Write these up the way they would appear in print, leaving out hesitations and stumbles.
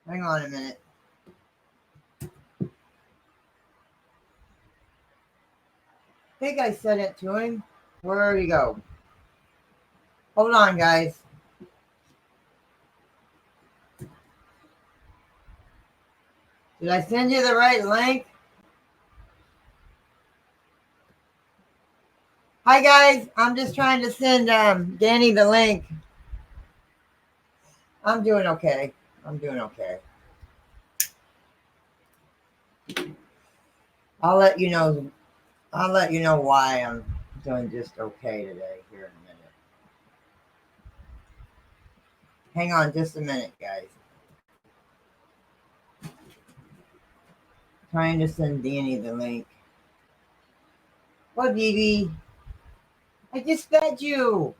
Hang on a minute. I think I sent it to him. Where'd he go? Hold on, guys. Did I send you the right link? Hi, guys. I'm just trying to send Danny the link. I'm doing okay. I'll let you know why I'm doing just okay today here in a minute. Hang on just a minute, guys. Trying to send Danny the link. What, BB? I just fed you.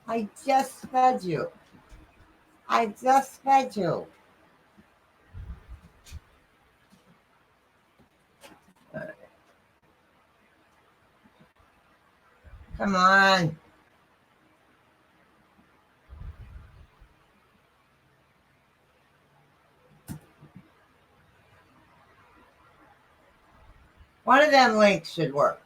I just fed you. All right. Come on. One of them links should work.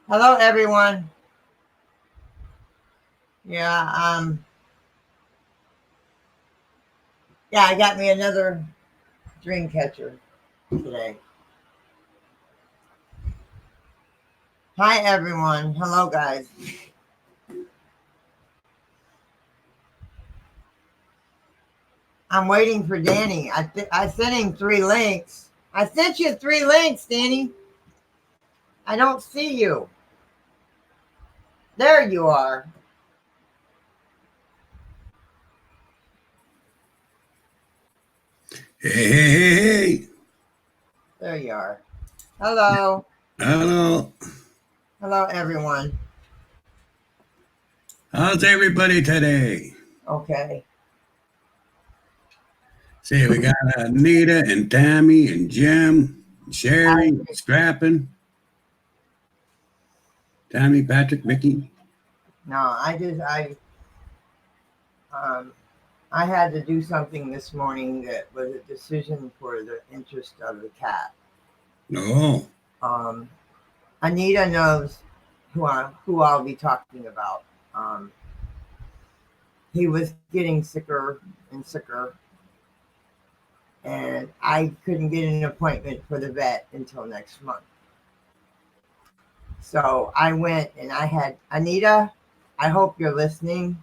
Hello, everyone. Yeah, I got me another dream catcher today. Hi, everyone. Hello, guys. I'm waiting for Danny. I sent him 3 links. I sent you 3 links, Danny. I don't see you. There you are. Hey. There you are. Hello. Hello, everyone. how's everybody today? Okay. See, we got Anita and Tammy and Jim, and Sherry, and Scrappin'. Tammy, Patrick, Mickey. No, I had to do something this morning that was a decision for the interest of the cat. No. Anita knows who I'll be talking about. He was getting sicker and sicker, and I couldn't get an appointment for the vet until next month. So I went and I had Anita, I hope you're listening.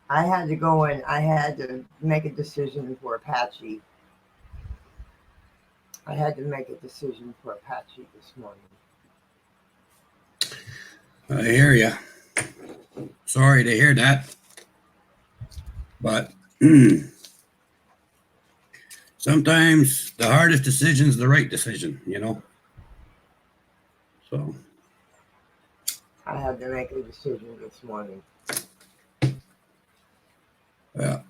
I had to go and I had to make a decision for Apache. This morning. I hear ya. Sorry to hear that. But sometimes the hardest decision is the right decision, So I had to make a decision this morning. Yeah,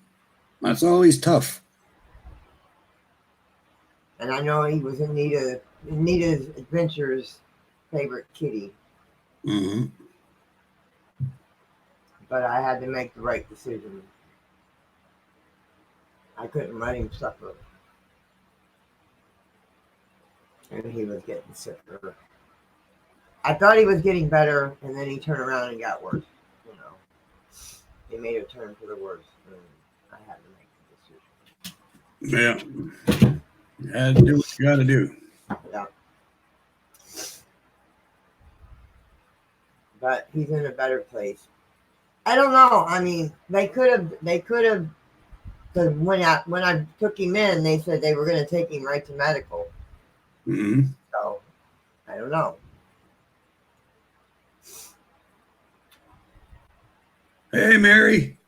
that's always tough. And I know he was Anita's Adventures favorite kitty. Mm-hmm. But I had to make the right decision. I couldn't let him suffer. And he was getting sicker. I thought he was getting better, and then he turned around and got worse. He made a turn for the worse, and I had to make the decision. Yeah. You had to do what you got to do. Yeah. But he's in a better place. I don't know. I mean, they could have. Because when I took him in, they said they were going to take him right to medical. Mm-hmm. So I don't know. Hey, Mary.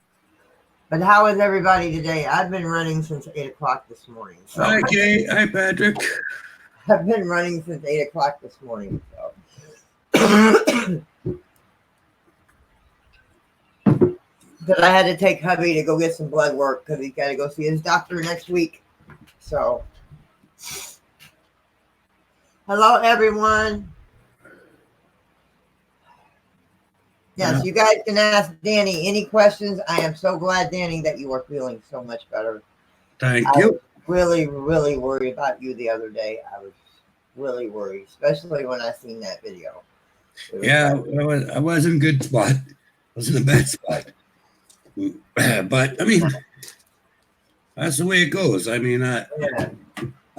But how is everybody today? I've been running since 8 o'clock this morning. So Hi, Kay. Hi, Patrick. I've been running since 8 o'clock this morning. So But I had to take hubby to go get some blood work because he's got to go see his doctor next week. So, hello, everyone. Yes, you guys can ask Danny any questions. I am so glad, Danny, that you are feeling so much better. Thank you. I was really, really worried about you the other day. I was really worried, especially when I seen that video. Yeah, I was in a good spot. I was in a bad spot. But I mean, that's the way it goes. I mean, I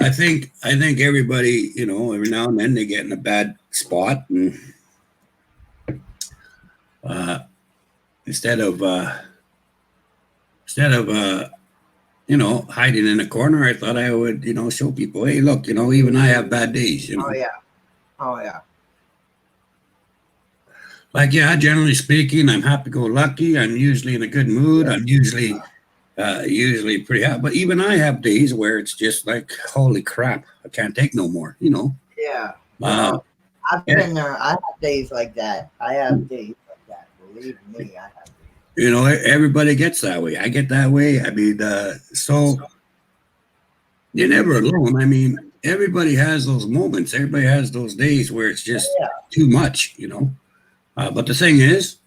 think everybody, you know, every now and then they get in a bad spot, and instead of you know, hiding in a corner, I thought I would, you know, show people, hey, look, you know, even I have bad days, you know. Oh yeah. Like, yeah, generally speaking, I'm happy-go-lucky. I'm usually in a good mood. I'm usually pretty happy. But even I have days where it's just like, holy crap, I can't take no more, you know. Yeah. I've been there. I have days like that. I have days like that. Believe me, I have days. You know, everybody gets that way. I get that way. I mean, so you're never alone. I mean, everybody has those moments. Everybody has those days where it's just too much, you know. But the thing is,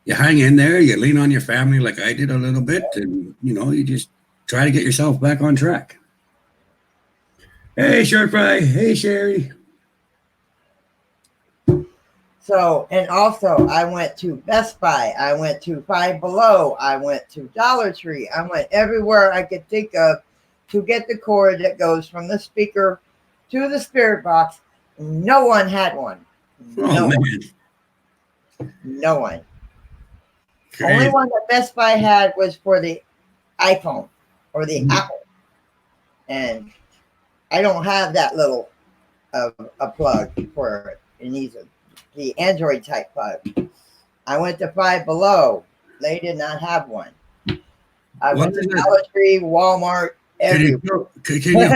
you hang in there, you lean on your family like I did a little bit, and, you know, you just try to get yourself back on track. Hey, Short Fry. Hey, Sherry. So, and also, I went to Best Buy. I went to Five Below. I went to Dollar Tree. I went everywhere I could think of to get the cord that goes from the speaker to the spirit box. No one had one. No one. No one. Okay. Only one that Best Buy had was for the iPhone or the Apple. And I don't have that little a plug for it. It needs the Android type plug. I went to Five Below. They did not have one. I went to Dollar Tree, Walmart, everywhere. Can you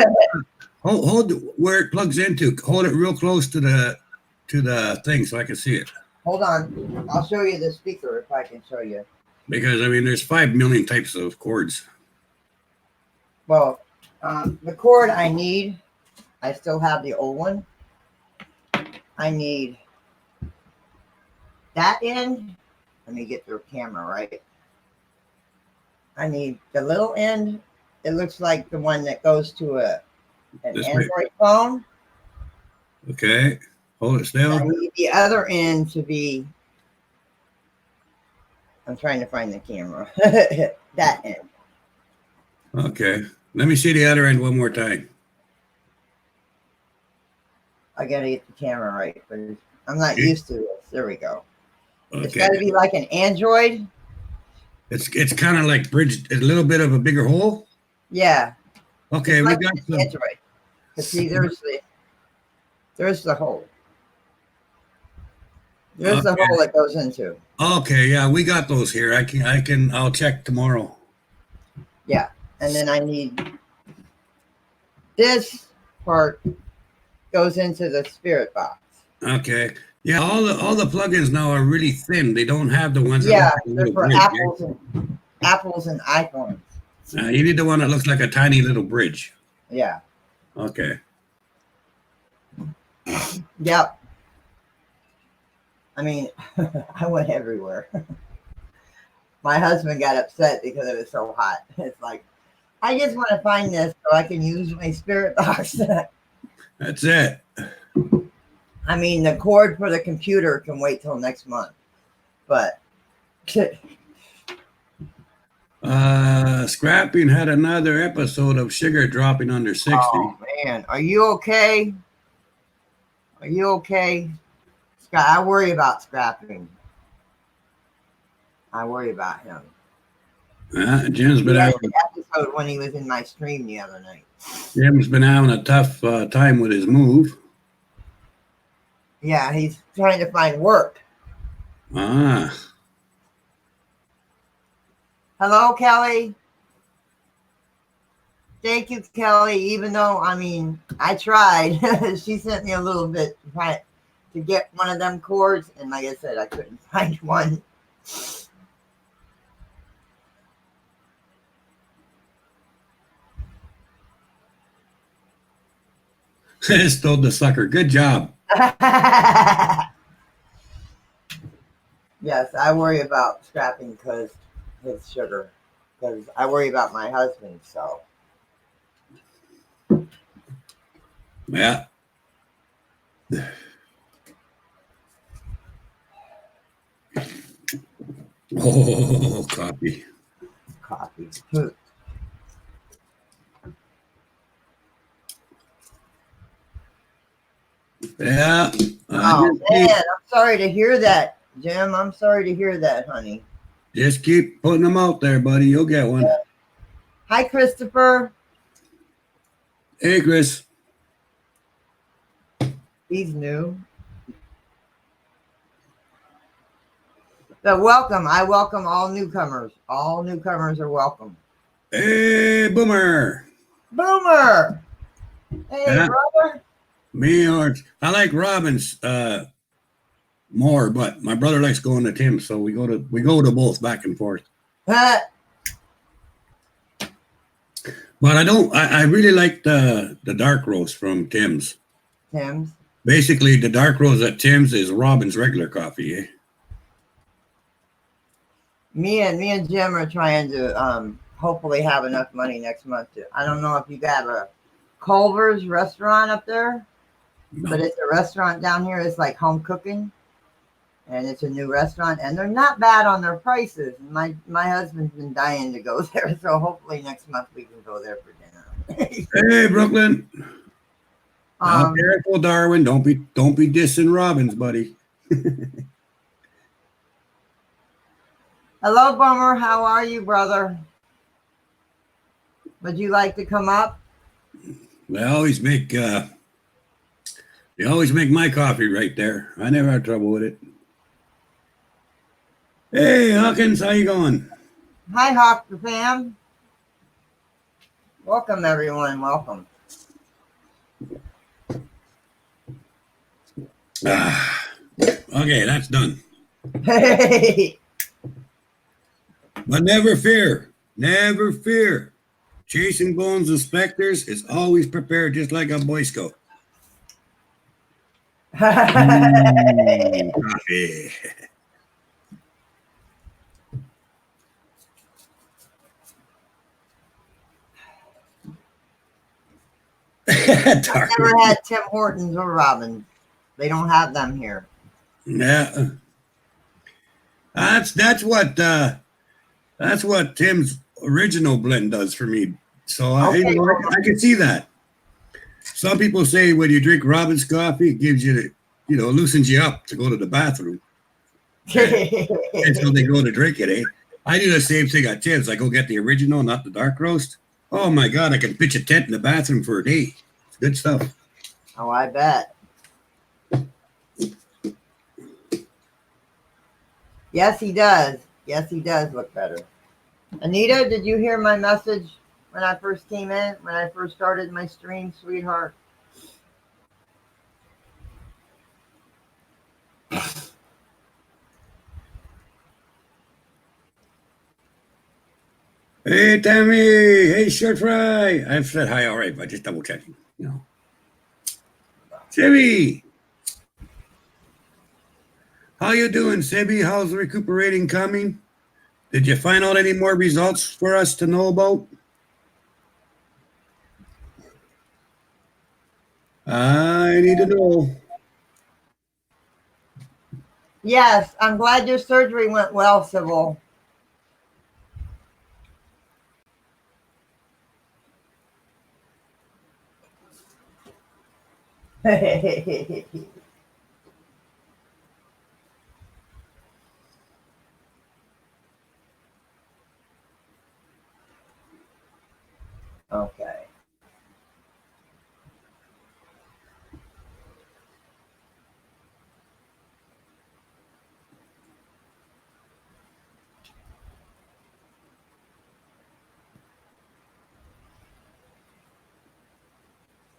hold where it plugs into? Hold it real close to the thing so I can see it. Hold on. I'll show you the speaker if I can show you. Because, I mean, there's 5 million types of cords. Well, the cord I need, I still have the old one. I need that end. Let me get the camera right. I need the little end. It looks like the one that goes to an Android phone. Okay. Hold it still. I need the other end to be. I'm trying to find the camera. That end. Okay. Let me see the other end one more time. I gotta get the camera right, but I'm not used to this. There we go. Okay. It's gotta be like an Android. It's kind of like bridged, a little bit of a bigger hole. Yeah. Okay, like we got some Android. But see, there's the hole. There's the hole it goes into. Okay, yeah, we got those here. I'll check tomorrow. Yeah, and then I need this part goes into the spirit box. Okay. Yeah, all the plugins now are really thin. They don't have the ones that Yeah, look like they're for bridge, Apples and iPhones. You need the one that looks like a tiny little bridge. Yeah. Okay. Yep. I mean, I went everywhere. My husband got upset because it was so hot. It's like, I just want to find this so I can use my spirit box. That's it. I mean, the cord for the computer can wait till next month, but Scrapping had another episode of sugar dropping under 60. Oh man, are you okay? Are you okay? I worry about Scrapping. I worry about him. Jim's been having an episode when he was in my stream the other night. Jim's been having a tough time with his move. Yeah, he's trying to find work. Ah. Hello, Kelly. Thank you, Kelly. Even though, I mean, I tried. She sent me a little bit to get one of them cords, and like I said, I couldn't find one. Stole the sucker. Good job. Yes, I worry about scrapping because his sugar. Because I worry about my husband, so. Yeah. Oh, coffee. Coffee. Yeah. Oh, man, I'm sorry to hear that, Jim. I'm sorry to hear that, honey. Just keep putting them out there, buddy. You'll get one. Yeah. Hi, Christopher. Hey, Chris. He's new. So welcome. I welcome all newcomers. All newcomers are welcome. Hey, Boomer. Boomer. Hey, Yeah. brother. Me or I like Robin's more, but my brother likes going to Tim's, so we go to both back and forth. But I really like the dark roast from Tim's. Tim's. Basically, the dark roast at Tim's is Robin's regular coffee. Eh? Me and Jim are trying to hopefully have enough money next month. I don't know if you got a Culver's restaurant up there, no. But it's a restaurant down here. It's like home cooking, and it's a new restaurant, and they're not bad on their prices. My husband's been dying to go there, so hopefully next month we can go there for dinner. Hey, Brooklyn. Careful, Darwin. Don't be dissing Robin's, buddy. Hello, Bummer. How are you, brother? Would you like to come up? They always make my coffee right there. I never have trouble with it. Hey, Hawkins, how you going? Hi, Hawk the fam. Welcome, everyone. Welcome. Okay, that's done. Hey. But never fear. Never fear. Chasing bones and specters is always prepared, just like a Boy Scout. Coffee. I've never had Tim Hortons or Robin's. They don't have them here. Yeah, that's what Tim's original blend does for me. So okay. I can see that. Some people say when you drink Robin's coffee, it gives you, loosens you up to go to the bathroom. And so they go to drink it. I do the same thing at Tim's. I go get the original, not the dark roast. Oh my God, I can pitch a tent in the bathroom for a day. It's good stuff. Oh, I bet. Yes, he does. Yes, he does look better. Anita, did you hear my message when I first came in, when I first started my stream, sweetheart? Hey, Tammy. Hey, Shirt Fry. I've said hi all right, but just double checking. Sibby. How you doing, Sibby? How's the recuperating coming? Did you find out any more results for us to know about? I need to know. Yes, I'm glad your surgery went well, Sybil. Okay.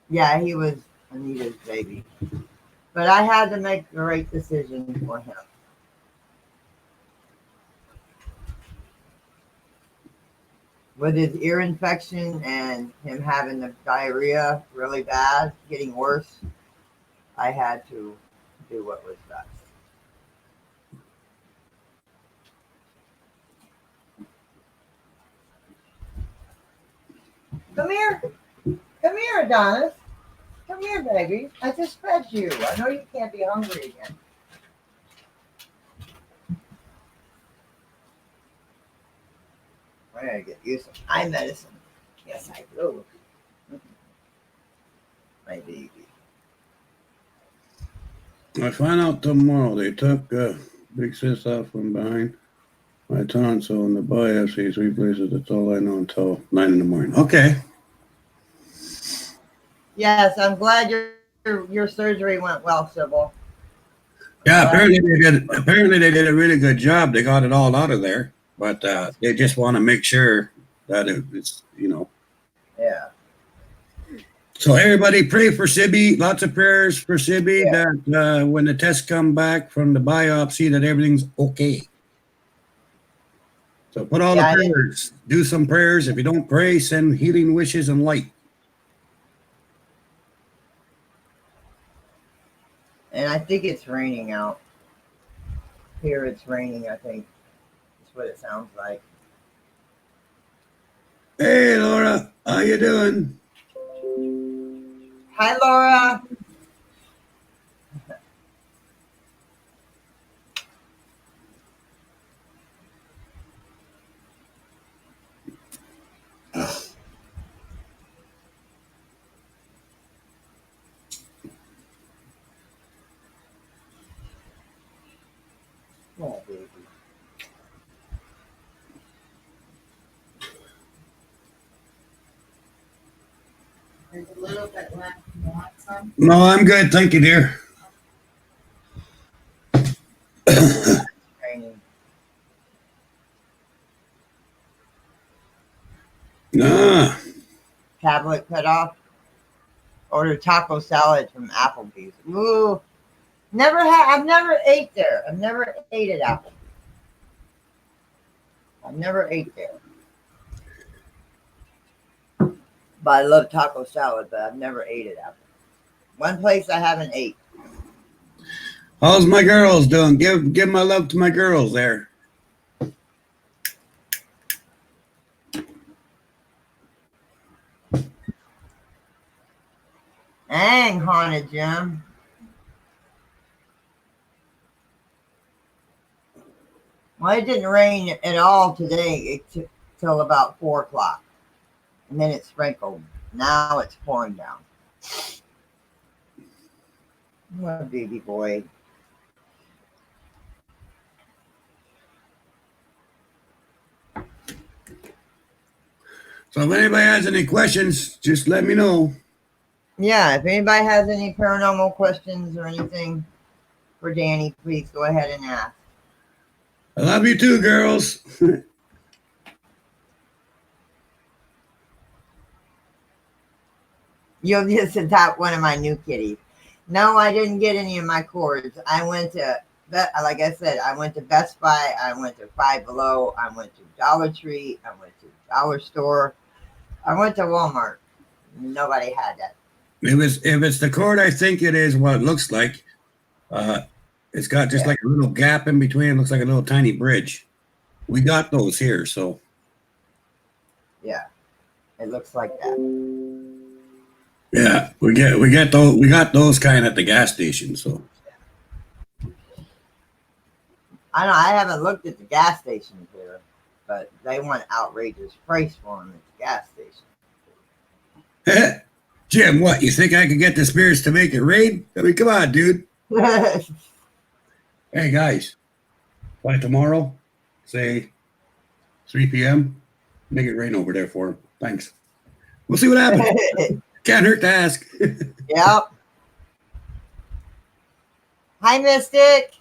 Yeah, he was Anita's baby. But I had to make the right decision for him. With his ear infection and him having the diarrhea really bad, getting worse, I had to do what was best. Come here. Come here, Adonis. Come here, baby. I just fed you. I know you can't be hungry again. I gotta get you some eye medicine. Yes, I do. My baby. I find out tomorrow they took big sis out from behind my tonsil and the biopsy 3 places. That's all I know until 9 in the morning. Okay. Yes, I'm glad your surgery went well, Sybil. Yeah, apparently they did a really good job. They got it all out of there, but they just want to make sure that it's, Yeah. So everybody pray for Sibby. Lots of prayers for Sibby Yeah. that when the tests come back from the biopsy that everything's okay. So put all the prayers. Do some prayers. If you don't pray, send healing wishes and light. And I think it's raining out. Here it's raining, I think. That's what it sounds like. Hey, Laura. How you doing? Hi, Laura. Oh, baby. There's a little bit left. You want some? No, I'm good. Thank you, dear. Raining. Ah. Tablet cut off. Order taco salad from Applebee's. Ooh. I've never ate there. I've never ate at Applebee's. I've never ate there. But I love taco salad, but I've never ate it at Applebee's. One place I haven't ate. How's my girls doing? Give my love to my girls there. Dang, Haunted Jim. Well, it didn't rain at all today till about 4 o'clock. And then it sprinkled. Now it's pouring down. What a baby boy. So if anybody has any questions, just let me know. Yeah, if anybody has any paranormal questions or anything for Danny, please go ahead and ask. I love you too, girls. You'll just adopt one of my new kitties. No, I didn't get any of my cords. I went to, like I said, I went to Best Buy. I went to Five Below. I went to Dollar Tree. I went to Dollar Store. I went to Walmart. Nobody had that. If it's the cord, I think it is what it looks like. It's got just like a little gap in between. It looks like a little tiny bridge. We got those here, so. Yeah, it looks like that. Yeah, we got those kind at the gas station. So. I know I haven't looked at the gas stations here, but they want outrageous price for them at the gas station. Jim, what, you think I could get the spirits to make it rain? I mean, come on, dude. Hey, guys, by tomorrow, say 3 p.m., make it rain over there for them. Thanks. We'll see what happens. Can't hurt to ask. Yep. Hi, Mystic.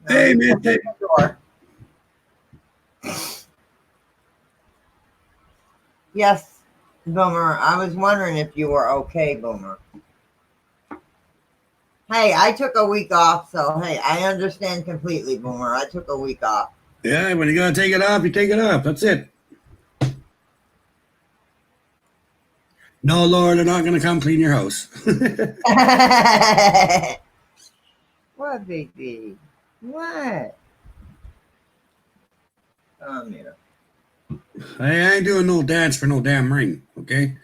Hey, Mystic. Yes. Boomer, I was wondering if you were okay, Boomer. Hey, I took a week off, so hey, I understand completely, Boomer. I took a week off. Yeah, when you gotta take it off, you take it off. That's it. No, Lord, they're not gonna come clean your house. What, baby? What? Come here. I ain't doing no dance for no damn ring, okay?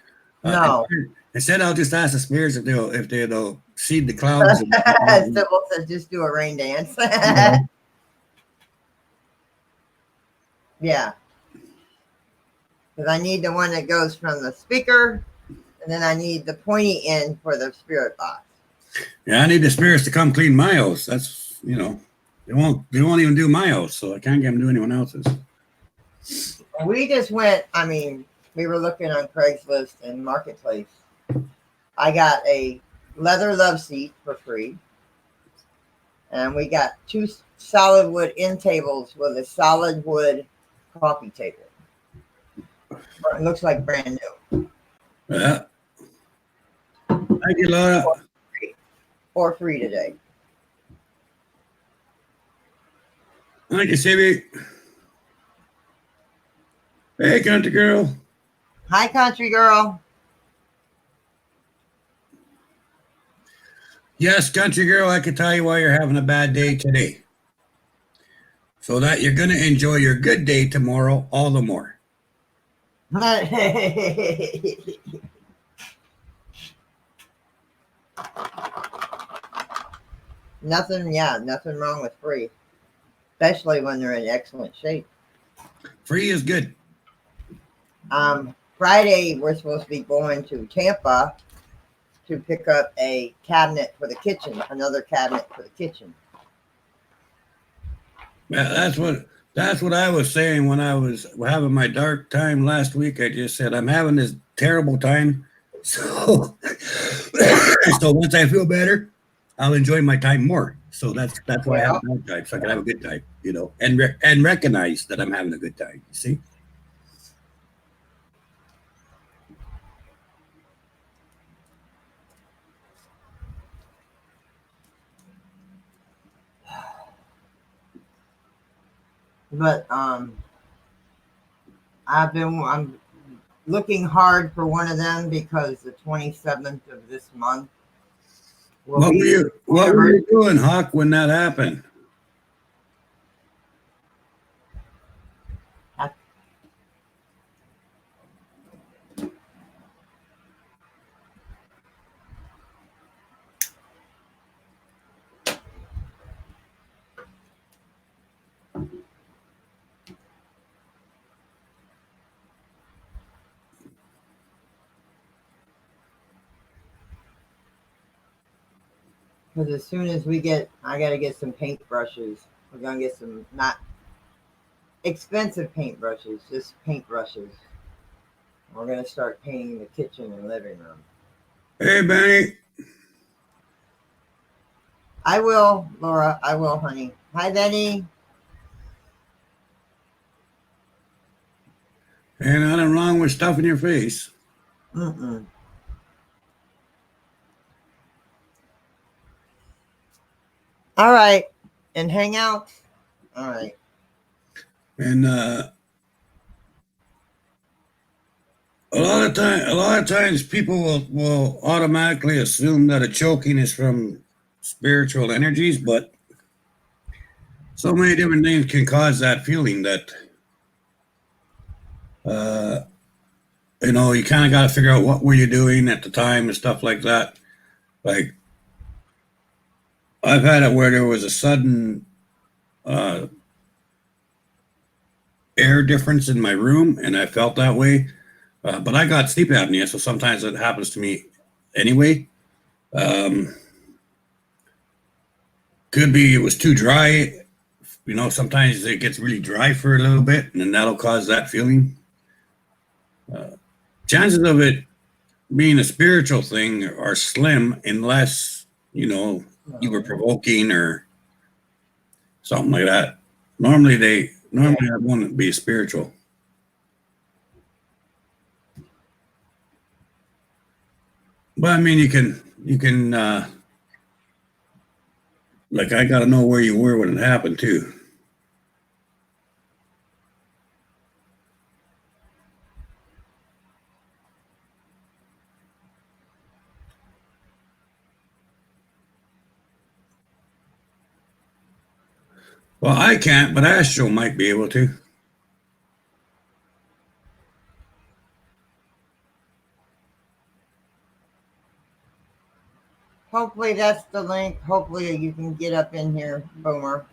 No. Instead, I'll just ask the spirits if they'll seed the clouds. Sybil said just do a rain dance. Yeah. Because I need the one that goes from the speaker, and then I need the pointy end for the spirit box. Yeah, I need the spirits to come clean my house. That's, you know, they won't even do my house, so I can't get them to do anyone else's. We just went, I mean, we were looking on Craigslist and Marketplace. I got a leather love seat for free. And we got 2 solid wood end tables with a solid wood coffee table. It looks like brand new. Yeah. Thank you, Laura. For free today. Thank you, Sibby. Hey, country girl. Hi, country girl. Yes, country girl, I can tell you why you're having a bad day today. So that you're going to enjoy your good day tomorrow all the more. Nothing wrong with free. Especially when they're in excellent shape. Free is good. Friday, we're supposed to be going to Tampa to pick up a cabinet for the kitchen, another cabinet for the kitchen. Yeah, that's what I was saying when I was having my dark time last week. I just said I'm having this terrible time. So once I feel better, I'll enjoy my time more. So that's why I have a bad time, so I can have a good time, you know, and recognize that I'm having a good time. You see? But I'm looking hard for one of them because the 27th of this month. What were you doing, Hawk, when that happened? Because as soon as I got to get some paintbrushes. We're going to get some not expensive paintbrushes, just paintbrushes. We're going to start painting the kitchen and living room. Hey, Benny. I will, Laura. I will, honey. Hi, Benny. Ain't nothing wrong with stuff in your face. Mm-mm. All right. And hang out. All right. And a lot of times people will automatically assume that a choking is from spiritual energies, but so many different things can cause that feeling that you know, you kind of got to figure out what were you doing at the time and stuff like that. Like I've had it where there was a sudden air difference in my room, and I felt that way. But I got sleep apnea, so sometimes it happens to me anyway. Could be it was too dry. You know, sometimes it gets really dry for a little bit, and then that'll cause that feeling. Chances of it being a spiritual thing are slim unless, you know, you were provoking or something like that. Normally that wouldn't be spiritual. But I mean, you can, like, I got to know where you were when it happened too. Well, I can't, but Astro might be able to. Hopefully that's the link. Hopefully you can get up in here, Boomer.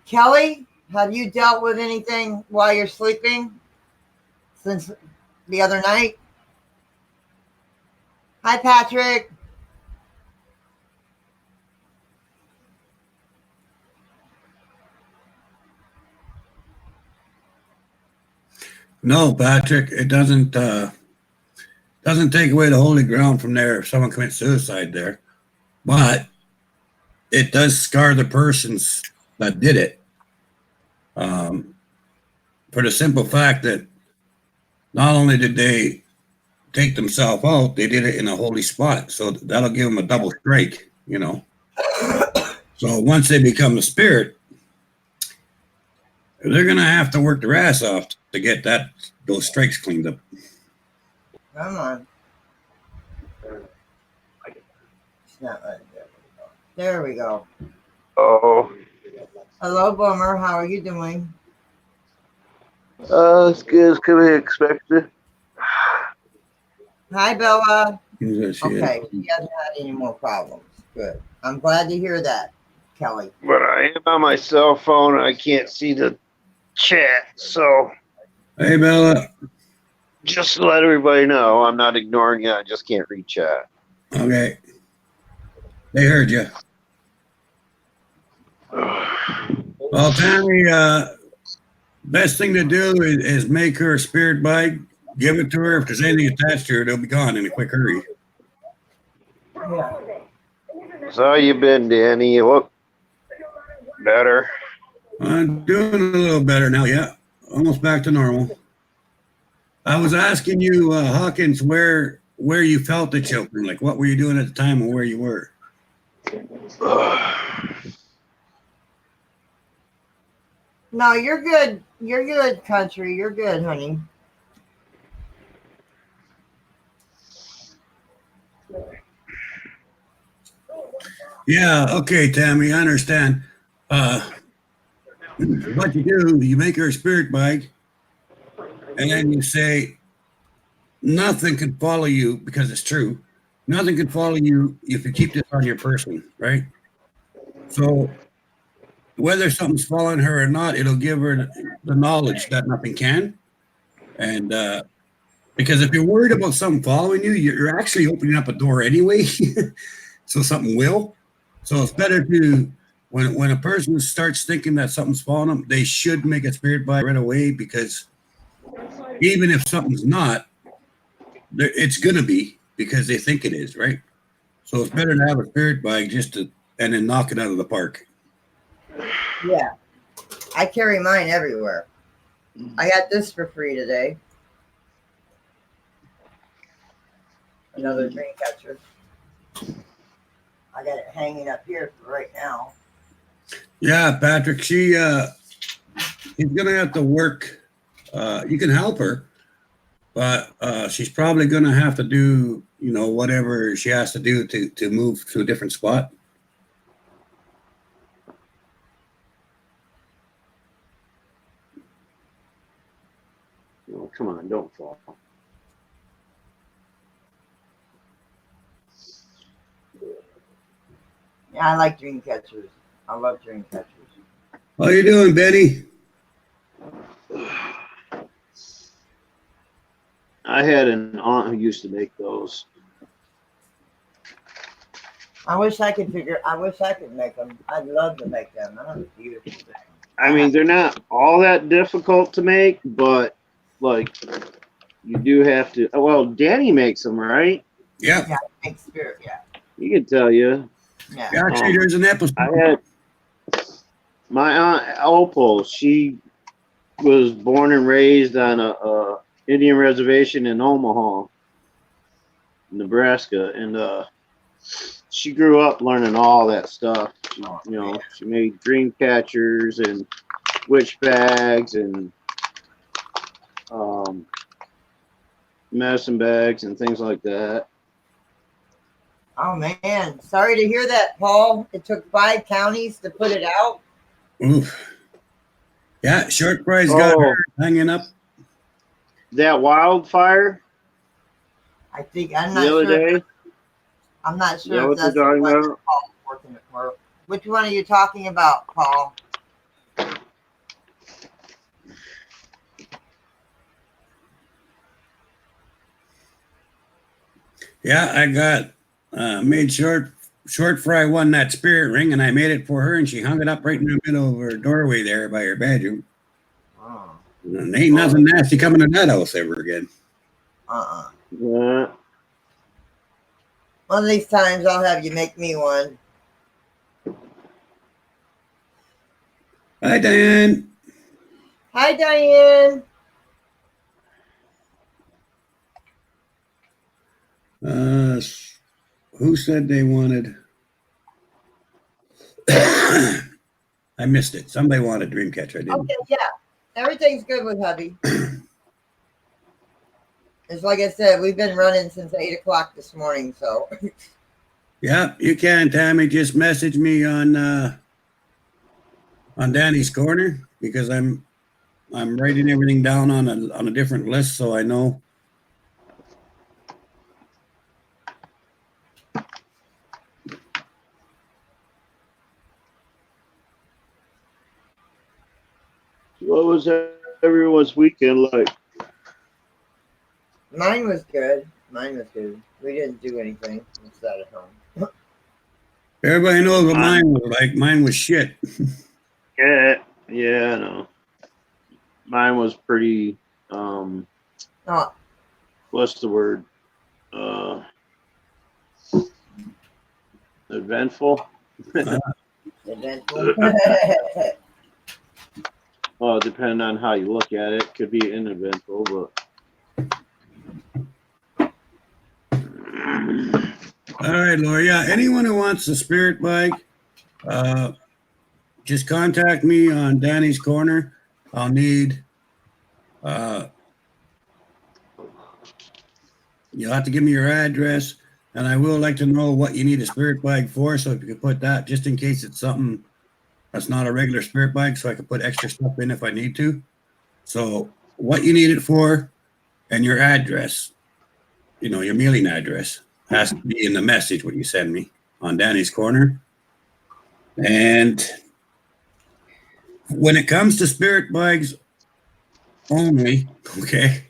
Kelly, have you dealt with anything while you're sleeping since the other night? Hi, Patrick. No, Patrick, it doesn't take away the holy ground from there if someone commits suicide there, but it does scar the persons that did it. For the simple fact that not only did they take themselves out, they did it in a holy spot, so that'll give them a double strike, you know. So once they become a spirit, they're gonna have to work their ass off to get those strikes cleaned up. Come on. It's not right there. There we go. Oh, Hello, Boomer. How are you doing? as good as could be expected. Hi, Bella. Okay. Okay, she hasn't had any more problems. Good. I'm glad to hear that, Kelly. But I am on my cell phone and I can't see the chat. So Hey, Bella. just to let everybody know, I'm not ignoring you. I just can't read chat. Okay. They heard you. Well, Tammy, best thing to do is make her a spirit bike. Give it to her. If there's anything attached to her, they'll be gone in a quick hurry. Yeah. So how you been, Danny? You look better. I'm doing a little better now. Yeah, almost back to normal. I was asking you, Hawkins, where you felt the choking. Like, what were you doing at the time and where you were? No, you're good. You're good, country. You're good, honey. Yeah, okay, Tammy, I understand. What you do, you make her a spirit bike, and then you say, nothing can follow you, because it's true. Nothing can follow you if you keep this on your person, right? So whether something's following her or not, it'll give her the knowledge that nothing can. And because if you're worried about something following you, you're actually opening up a door anyway. So something will. So it's better to when a person starts thinking that something's following them, they should make a spirit bike right away, because even if something's not, it's gonna be, because they think it is, right? So it's better to have a spirit bike and then knock it out of the park. Yeah. I carry mine everywhere. I got this for free today. Another dream catcher. I got it hanging up here for right now. Yeah, Patrick, she's gonna have to work. You can help her, but she's probably gonna have to do, whatever she has to do to move to a different spot. Oh, come on, don't fall. Yeah, I like dream catchers. I love dream catchers. How you doing, Betty? I had an aunt who used to make those. I wish I could make them. I'd love to make them. That was beautiful. I mean, they're not all that difficult to make, but like you do have to. Well, Danny makes them, right? Yeah. Yeah, make spirit. Yeah. He can tell you. Yeah. Actually, there's an episode. I had my aunt Opal. She was born and raised on a Indian reservation in Omaha, Nebraska, and she grew up learning all that stuff. She, she made dream catchers and witch bags and medicine bags and things like that. Oh man, sorry to hear that, Paul. It took 5 counties to put it out. Oof. Yeah, short fry's got her hanging up. That wildfire. I think I'm The not other sure. day. I'm not Is sure that if what that's you're the talking one about? that Paul's working it for. Which one are you talking about, Paul? Yeah, I got made short fry won that spirit ring, and I made it for her, and she hung it up right in the middle of her doorway there by her bedroom. Oh. And ain't nothing nasty coming to that house ever again. Yeah. One of these times I'll have you make me one. Hi, Diane. Hi, Diane. Who said they wanted? I missed it. Somebody wanted Dreamcatcher. I didn't. Okay, yeah. Everything's good with hubby. It's like I said, we've been running since 8 o'clock this morning, so. Yeah, you can, Tammy. Just message me on Danny's Corner, because I'm writing everything down on a different list, so I know. What was everyone's weekend like? Mine was good. We didn't do anything inside at home. Everybody knows what mine was like. Mine was shit. Yeah, I know. Mine was pretty. Oh, What's the word? Eventful. eventful. Well, depending on how you look at it, could be uneventful, but. All right, Laura. Yeah, anyone who wants a spirit bike, just contact me on Danny's Corner. I'll need. You'll have to give me your address, and I will like to know what you need a spirit bike for. So if you could put that, just in case it's something that's not a regular spirit bike, so I can put extra stuff in if I need to. So what you need it for, and your address. Your mailing address has to be in the message what you send me on Danny's Corner. And when it comes to spirit bikes only, okay,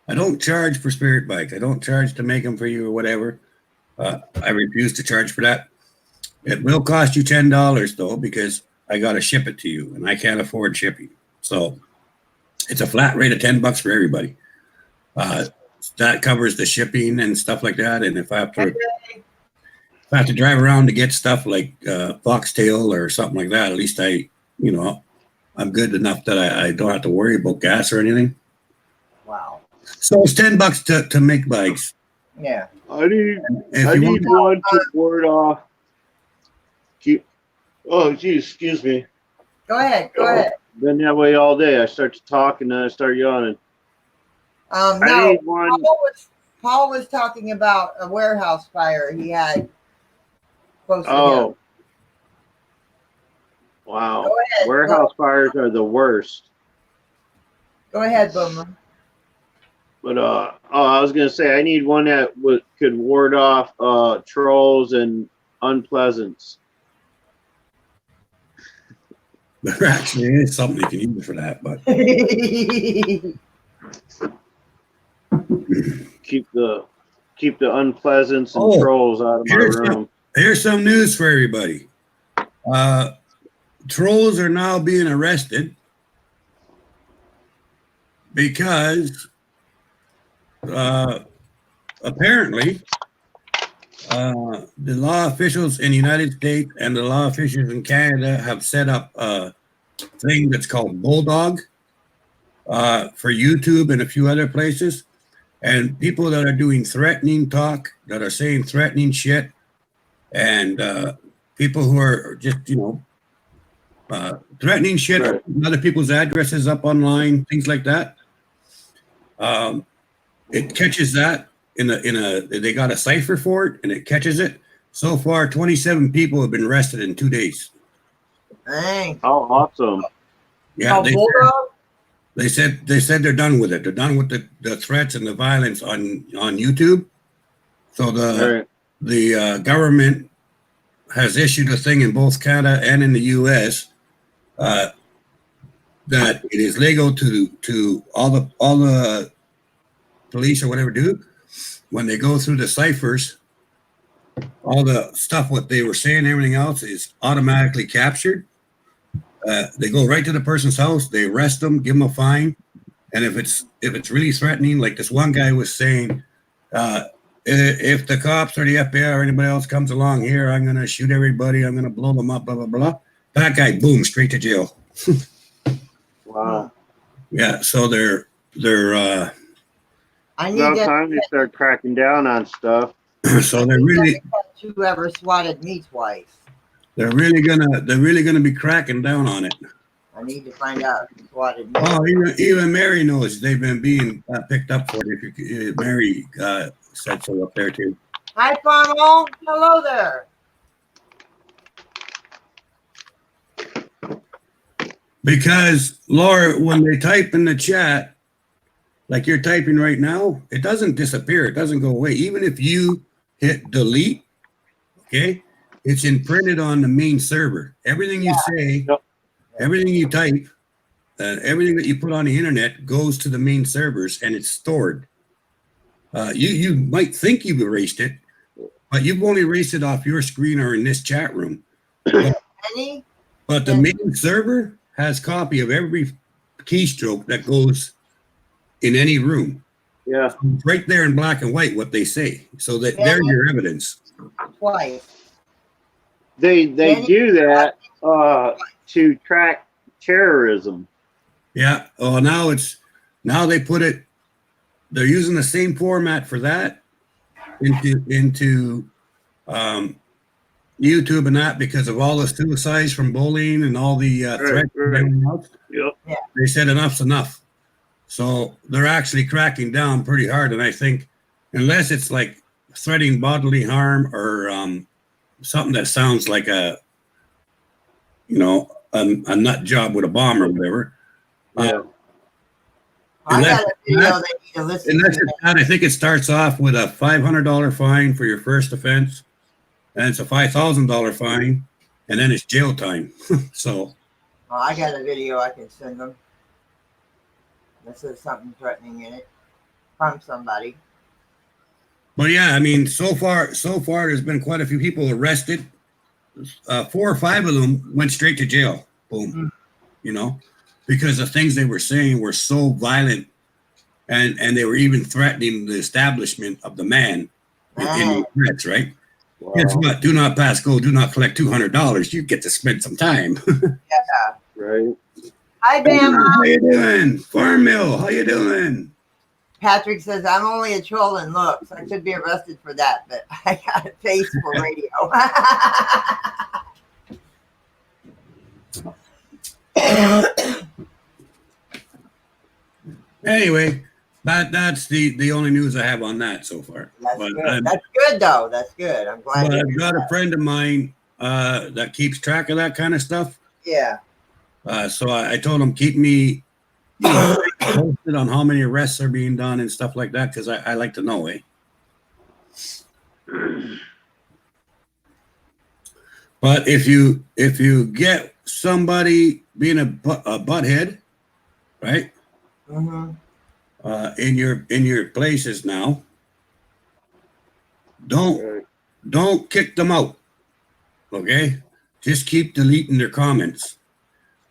I don't charge for spirit bikes. I don't charge to make them for you or whatever. I refuse to charge for that. It will cost you $10 though, because I got to ship it to you, and I can't afford shipping. So it's a flat rate of $10 for everybody. That covers the shipping and stuff like that. And if I have to drive around to get stuff like foxtail or something like that, at least I'm good enough that I don't have to worry about gas or anything. Wow. So it's $10 to make bikes. Yeah. I need one to ward off. Oh, geez, excuse me. Go ahead. Been that way all day. I start to talk and then I start yawning. I No, need one. Paul was talking about a warehouse fire he had close to him. Oh, wow. Go ahead. Warehouse fires are the worst. Go ahead, Boomer. But I was gonna say I need one that could ward off trolls and unpleasants. There actually is something you can use for that, but keep the unpleasants and trolls out of my room. Here's some news for everybody. Trolls are now being arrested because apparently the law officials in the United States and the law officials in Canada have set up a thing that's called Bulldog for YouTube and a few other places. and people that are doing threatening talk, that are saying threatening shit, and people who are just, threatening shit, or Right. putting other people's addresses up online, things like that. It catches that they got a cipher for it, and it catches it. So far, 27 people have been arrested in 2 days. Dang. Oh, awesome. Yeah, Oh, Bulldog? they said they're done with it. They're done with the threats and the violence on YouTube. So the government has issued a thing in both Canada and in the U.S. That it is legal to all the police or whatever do when they go through the ciphers. All the stuff what they were saying, everything else is automatically captured. They go right to the person's house. They arrest them, give them a fine, and if it's really threatening, like this one guy was saying, if the cops or the FBI or anybody else comes along here, I'm gonna shoot everybody. I'm gonna blow them up. Blah blah blah. That guy, boom, straight to jail. Wow. Yeah, so they're I need About that. time they start cracking down on stuff. so they're really Whoever swatted me twice. they're really gonna be cracking down on it. I need to find out who swatted me. Oh, even Mary knows they've been being picked up for it. Mary said so up there too. Hi, Funnel. Hello there. Because Laura, when they type in the chat, like you're typing right now, it doesn't disappear. It doesn't go away. Even if you hit delete, okay, it's imprinted on the main server. Everything you say, everything you type, everything that you put on the internet goes to the main servers and it's stored. You might think you've erased it, but you've only erased it off your screen or in this chat room. But the main server has copy of every keystroke that goes in any room. Yeah. Right there in black and white what they say. So that they're your evidence. Twice. They do that to track terrorism. Yeah. Oh, now they put it. They're using the same format for that into YouTube and that because of all the suicides from bullying and all the threats. Right. Yep. Yeah. They said enough's enough. So they're actually cracking down pretty hard. And I think unless it's like threatening bodily harm or something that sounds like a nut job with a bomb or whatever. Yeah. I got a video they need to listen to. I think it starts off with a $500 fine for your first offense, and it's a $5,000 fine, and then it's jail time. So. I got a video I can send them. This is something threatening in it from somebody. But yeah, I mean, so far, there's been quite a few people arrested. 4 or 5 of them went straight to jail. Boom. Because the things they were saying were so violent, and they were even threatening the establishment of the man in threats, right? Wow. Guess what? Do not pass go. Do not collect $200. You get to spend some time. Yeah. Right. Hi, Bam. How you doing? Farm Mill, how you doing? Patrick says, I'm only a troll in looks. I could be arrested for that, but I got a face for radio. Anyway, that's the only news I have on that so far. That's good. That's good, though. That's good. I'm glad. But I've got a friend of mine that keeps track of that kind of stuff. Yeah. So I told him keep me posted on how many arrests are being done and stuff like that because I like to know, But if you get somebody being a butthead, right? In your places now, don't kick them out. Okay, just keep deleting their comments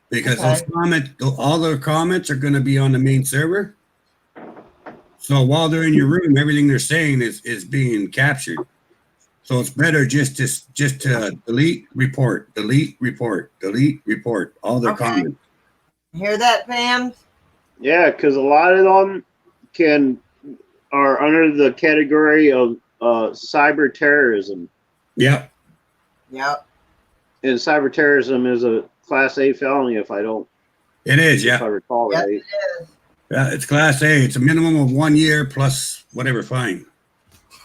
because all their comments are going to be on the main server. So while they're in your room, everything they're saying is being captured. So it's better just to delete, report, all their comments. Hear that, Pam? Yeah, because a lot of them can are under the category of cyber terrorism. Yep. Yep. And cyber terrorism is a Class A felony, if I It is. if I Yeah. recall Yes, right. it is. Yeah. It's Class A. It's a minimum of 1 year plus whatever fine.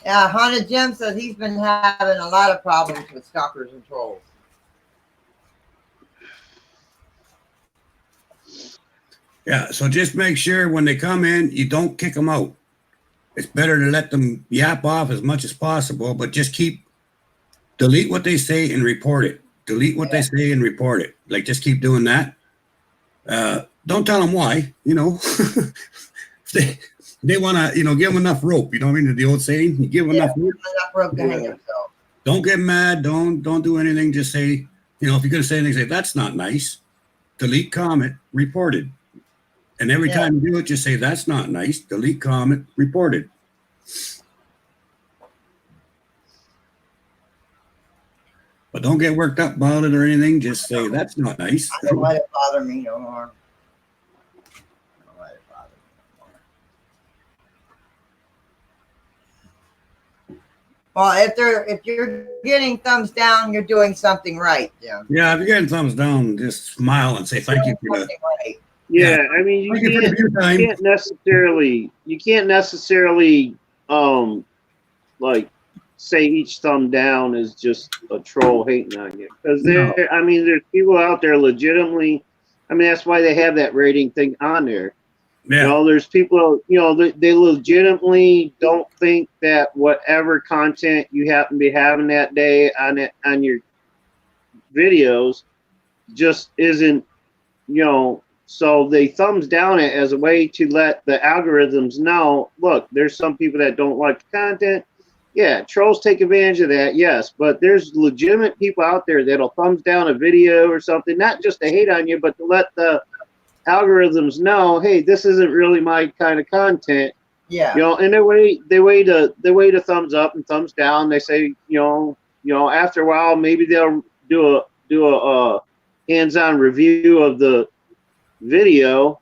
Yeah, Haunted Jim says he's been having a lot of problems with stalkers and trolls. Yeah. So just make sure when they come in, you don't kick them out. It's better to let them yap off as much as possible, but just delete what they say and report it. Delete what they say and report it. Like, just keep doing that. Don't tell them why, they want to, give them enough rope. You know what I mean? The old saying, you give them enough rope. Enough rope to hang himself. Don't get mad. Don't do anything. Just say, if you're going to say anything, say, that's not nice. Delete comment, reported. And every time you do it, just say, that's not nice. Delete comment, reported. But don't get worked up about it or anything. Just say, that's not nice. I don't let it bother me no more. Don't let it bother me no more. Well, if you're getting thumbs down, you're doing something right, Jim. Yeah, if you're getting thumbs down, just smile and say thank you for the. Right. Yeah, I mean you can't necessarily like say each thumb down is just a troll hating on you, because there's people out there legitimately. I mean, that's why they have that rating thing on there. Yeah. There's people, they legitimately don't think that whatever content you happen to be having that day on your videos just isn't, so they thumbs down it as a way to let the algorithms know, look, there's some people that don't like the content. Yeah, trolls take advantage of that, yes, but there's legitimate people out there that'll thumbs down a video or something, not just to hate on you, but to let the algorithms know, hey, this isn't really my kind of content. Yeah. And they wait to thumbs up and thumbs down. They say, after a while, maybe they'll do a hands-on review of the video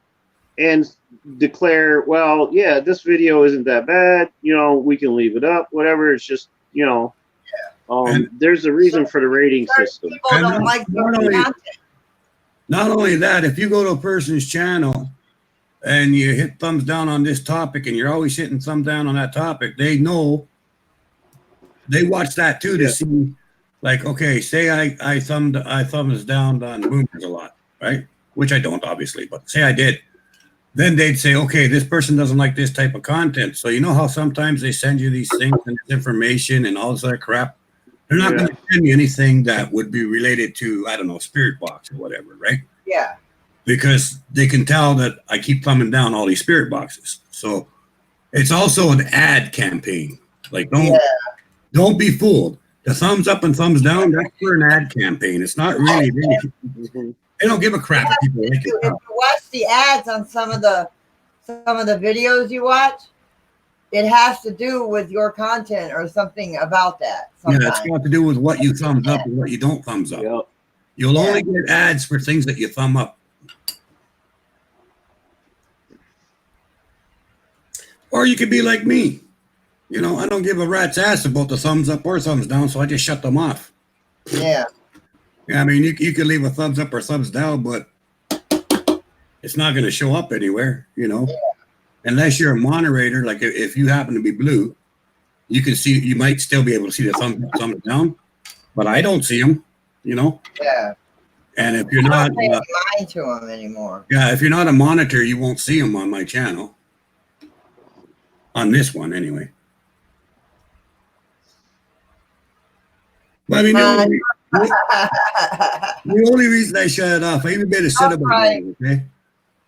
and declare, well, yeah, this video isn't that bad. We can leave it up, whatever. It's just, there's a reason for the rating system. People don't like the content. Not only that, if you go to a person's channel and you hit thumbs down on this topic and you're always hitting thumbs down on that topic, they know, they watch that too to see, like, okay, say I thumbs down on boomers a lot, right? Which I don't, obviously, but say I did. Then they'd say, okay, this person doesn't like this type of content. So you know how sometimes they send you these things and this information and all this other crap? They're not going to send you anything that would be related to, I don't know, spirit box or whatever, right? Yeah. Because they can tell that I keep thumbing down all these spirit boxes. So it's also an ad campaign. Like, don't be fooled. The thumbs up and thumbs down, that's for an ad campaign. It's not really. They don't give a crap if people like it. If you watch the ads on some of the videos you watch, it has to do with your content or something about that. Sometimes. Yeah, it's got to do with what you thumbs up and what you don't thumbs up. Yep. You'll only get ads for things that you thumb up. Or you could be like me. I don't give a rat's ass about the thumbs up or thumbs down, so I just shut them off. Yeah. Yeah, I mean, you can leave a thumbs up or thumbs down, but it's not going to show up anywhere, unless you're a moderator. Like if you happen to be blue, you can see, you might still be able to see the thumbs up, thumbs down, but I don't see them, Yeah. And if you're I not, don't pay mind to them anymore. yeah, if you're not a monitor, you won't see them on my channel. On this one, anyway. But I mean, the only reason I shut it off, I even made a set about it, okay?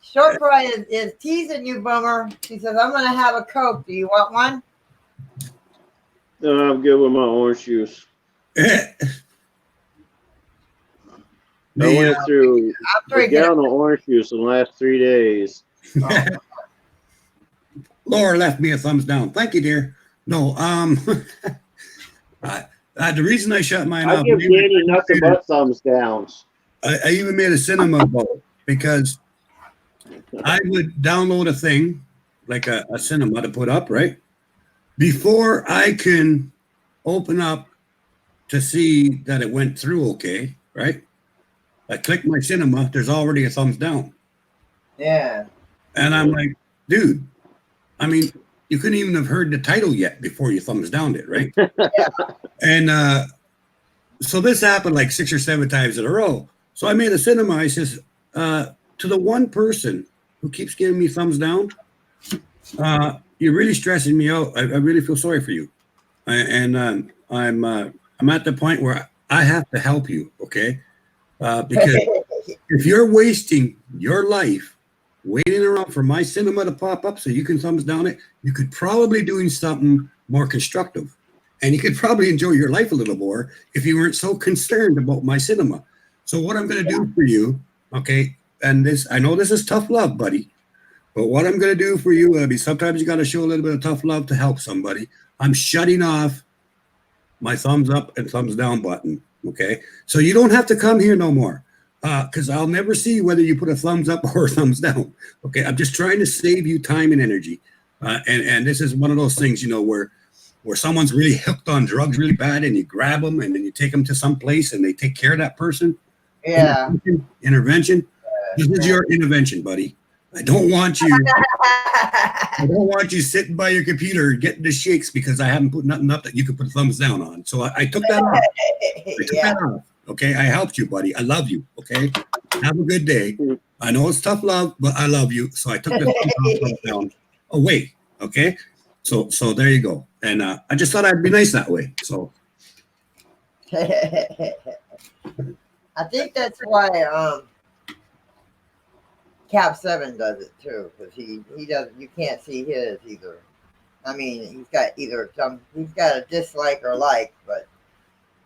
Short Fry is teasing you, Boomer. He says, I'm going to have a Coke. Do you want one? I'm good with my orange juice. I went through a gallon of orange juice in the last 3 days. Oh. Laura left me a thumbs down. Thank you, dear. No, the reason I shut mine off. I give Danny nothing but thumbs downs. I even made a cinema bowl because I would download a thing like a cinema to put up, right? before I can open up to see that it went through okay, right? I click my cinema, there's already a thumbs down. Yeah. And I'm like, dude, I mean, you couldn't even have heard the title yet before you thumbs downed it, right? Yeah. And so this happened like 6 or 7 times in a row. So I made a cinema. I says, to the one person who keeps giving me thumbs down, you're really stressing me out. I really feel sorry for you. I'm at the point where I have to help you, okay? Because if you're wasting your life waiting around for my cinema to pop up so you can thumbs down it, you could probably doing something more constructive. And you could probably enjoy your life a little more if you weren't so concerned about my cinema. So what I'm going to do for you, okay, and this, I know this is tough love, buddy, but what I'm going to do for you, Abby, sometimes you got to show a little bit of tough love to help somebody. I'm shutting off my thumbs up and thumbs down button, okay? So you don't have to come here no more because I'll never see whether you put a thumbs up or a thumbs down, okay? I'm just trying to save you time and energy. And this is one of those things, you know, where someone's really hooked on drugs really bad and you grab them and then you take them to some place and they take care of that person. Yeah. Intervention. This is your intervention, buddy. I don't want you sitting by your computer getting the shakes because I haven't put nothing up that you could put thumbs down on. So I took that off. That off. Okay, I helped you, buddy. I love you. Okay, have a good day. I know it's tough love, but I love you. So I took the thumbs down away. Okay, so there you go. And I just thought I'd be nice that way. So I think that's why Cap 7 does it too, because he does. You can't see his either. I mean, he's got he's got a dislike or like, but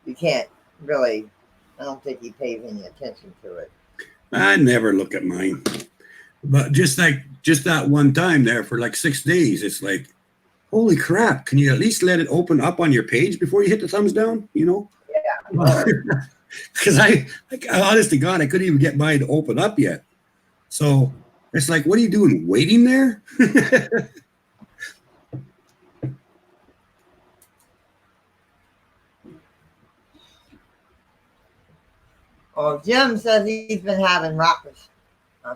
you can't really. I don't think he pays any attention to it. I never look at mine, but just that one time there for like 6 days, it's like, holy crap! Can you at least let it open up on your page before you hit the thumbs down? You know? Yeah. Because I honest to God, I couldn't even get mine to open up yet. So it's like, what are you doing? Waiting there? Well, Jim says he's been having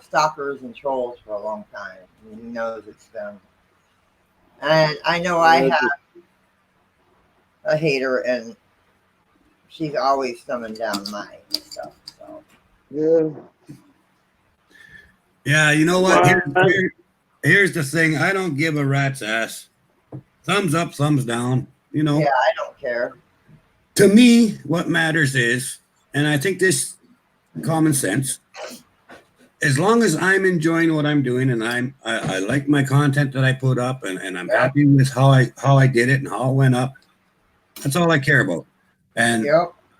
stalkers and trolls for a long time. And he knows it's them. And I know I have a hater, and she's always thumbing down my stuff. So. Yeah. Yeah, you know what? Here's the thing. I don't give a rat's ass. Thumbs up, thumbs down. You know. Yeah, I don't care. To me, what matters is, and I think this common sense, as long as I'm enjoying what I'm doing and I like my content that I put up and I'm happy with how I did it and how it went up, that's all I care about. And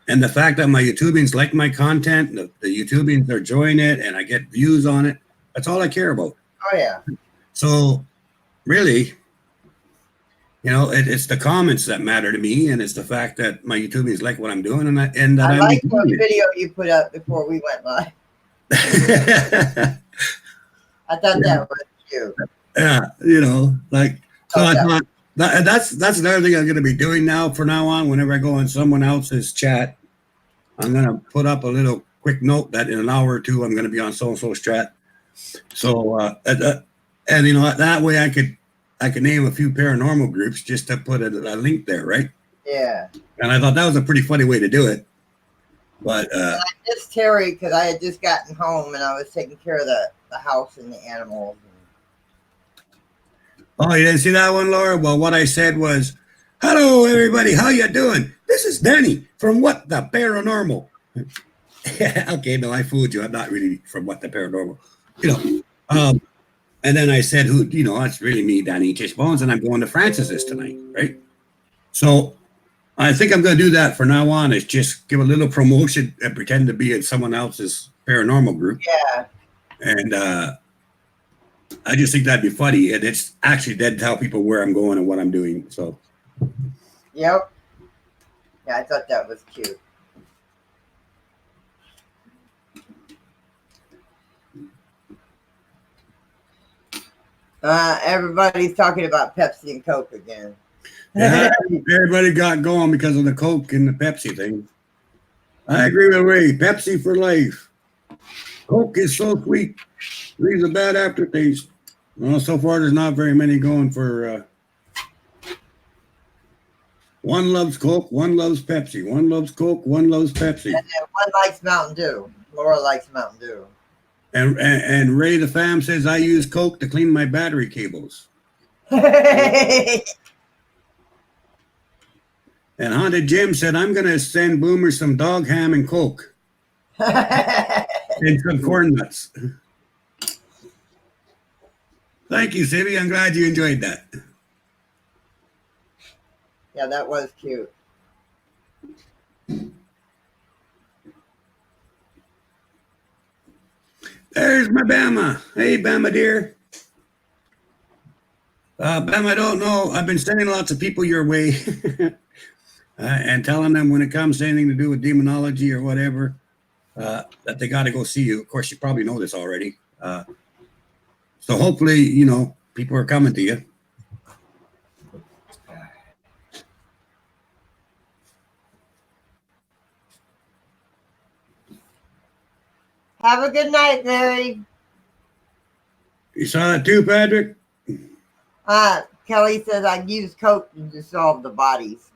and the fact that my YouTubians like my content, the YouTubians are enjoying it and I get views on it, that's all I care about. Oh yeah. So really, you know, it's the comments that matter to me, and it's the fact that my YouTubians like what I'm doing, and that I I'm like the video you put up before we went live. I thought that was cute. Yeah, you know, like so I thought that's another thing I'm going to be doing now. From now on, whenever I go in someone else's chat, I'm going to put up a little quick note that in an hour or two I'm going to be on so and so's chat. So and you know that way I could name a few paranormal groups just to put a link there, right? Yeah. And I thought that was a pretty funny way to do it. But I missed Terry because I had just gotten home and I was taking care of the house and the animals. Oh, you didn't see that one, Laura? Well, what I said was, "Hello, everybody. How you doing? This is Danny from What the Paranormal." Okay, no, I fooled you. I'm not really from What the Paranormal. You know, and then I said, "Who? You know, that's really me, Danny Tishbones, and I'm going to Francis's tonight, right?" So I think I'm going to do that from now on. Is just give a little promotion and pretend to be in someone else's paranormal group. Yeah. And I just think that'd be funny, and it's actually then tell people where I'm going and what I'm doing. So. Yep. Yeah, I thought that was cute. Everybody's talking about Pepsi and Coke again. Yeah, everybody got going because of the Coke and the Pepsi thing. I agree with Ray. Pepsi for life. Coke is so sweet. Leaves a bad aftertaste. Well, so far there's not very many going for. One loves Coke, one loves Pepsi. One loves Coke, one loves Pepsi. And then one likes Mountain Dew. Laura likes Mountain Dew. And Ray the fam says I use Coke to clean my battery cables. And Haunted Jim said I'm gonna send Boomer some dog ham and Coke and some corn nuts. Thank you, Sibby. I'm glad you enjoyed that. Yeah, that was cute. There's my Bama. Hey, Bama dear. Bama, I don't know. I've been sending lots of people your way and telling them when it comes to anything to do with demonology or whatever, that they got to go see you. Of course, you probably know this already. So hopefully, you know, people are coming to you. Have a good night, Mary. You saw that too, Patrick? Kelly says I use Coke to dissolve the bodies.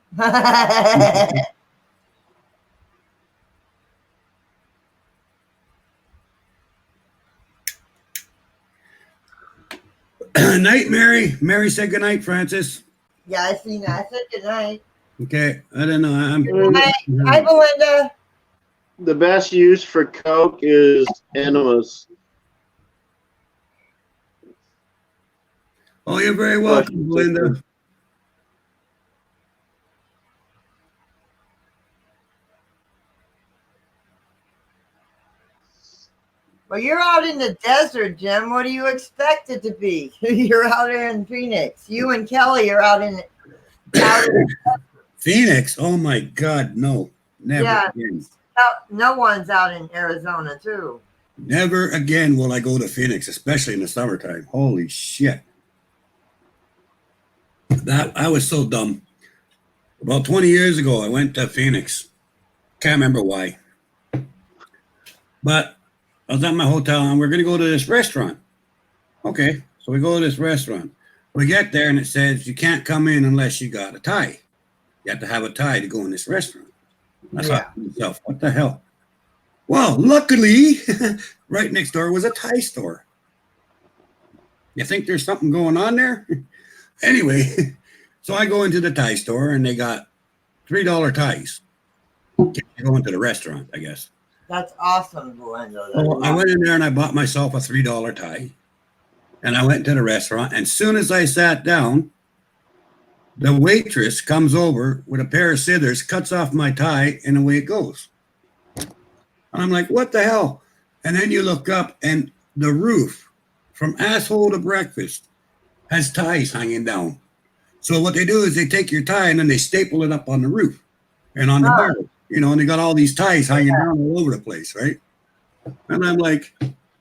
Night, Mary. Mary said good night, Francis. Yeah, I seen that. I said good night. Okay, I don't know. Good night. Hi, Belinda. The best use for Coke is enemas. Oh, you're very welcome, Belinda. Well, you're out in the desert, Jim. What do you expect it to be? You're out here in Phoenix. You and Kelly are out in Phoenix? Oh my God, no. Never again. No one's out in Arizona, too. Never again will I go to Phoenix, especially in the summertime. Holy shit. That I was so dumb. About 20 years ago, I went to Phoenix. Can't remember why. But I was at my hotel and we're going to go to this restaurant. Okay, so we go to this restaurant. We get there and it says you can't come in unless you got a tie. You have to have a tie to go in this restaurant. I thought to myself, what the hell? Well, luckily, right next door was a tie store. You think there's something going on there? Anyway, so I go into the tie store and they got $3 ties. Can't go into the restaurant, I guess. That's awesome, Belinda. So I went in there and I bought myself a $3 tie. And I went to the restaurant. And as soon as I sat down, the waitress comes over with a pair of scissors, cuts off my tie, and away it goes. And I'm like, what the hell? And then you look up and the roof from asshole to breakfast has ties hanging down. So what they do is they take your tie and then they staple it up on the roof and on the bar, you know, and they got all these ties hanging down all over the place, right? And I'm like,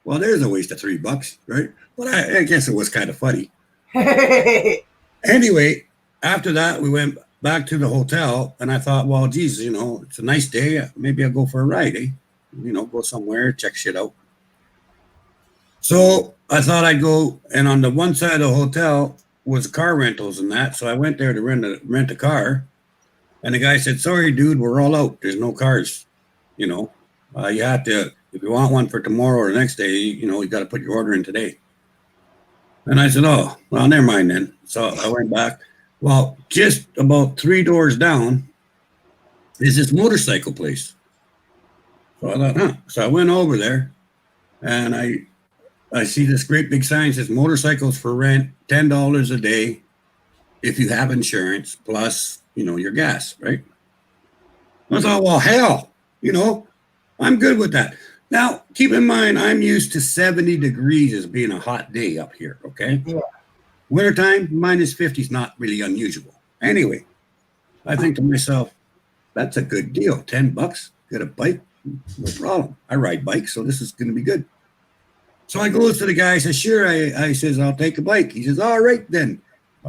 well, there's a waste of $3, right? But I guess it was kind of funny. Anyway, after that, we went back to the hotel and I thought, well, geez, you know, it's a nice day. Maybe I'll go for a ride, eh? You know, go somewhere, check shit out. So I thought I'd go, and on the one side of the hotel was car rentals and that. So I went there to rent a car. And the guy said, sorry, dude, we're all out. There's no cars. You know, you have to, if you want one for tomorrow or the next day, you know, you got to put your order in today. And I said, oh, well, never mind then. So I went back. Well, just about 3 doors down is this motorcycle place. So I thought, So I went over there and I see this great big sign that says motorcycles for rent, $10 a day if you have insurance plus, you know, your gas, right? I thought, well, hell, you know, I'm good with that. Now, keep in mind, I'm used to 70 degrees as being a hot day up here, okay? Yeah. Wintertime, minus 50 is not really unusual. Anyway, I think to myself, that's a good deal. $10, get a bike, no problem. I ride bikes, so this is going to be good. So I goes to the guy, I says, sure. I says, I'll take a bike. He says, all right then.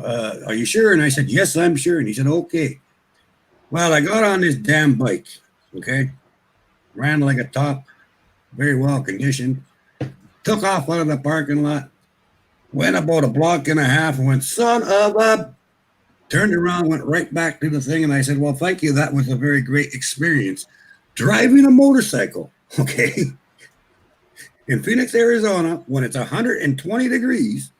Are you sure? And I said, yes, I'm sure. And he said, okay. Well, I got on this damn bike, okay? Ran like a top, very well conditioned. Took off out of the parking lot, went about a block and a half and went, son of a... Turned around, went right back to the thing. And I said, well, thank you. That was a very great experience. Driving a motorcycle, okay? In Phoenix, Arizona, when it's 120 degrees,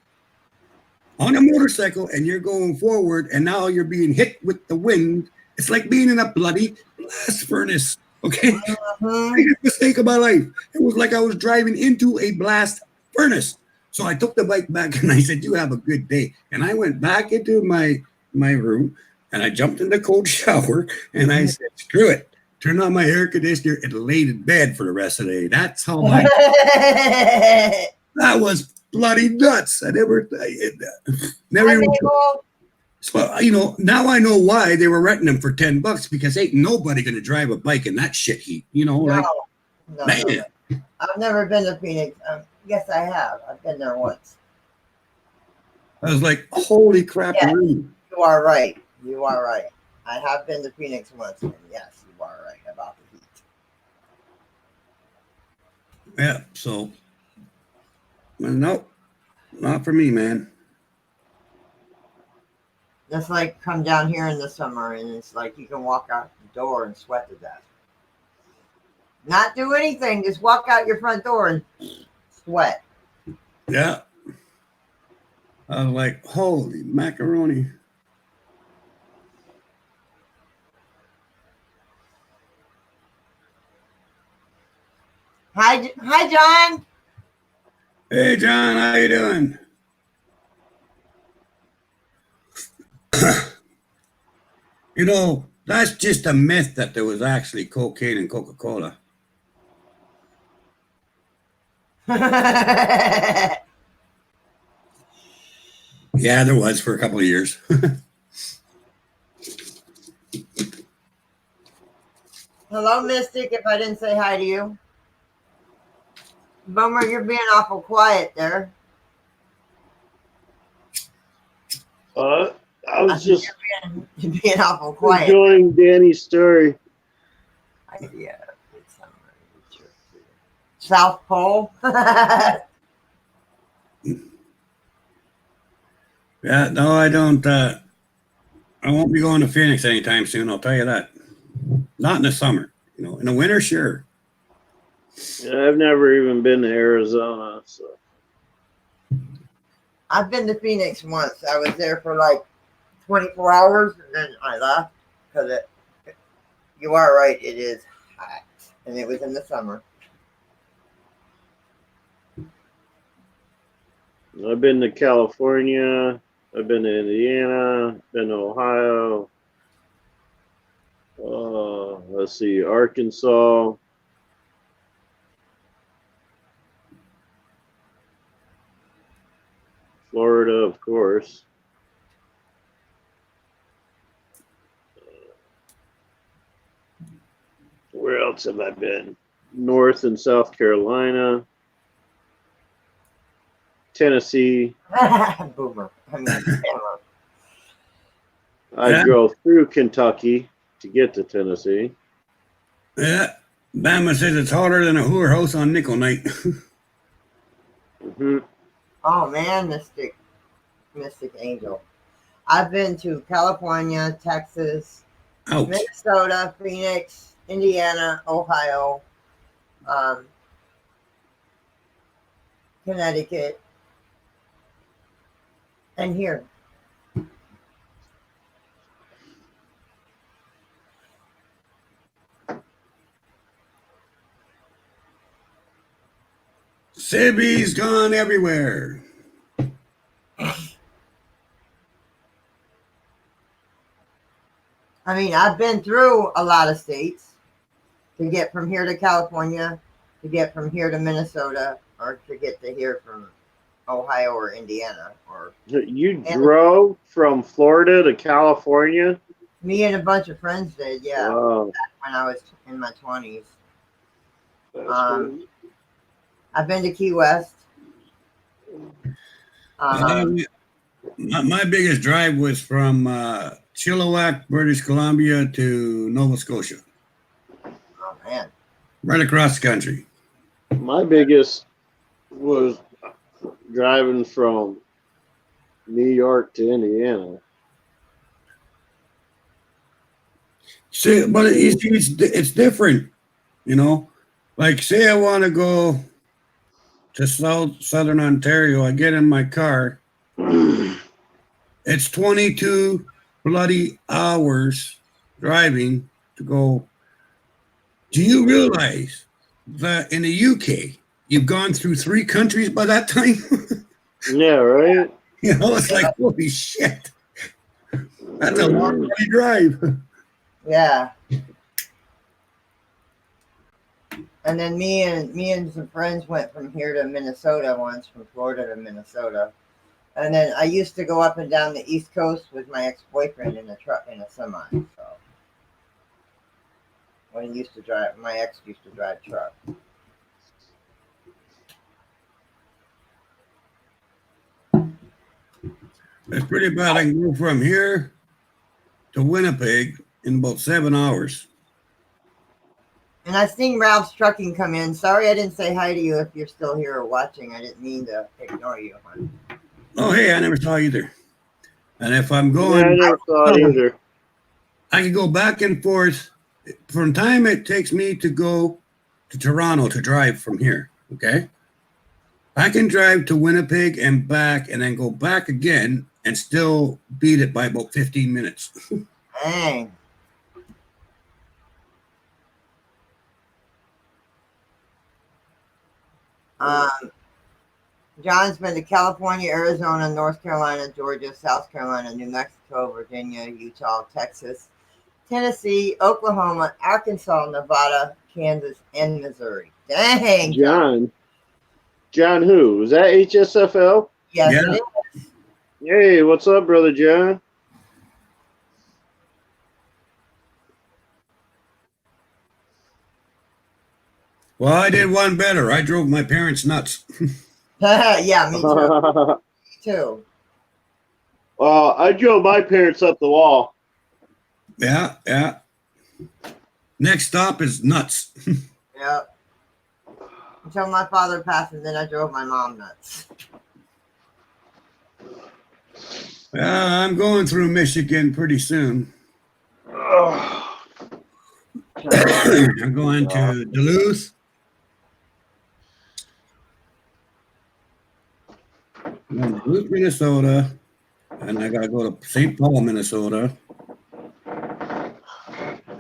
on a motorcycle and you're going forward and now you're being hit with the wind. It's like being in a bloody blast furnace. Okay. Biggest mistake of my life. It was like I was driving into a blast furnace. So I took the bike back and I said, you have a good day. And I went back into my room and I jumped in the cold shower and I said, screw it. Turned on my air conditioner and laid in bed for the rest of the day. That's how my that was bloody nuts. I never even, so, you know, now I know why they were renting them for $10 because ain't nobody gonna drive a bike in that shit heat. You know, No, like no. I've never been to Phoenix. Yes, I have. I've been there once. I was like, holy crap. Yes, you are right. You are right. I have been to Phoenix once, and yes, you are right about the heat. Yeah, so well, no, not for me, man. Just like come down here in the summer, and it's like you can walk out the door and sweat to death. Not do anything, just walk out your front door and sweat. Yeah. I was like, holy macaroni. Hi, John. Hey, John, how you doing? You know, that's just a myth that there was actually cocaine in Coca-Cola. Yeah, there was for a couple of years. Hello, Mystic, if I didn't say hi to you. Bummer, you're being awful quiet there. I was just You're being awful quiet. enjoying Danny's story. Yeah. South Pole. Yeah, no, I don't. I won't be going to Phoenix anytime soon. I'll tell you that. Not in the summer. You know, in the winter, sure. Yeah, I've never even been to Arizona, so. I've been to Phoenix once. I was there for like 24 hours and then I left because you are right, it is hot. And it was in the summer. I've been to California. I've been to Indiana. Been to Ohio. Let's see, Arkansas. Florida, of course. Where else have I been? North and South Carolina. Tennessee. Boomer. I mean, hammer. I drove through Kentucky to get to Tennessee. Yeah. Bama says it's hotter than a whorehouse on nickel night. Mm-hmm. Oh man, Mystic Angel. I've been to California, Texas, Ouch. Minnesota, Phoenix, Indiana, Ohio, Connecticut, and here. Sibby's gone everywhere. I mean, I've been through a lot of states to get from here to California, to get from here to Minnesota, or to get to here from Ohio or Indiana. Or You drove from Florida to California? me and a bunch of friends did, yeah. Wow. Back when I was in my 20s. That's crazy. I've been to Key West. My biggest drive was from Chilliwack, British Columbia to Nova Scotia, Oh man. right across the country. My biggest was driving from New York to Indiana. See, but it's different, you know. Like, say I want to go to southern Ontario, I get in my car. It's 22 bloody hours driving to go. Do you realize that in the UK, you've gone through 3 countries by that time? Yeah, right? You know, it's like, holy shit. That's a long bloody drive. Yeah. And then me and some friends went from here to Minnesota once, from Florida to Minnesota. And then I used to go up and down the East Coast with my ex-boyfriend in a truck, in a semi. So when he used to drive, my ex used to drive truck. It's pretty bad. I can go from here to Winnipeg in about 7 hours. And I've seen Ralph's Trucking come in. Sorry I didn't say hi to you if you're still here or watching. I didn't mean to ignore you, hon. Oh, hey, I never saw either. And if I'm Yeah, I going, never saw it either. I can go back and forth from time it takes me to go to Toronto to drive from here. Okay. I can drive to Winnipeg and back and then go back again and still beat it by about 15 minutes. Dang. John's been to California, Arizona, North Carolina, Georgia, South Carolina, New Mexico, Virginia, Utah, Texas, Tennessee, Oklahoma, Arkansas, Nevada, Kansas, and Missouri. Dang. John who? Was that HSFL? Yes, Yeah. it is. Hey, what's up, brother John? Well, I did one better. I drove my parents nuts. Yeah, me too. Me too. I drove my parents up the wall. Yeah, yeah. Next stop is nuts. Yep. Until my father passed, and then I drove my mom nuts. I'm going through Michigan pretty soon. I'm going to Duluth. I'm going to Duluth, Minnesota. And I got to go to St. Paul, Minnesota.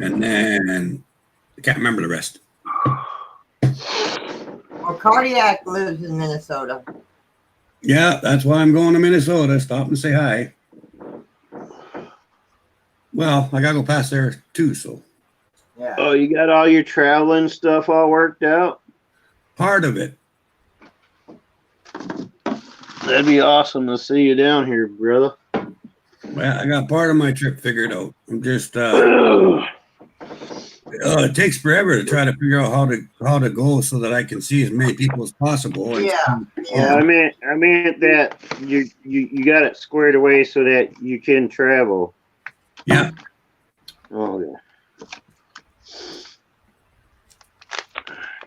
And then I can't remember the rest. Well, Cardiac lives in Minnesota. Yeah, that's why I'm going to Minnesota. Stop and say hi. Well, I got to go past there too, so. Yeah. Oh, you got all your traveling stuff all worked out? Part of it. That'd be awesome to see you down here, brother. Well, I got part of my trip figured out. I'm just it takes forever to try to figure out how to go so that I can see as many people as possible. And Yeah. I meant that you got it squared away so that you can travel. Yeah. Oh yeah.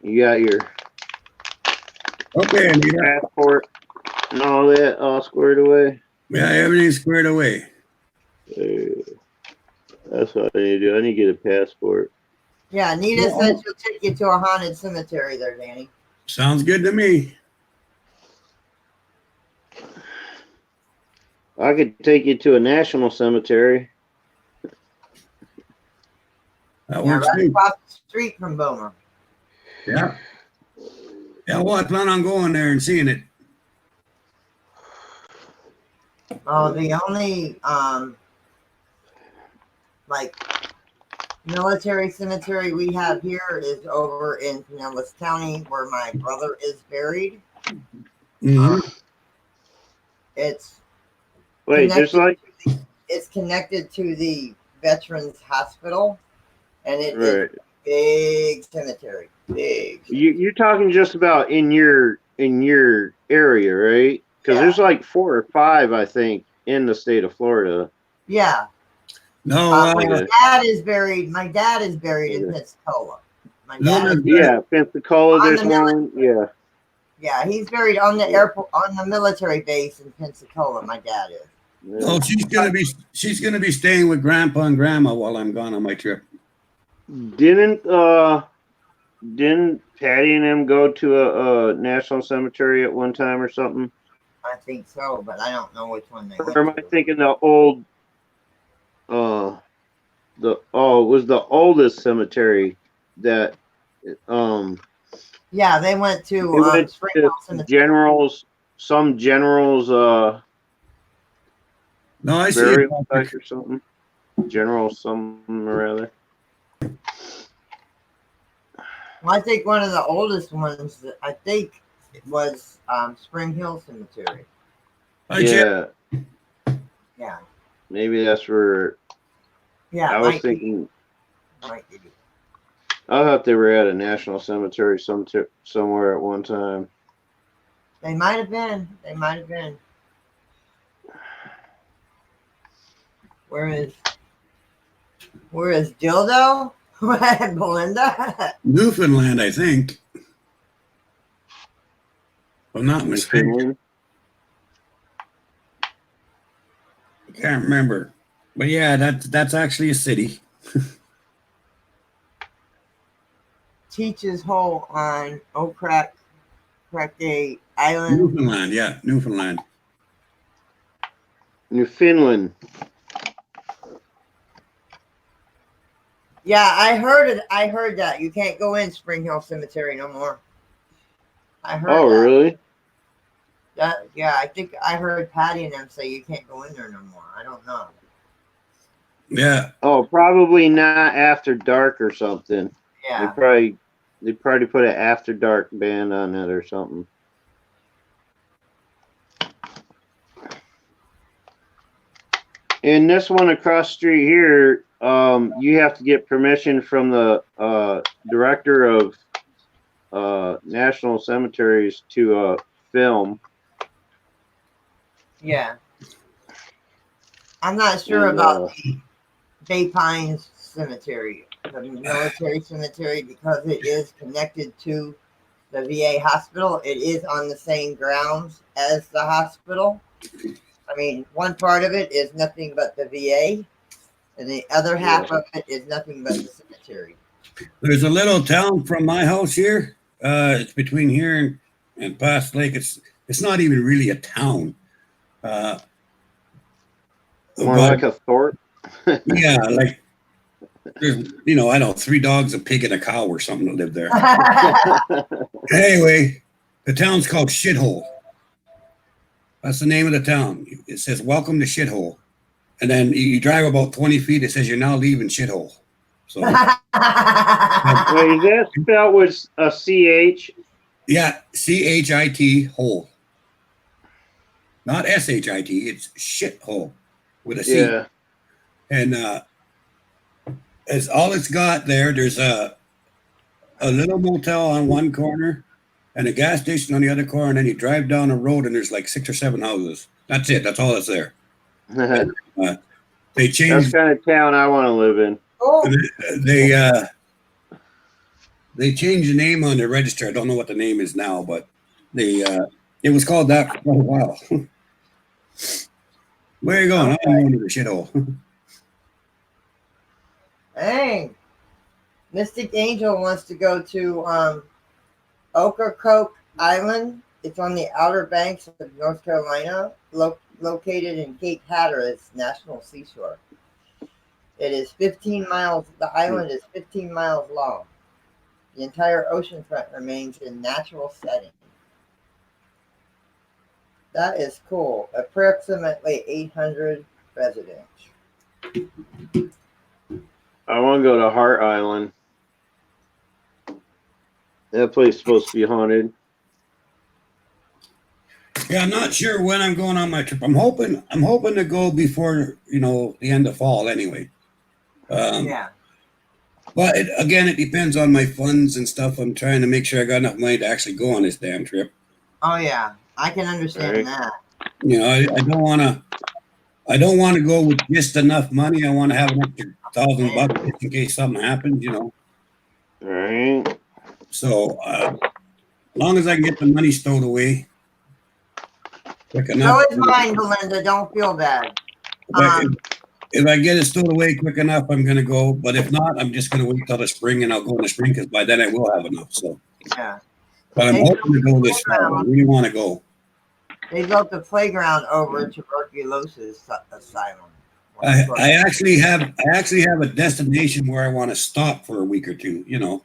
You got your passport and all that all squared away. Yeah, everything's squared away. That's what I need to do. I need to get a passport. Yeah, Nita said she'll take you to a haunted cemetery there, Danny. Sounds good to me. I could take you to a national cemetery. That Yeah, works right too. across the street from Boomer. Yeah. Yeah, well, I plan on going there and seeing it. Oh, the only like military cemetery we have here is over in Pinellas County, where my brother is buried. Mm-hmm. It's it's connected to the Veterans Hospital, and it is a big cemetery. Big. You're talking just about in your area, right? Because there's like 4 or 5, I think, in the state of Florida. Yeah. No, My dad is buried in Pensacola. My dad is Yeah, Pensacola. On There's the one. Yeah. Yeah, he's buried on the airport, on the military base in Pensacola. My dad is. no, she's gonna be staying with Grandpa and Grandma while I'm gone on my trip. Didn't Patty and them go to a national cemetery at one time or something? I think so, but I don't know which one they Or went am I to. thinking the old? It was the oldest cemetery that Yeah, they went they to went Spring to Hill Cemetery. some generals No, I see it. burial site or something. General something or other. Well, I think one of the oldest ones, I think it was Spring Hill Cemetery. Yeah, Yeah. maybe that's where Yeah. I was thinking. Might be. I thought they were at a national cemetery somewhere at one time. They might have been. They might have been. Where is Dildo? Belinda? Newfoundland, I think. If I'm not mistaken. I can't remember. But yeah, that's actually a city. Teaches Hole on Crack Day Island. Newfoundland, yeah, Newfoundland. Newfoundland. Yeah, I heard it. I heard that you can't go in Spring Hill Cemetery no more. I heard. Oh, that. really? Yeah, I think I heard Patty and them say you can't go in there no more. I don't know. Yeah. Oh, probably not after dark or something. Yeah. They probably put an after dark ban on it or something. And this one across the street here, you have to get permission from the director of national cemeteries to film. Yeah. I'm not sure about the Bay Pines Cemetery, the military cemetery, because it is connected to the VA hospital. It is on the same grounds as the hospital. I mean, one part of it is nothing but the VA, and the other half of it is nothing but the cemetery. There's a little town from my house here. It's between here and Past Lake. It's not even really a town. More like a fort. Yeah, like there's, I don't know, 3 dogs, a pig, and a cow or something that live there. Anyway, the town's called Shithole. That's the name of the town. It says, "Welcome to Shithole." And then you drive about 20 feet, it says, "You're now leaving Shithole." So, Wait, is that spelled with a CH? yeah, CHIT hole. Not SHIT, it's shithole with a C. Yeah. And as all it's got there's a little motel on one corner and a gas station on the other corner, and then you drive down a road and there's like 6 or 7 houses. That's it. That's all that's there. They changed. That's the kind of town I want to live in. Oh. They changed the name on the register. I don't know what the name is now, but it was called that for quite a while. Where are you going? I'm going to the shithole. Dang. Mystic Angel wants to go to Ocracoke Island. It's on the outer banks of North Carolina, located in Cape Hatteras National Seashore. It is 15 miles. The island is 15 miles long. The entire oceanfront remains in natural setting. That is cool. Approximately 800 residents. I want to go to Hart Island. That place is supposed to be haunted. Yeah, I'm not sure when I'm going on my trip. I'm hoping to go before the end of fall anyway. Yeah. But it depends on my funds and stuff. I'm trying to make sure I got enough money to actually go on this damn trip. Oh yeah, I can understand that. I don't want to I don't want to go with just enough money. I want to have an extra $1,000 just in case something happens, you know. All right. So as long as I can get the money stowed away quick So enough. is mine, Belinda. Don't feel bad. But if I get it stowed away quick enough, I'm going to go. But if not, I'm just going to wait till the spring, and I'll go in the spring because by then I will have enough. So, Yeah. but I'm hoping to go this fall. I really want to go. They built a playground over tuberculosis asylum. I actually have a destination where I want to stop for a week or two. You know,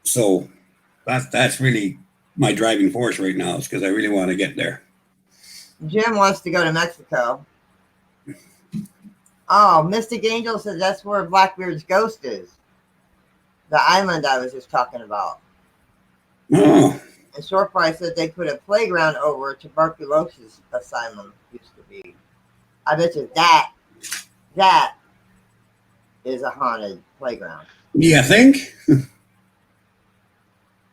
so that's really my driving force right now, is because I really want to get there. Jim wants to go to Mexico. Oh, Mystic Angel says that's where Blackbeard's ghost is. The island I was just talking about. Oh. And Short Price said they put a playground over a tuberculosis asylum used to be. I bet you that is a haunted playground. You think?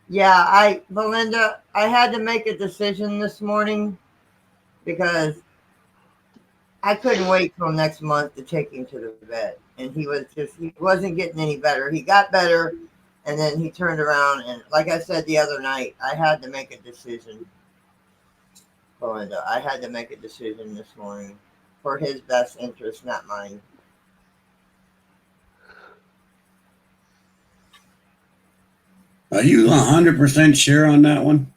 Yeah, Belinda, I had to make a decision this morning because I couldn't wait till next month to take him to the vet. And he wasn't getting any better. He got better, and then he turned around, and like I said the other night, I had to make a decision. Belinda, I had to make a decision this morning for his best interest, not mine. Are you 100% sure on that one?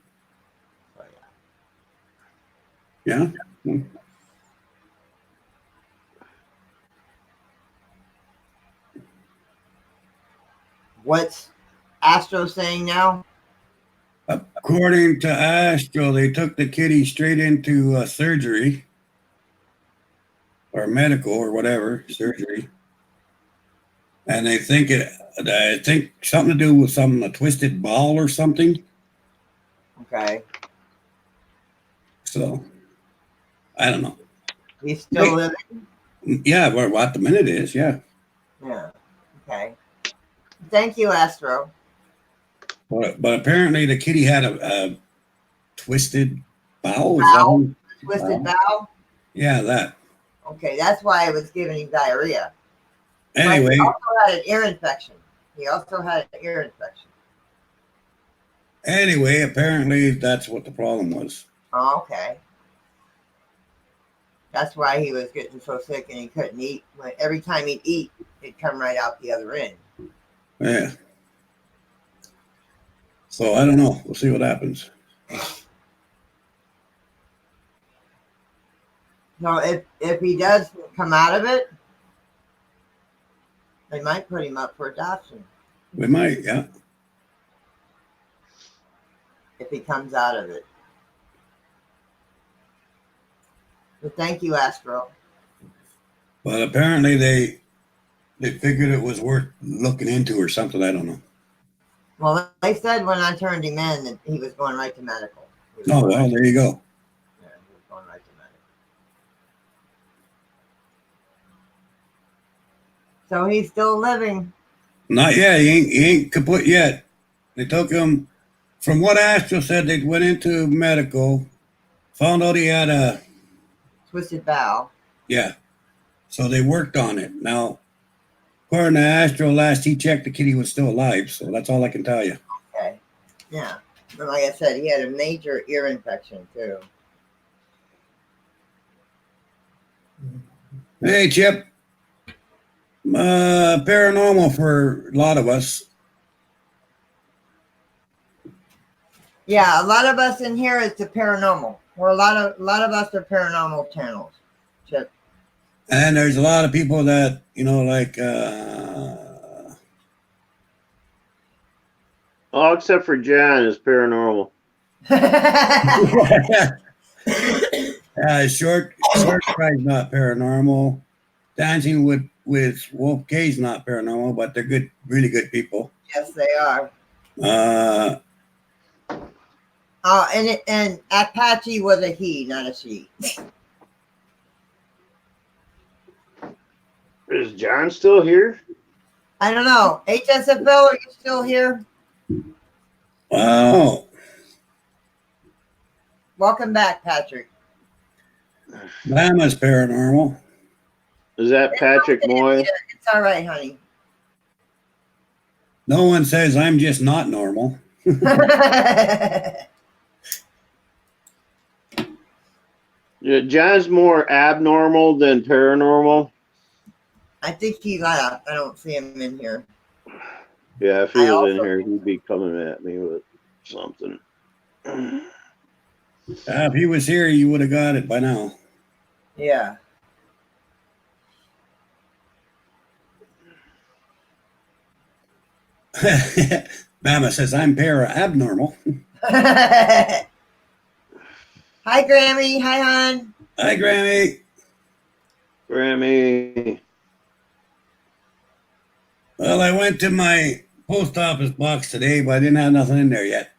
So, Yeah. what's Astro saying now? According to Astro, they took the kitty straight into surgery or medical or whatever surgery, and they think I think something to do with a twisted ball or something. Okay. So I don't know. He's still living? Yeah, well, what the minute is, yeah. Yeah. Okay. Thank you, Astro. But apparently the kitty had a twisted bowel. Bowel? Twisted bowel? Yeah, that. Okay, that's why I was giving him diarrhea. Anyway. But he also had an ear infection. Anyway, apparently that's what the problem was. Oh, okay. That's why he was getting so sick and he couldn't eat. Every time he'd eat, it'd come right out the other end. Yeah. So I don't know. We'll see what happens. No, if he does come out of it, they might put him up for adoption. We might, yeah. If he comes out of it. But thank you, Astro. But apparently they figured it was worth looking into or something. I don't know. Well, they said when I turned him in that he was going right to medical. Oh, well, there you go. Yeah, he was going right to medical. So he's still living. Not yet. He ain't kaput yet. They took him, from what Astro said, they went into medical, found out he had a Twisted bowel. Yeah. So they worked on it. Now, according to Astro, last he checked, the kitty was still alive. So that's all I can tell you. Okay. Yeah. But like I said, he had a major ear infection too. Hey, Chip. Paranormal for a lot of us. Yeah, a lot of us in here is the paranormal. We're a lot of us are paranormal channels. Chip. And there's a lot of people that, you know, like All except for John is paranormal. Short Guy's not paranormal. Dancing with Wolf K's not paranormal, but they're good, really good people. Yes, they are. And Apache was a he, not a she. Is John still here? I don't know. HSFL, are you still here? Wow. Welcome back, Patrick. Mama's paranormal. Is that Patrick Moy? It's all right, honey. No one says I'm just not normal. Yeah, John's more abnormal than paranormal. I think he left. I don't see him in here. Yeah, if he was in here, he'd be coming at me with something. If he was here, you would have got it by now. Yeah. Mama says I'm abnormal. Hi, Grammy. Hi, hon. Hi, Grammy. Grammy. Well, I went to my post office box today, but I didn't have nothing in there yet.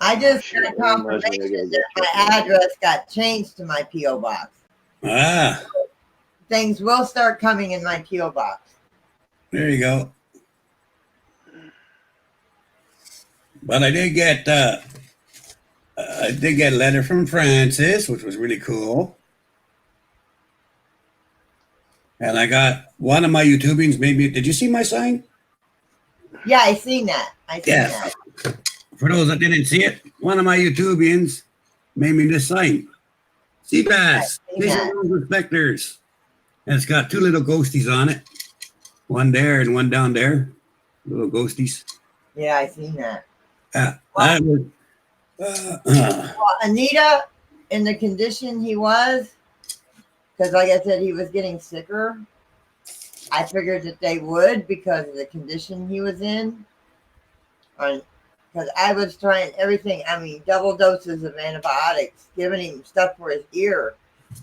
I just got a confirmation that my address got changed to my P.O. box. Ah. Things will start coming in my P.O. box. There you go. But I did get a letter from Francis, which was really cool. And I got one of my YouTubings made me. Did you see my sign? Yeah, I seen that. That. For those that didn't see it, one of my YouTubians made me this sign. Sea bass. These are the spectrs. And it's got two little ghosties on it. One there and one down there. Little ghosties. Yeah, I seen that. Well, Anita, in the condition he was, because like I said, he was getting sicker. I figured that they would because of the condition he was in. Because I was trying everything. I mean, double doses of antibiotics, giving him stuff for his ear,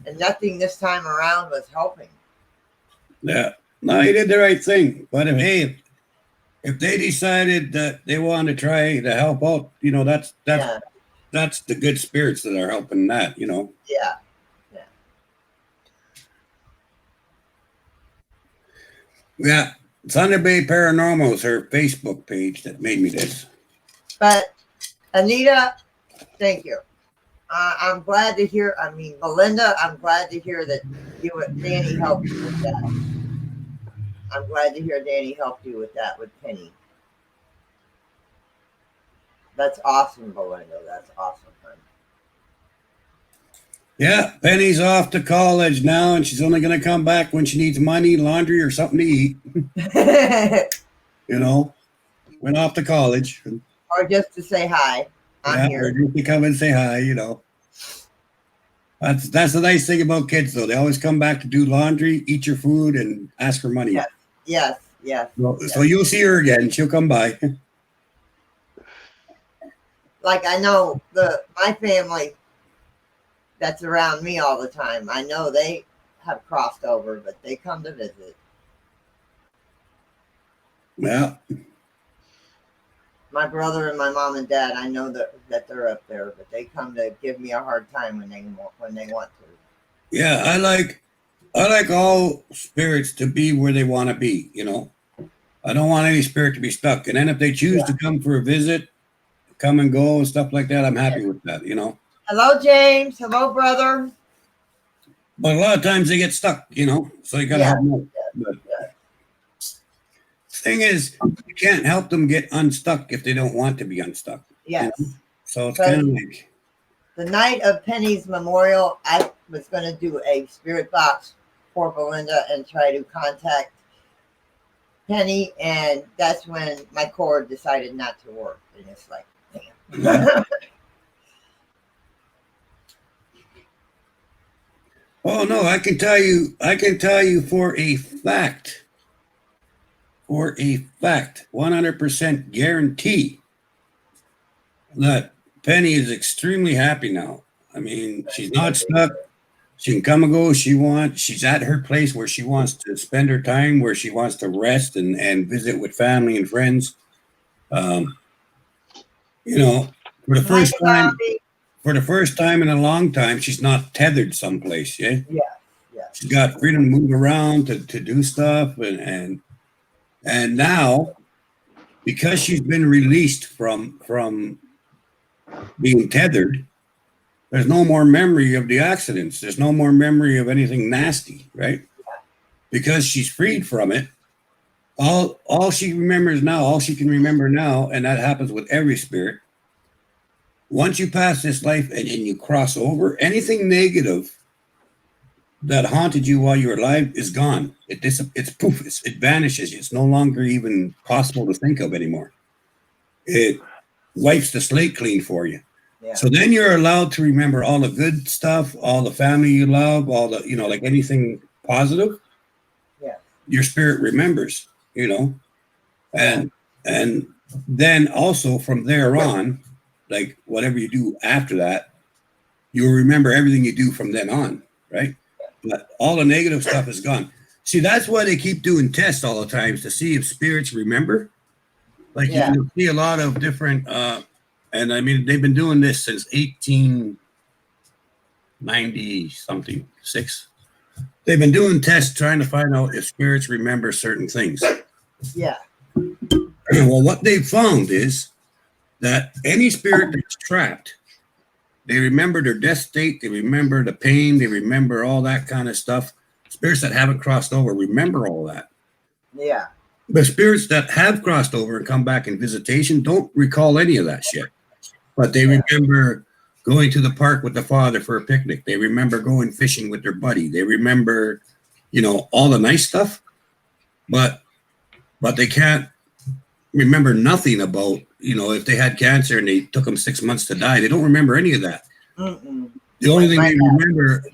and nothing this time around was helping. Yeah, no, he did the right thing. But if they decided that they wanted to try to help out, that's the good spirits that are helping that, Yeah. Yeah, Thunder Bay Paranormal is her Facebook page that made me this. But Anita, thank you. I'm glad to hear. I mean, Belinda, I'm glad to hear that Danny helped you with that. I'm glad to hear Danny helped you with that with Penny. That's awesome, Belinda. That's awesome, honey. Yeah, Penny's off to college now, and she's only going to come back when she needs money, laundry, or something to eat. Went off to college. Or just to say hi. I'm here. Or just to come and say hi, That's the nice thing about kids, though. They always come back to do laundry, eat your food, and ask for money. Yes. So you'll see her again. She'll come by. Like I know my family that's around me all the time. I know they have crossed over, but they come to visit. Yeah. My brother and my mom and dad, I know that they're up there, but they come to give me a hard time when they want to. Yeah, I like all spirits to be where they want to be, I don't want any spirit to be stuck. And then if they choose to come for a visit, come and go and stuff like that, I'm happy with that, Hello, James. Hello, brother. But a lot of times they get stuck, so you got to help them out. But the thing is, you can't help them get unstuck if they don't want to be unstuck. Yes. So it's kind of like... The night of Penny's memorial, I was going to do a spirit box for Belinda and try to contact Penny, and that's when my cord decided not to work. And it's like, damn. Oh no, I can tell you for a fact, 100% guarantee that Penny is extremely happy now. I mean, she's not stuck. She can come and go as she wants. She's at her place where she wants to spend her time, where she wants to rest and visit with family and friends. For the first time in a long time, she's not tethered someplace. Yeah. She's got freedom to move around, to do stuff, and now, because she's been released from being tethered, there's no more memory of the accidents. There's no more memory of anything nasty, right? Because she's freed from it. All she remembers now, all she can remember now, and that happens with every spirit. Once you pass this life and you cross over, anything negative that haunted you while you were alive is gone. It's poof. It vanishes. It's no longer even possible to think of anymore. It wipes the slate clean for you. Yeah. So then you're allowed to remember all the good stuff, all the family you love, all the, like anything positive. Yeah. Your spirit remembers, and then also from there on, like whatever you do after that, you'll remember everything you do from then on, right? But all the negative stuff is gone. See, that's why they keep doing tests all the time, to see if spirits remember. Like you can see a lot of different, and I mean, they've been doing this since 1890 something, 6. They've been doing tests trying to find out if spirits remember certain things. Yeah. Well, what they've found is that any spirit that's trapped, they remember their death state, they remember the pain, they remember all that kind of stuff. Spirits that haven't crossed over remember all that. Yeah. The spirits that have crossed over and come back in visitation don't recall any of that shit. But they remember going to the park with the father for a picnic. They remember going fishing with their buddy. They remember, all the nice stuff. But they can't remember nothing about, if they had cancer and they took them 6 months to die. They don't remember any of that. Mm-mm. The only thing they remember,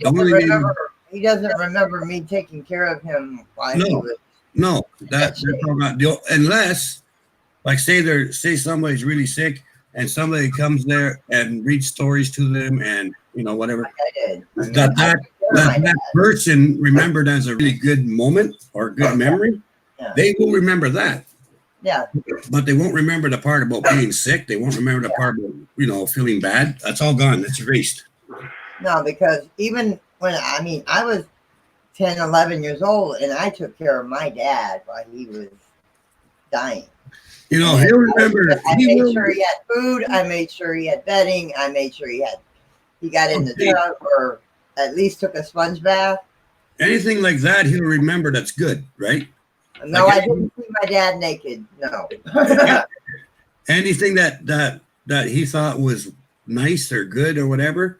he doesn't remember me taking care of him while he was. No, that's not, unless, like, say somebody's really sick and somebody comes there and reads stories to them and whatever. Like I did. That person remembered as a really good moment or good memory. Yeah. They will remember that. Yeah. But they won't remember the part about being sick. They won't remember the part about feeling bad. That's all gone. That's erased. No, because even when I was 10, 11 years old, and I took care of my dad while he was dying. He'll remember. I made sure he had food. I made sure he had bedding. I made sure he got in the tub or at least took a sponge bath. Anything like that, he'll remember. That's good, right? No, I didn't see my dad naked. No. Anything that he thought was nice or good or whatever,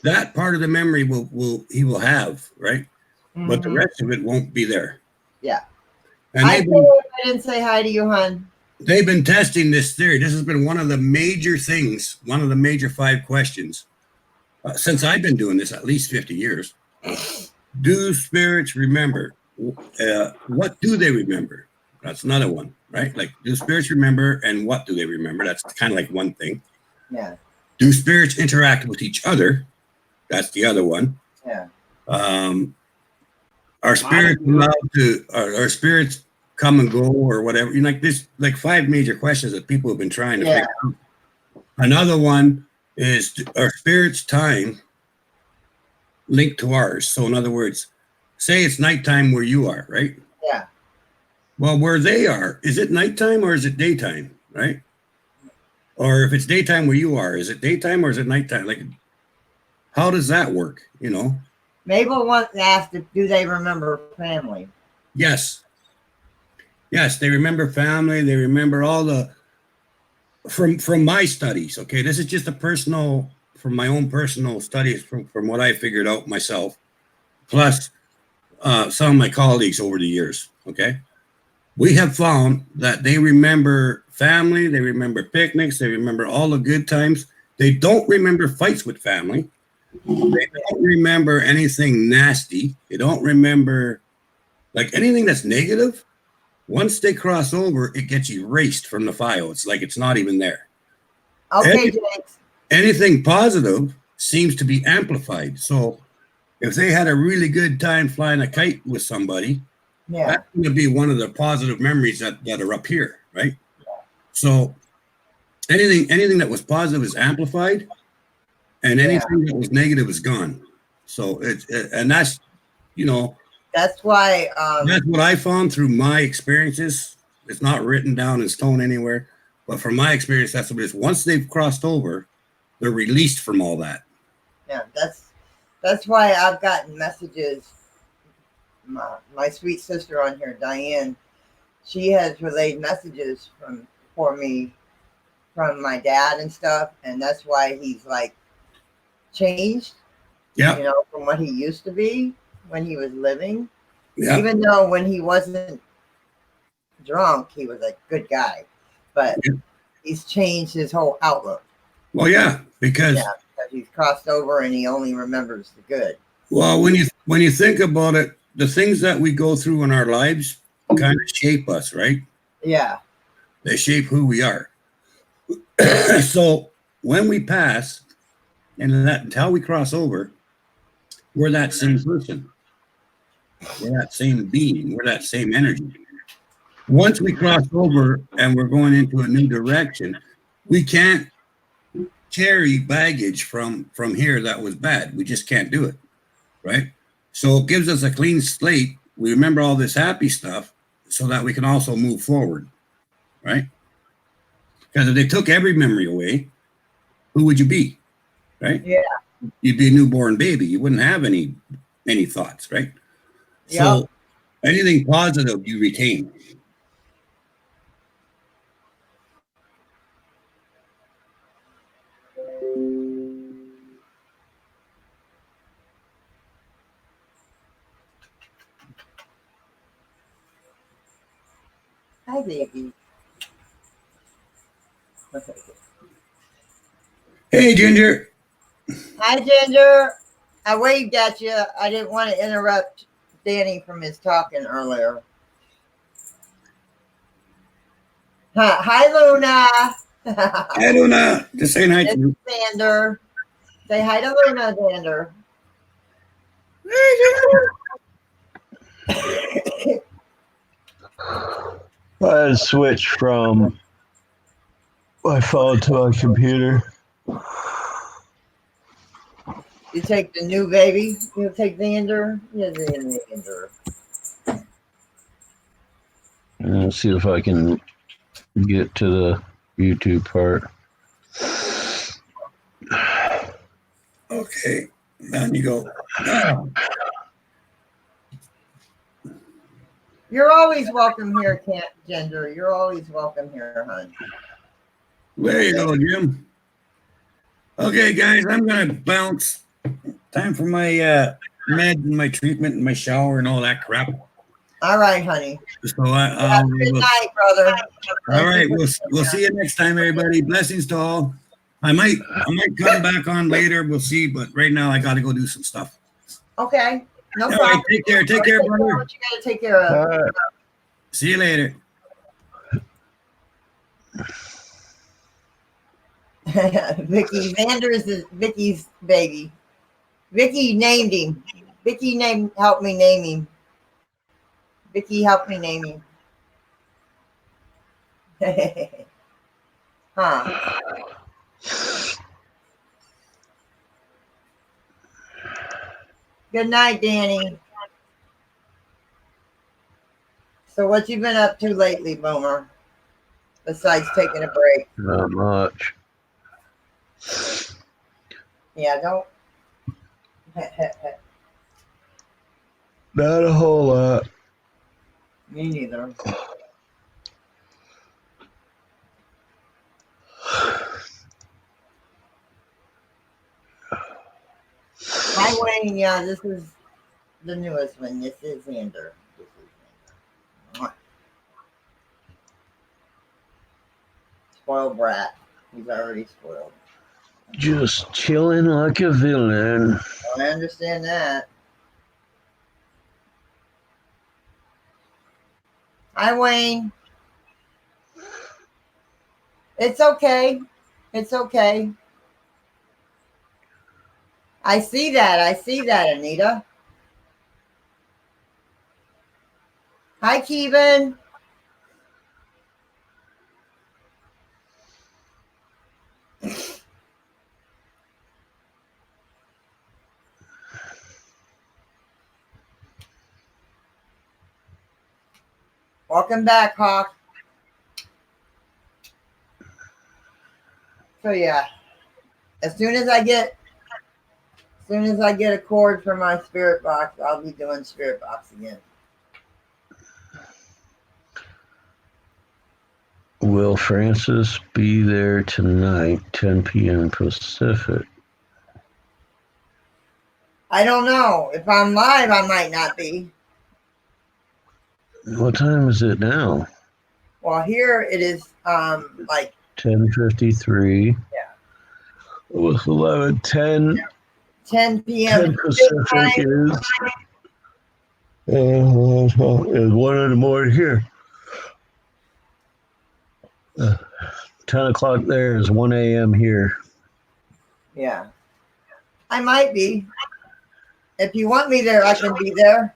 that part of the memory he will have, right? Mm-hmm. But the rest of it won't be there. Yeah. And I didn't say hi to you, hon. They've been testing this theory. This has been one of the major things, one of the major 5 questions since I've been doing this at least 50 years. Do spirits remember? What do they remember? That's another one, right? Like, do spirits remember and what do they remember? That's kind of like one thing. Yeah. Do spirits interact with each other? That's the other one. Yeah. Are spirits allowed to, are spirits come and go or whatever? There's like 5 major questions that people have been trying to figure out. Another one is, are spirits' time linked to ours? So in other words, say it's nighttime where you are, right? Yeah. Well, where they are, is it nighttime or is it daytime, right? Or if it's daytime where you are, is it daytime or is it nighttime? Like, how does that work, Mabel once asked, do they remember family? Yes. Yes, they remember family. They remember all the, from my studies, okay? This is just from my own personal studies, from what I figured out myself, plus some of my colleagues over the years, okay? We have found that they remember family, they remember picnics, they remember all the good times. They don't remember fights with family. They don't remember anything nasty. They don't remember, like, anything that's negative. Once they cross over, it gets erased from the file. It's like it's not even there. Okay, James. Anything positive seems to be amplified. So if they had a really good time flying a kite with somebody, that's going to be one of the positive memories that are up here, right? So anything that was positive is amplified, and anything that was negative is gone. So and that's, that's why that's what I found through my experiences. It's not written down in stone anywhere, but from my experience, that's what it is. Once they've crossed over, they're released from all that. Yeah, that's why I've gotten messages. My sweet sister on here, Diane, she has relayed messages for me from my dad and stuff, and that's why he's like changed, Yeah. from what he used to be when he was living. Yeah. Even though when he wasn't drunk, he was a good guy, but he's changed his whole outlook. Well, yeah, because he's crossed over and he only remembers the good. Well, when you think about it, the things that we go through in our lives kind of shape us, right? Yeah. They shape who we are. So when we pass, and until we cross over, we're that same person. We're that same being. We're that same energy. Once we cross over and we're going into a new direction, we can't carry baggage from here that was bad. We just can't do it, right? So it gives us a clean slate. We remember all this happy stuff so that we can also move forward, right? Because if they took every memory away, who would you be, right? Yeah. You'd be a newborn baby. You wouldn't have any thoughts, right? Yep. So anything positive you retain. Hi, baby. Hey, Ginger. Hi, Ginger. I waved at you. I didn't want to interrupt Danny from his talking earlier. Hi, Luna. Hi, Luna. Just saying hi to you. Xander. Say hi to Luna, Xander. I had to switch from my phone to my computer. You take the new baby. You take Xander. Yeah, Xander. Let's see if I can get to the YouTube part. Okay. Down you go. You're always welcome here, Ginger. You're always welcome here, hon. There you go, Jim. Okay, guys, I'm going to bounce. Time for my meds and my treatment and my shower and all that crap. All right, honey. So good night, brother. All right, we'll see you next time, everybody. Blessings to all. I might come back on later. We'll see, but right now I got to go do some stuff. Okay, no All problem. right, take care, brother. What you got to take care of. See you later. Vicky Xander is Vicky's baby. Vicky named him. Vicky helped me name him. Vicky helped me name him. Huh. Good night, Danny. So what you been up to lately, Boomer? Besides taking a break? Not much. Yeah, don't. Not a whole lot. Me neither. Hi, Wayne. Yeah, this is the newest one. This is Xander. Spoiled brat. He's already spoiled. Just chilling like a villain. I understand that. Hi, Wayne. It's okay. It's okay. I see that, Anita. Hi, Keevan. Welcome back, Hawk. So yeah, as soon as I get soon as I get a cord for my spirit box, I'll be doing spirit box again. Will Francis be there tonight, 10 p.m. Pacific? I don't know. If I'm live, I might not be. What time is it now? Well, here it is like 10:53. Yeah. It was 11:10. 10 p.m. 10 Pacific is one in the morning here. 10 o'clock there is 1 a.m. here. Yeah. I might be. If you want me there, I can be there.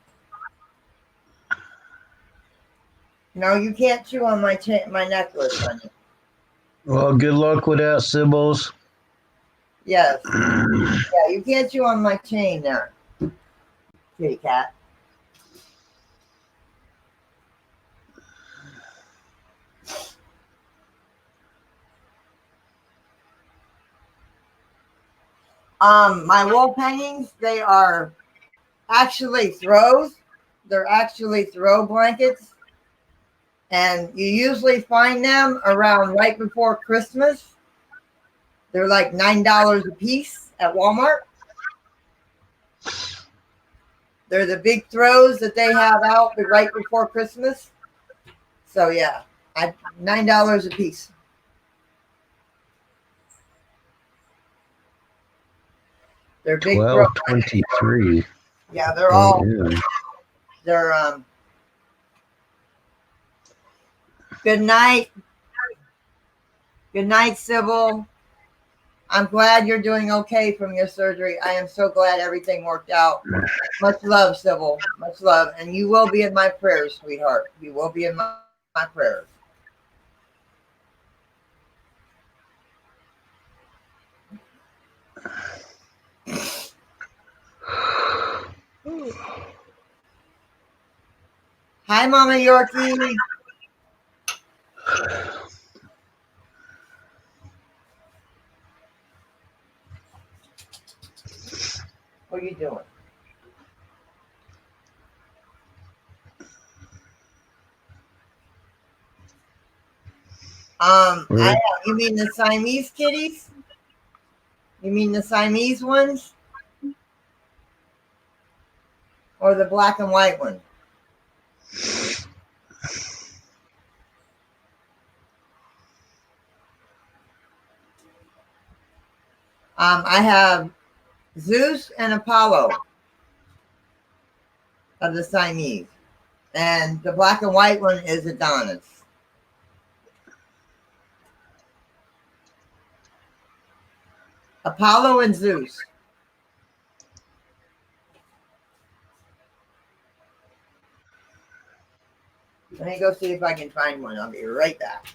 No, you can't chew on my my necklace, honey. Well, good luck with that, Sibbles. Yes. Yeah, you can't chew on my chain there, kitty cat. My wolf hangings, they are actually throws. They're actually throw blankets. And you usually find them around right before Christmas. They're like $9 a piece at Walmart. They're the big throws that they have out right before Christmas. So yeah, $9 a piece. They're big throws. 12:23. Yeah, they're all a.m. they're good night. Good night, Sybil. I'm glad you're doing okay from your surgery. I am so glad everything worked out. Much love, Sybil. Much love. And you will be in my prayers, sweetheart. You will be in my prayers. Hi, Mama Yorkie. What are you doing? You mean the Siamese kitties? You mean the Siamese ones? Or the black and white one? I have Zeus and Apollo of the Siamese. And the black and white one is Adonis. Apollo and Zeus. Let me go see if I can find one. I'll be right back.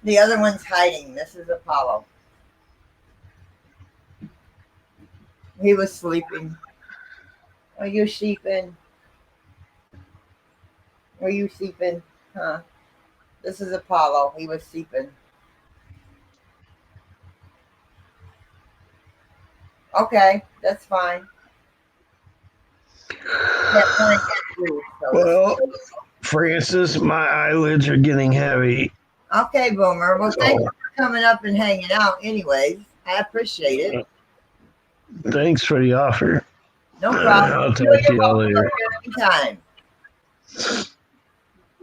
The other one's hiding. This is Apollo. He was sleeping. Are you sleeping? Are you sleeping? Huh? This is Apollo. He was sleeping. Okay, that's fine. Well, Francis, my eyelids are getting heavy. Okay, Boomer. Well, thank you for coming up and hanging out anyways. I appreciate it. Thanks for the offer. No problem. I'll talk to y'all later. Anytime.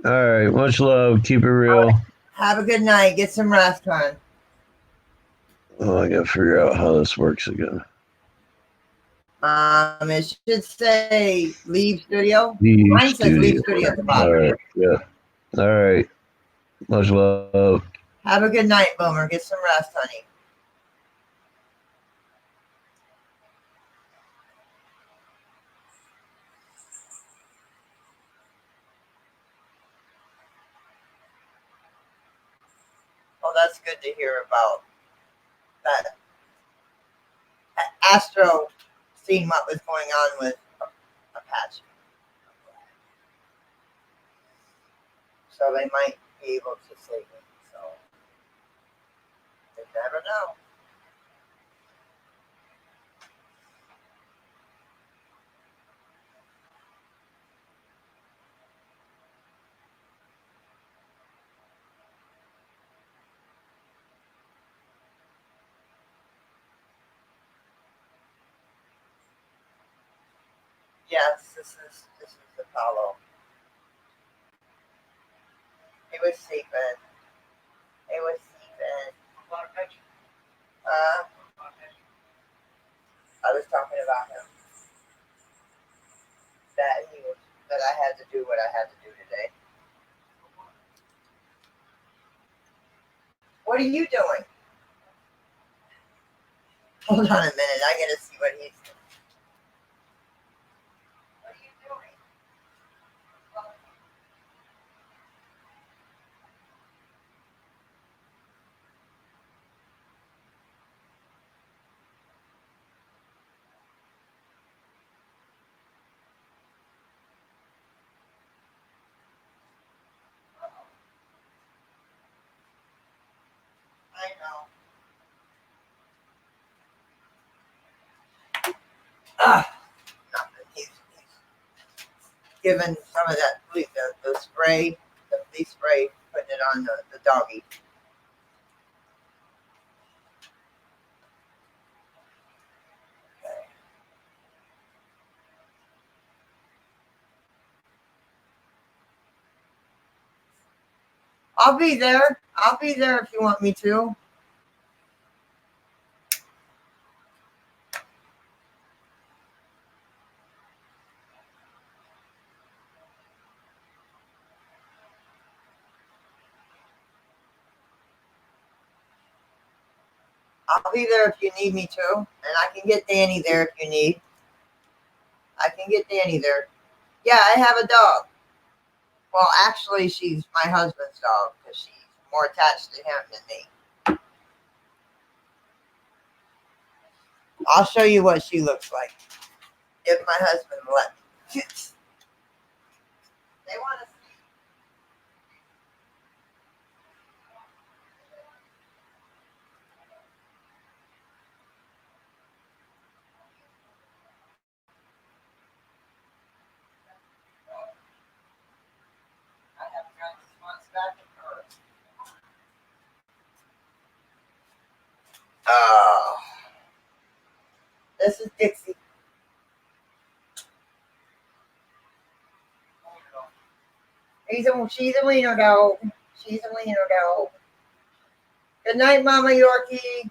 All right. Much love. Keep it real. Right. Have a good night. Get some rest, hon. Oh, I got to figure out how this works again. It should say leave studio. Leave Mine says leave studio. studio at the All bottom. right. Yeah. All right. Much love. Have a good night, Boomer. Get some rest, honey. Well, that's good to hear about that. Astro seeing what was going on with Apache. So they might be able to save him. So you never know. Yes, this is Apollo. He was sleeping. He was sleeping. I was talking about him. That I had to do what I had to do today. What are you doing? Hold on a minute. I gotta see what he's doing. What are you doing? I know. Nothing. He's given some of that the spray, the flea spray, putting it on the doggy. Okay. I'll be there. I'll be there if you want me to. I'll be there if you need me to. And I can get Danny there if you need. I can get Danny there. Yeah, I have a dog. Well, actually, she's my husband's dog because she's more attached to him than me. I'll show you what she looks like if my husband will let me. They want to see. I haven't got this one back in her. Oh, this is Dixie. She's a wiener dog. She's a wiener dog. Good night, Mama Yorkie.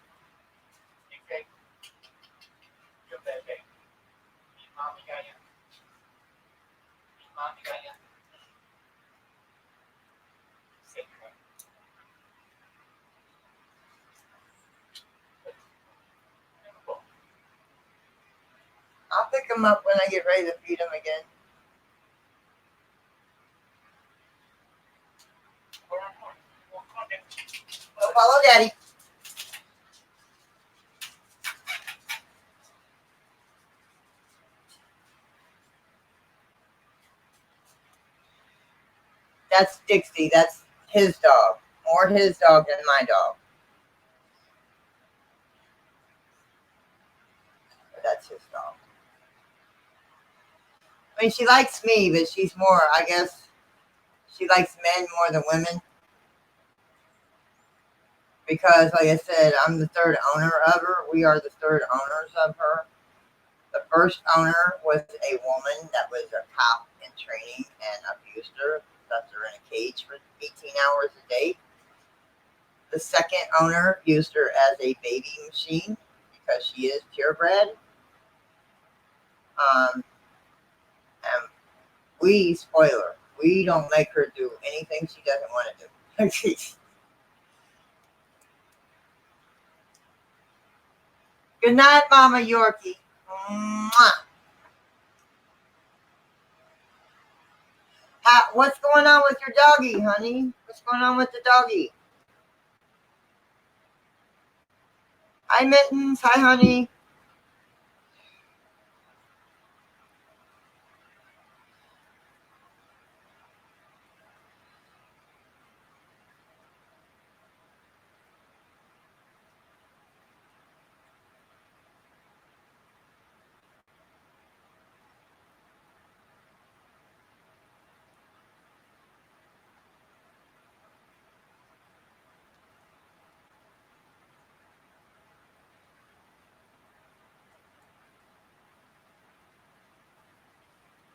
I'll pick him up when I get ready to feed him again. Go follow Daddy. That's Dixie. That's his dog. More his dog than my dog. But that's his dog. I mean, she likes me, but she's more, I guess, she likes men more than women. Because, like I said, I'm the third owner of her. We are the third owners of her. The first owner was a woman that was a cop in training and abused her, left her in a cage for 18 hours a day. The second owner used her as a baby machine because she is purebred. And we spoiler. We don't make her do anything she doesn't want to do. Good night, Mama Yorkie. Mwah. What's going on with your doggy, honey? What's going on with the doggy? Hi, Mittens. Hi, honey.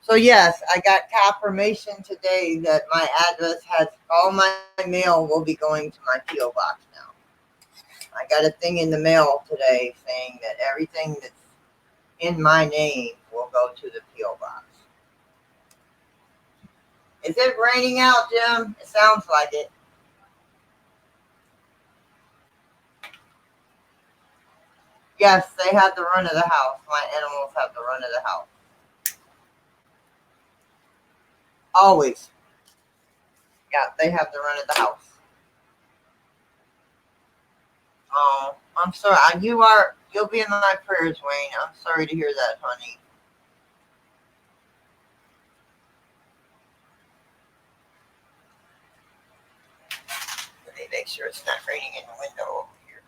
So yes, I got confirmation today that my address has all my mail will be going to my P.O. box now. I got a thing in the mail today saying that everything that's in my name will go to the P.O. box. Is it raining out, Jim? It sounds like it. Yes, they have the run of the house. My animals have the run of the house. Always. Yeah, they have the run of the house. Oh, I'm sorry. You'll be in my prayers, Wayne. I'm sorry to hear that, honey. Let me make sure it's not raining in the window over here.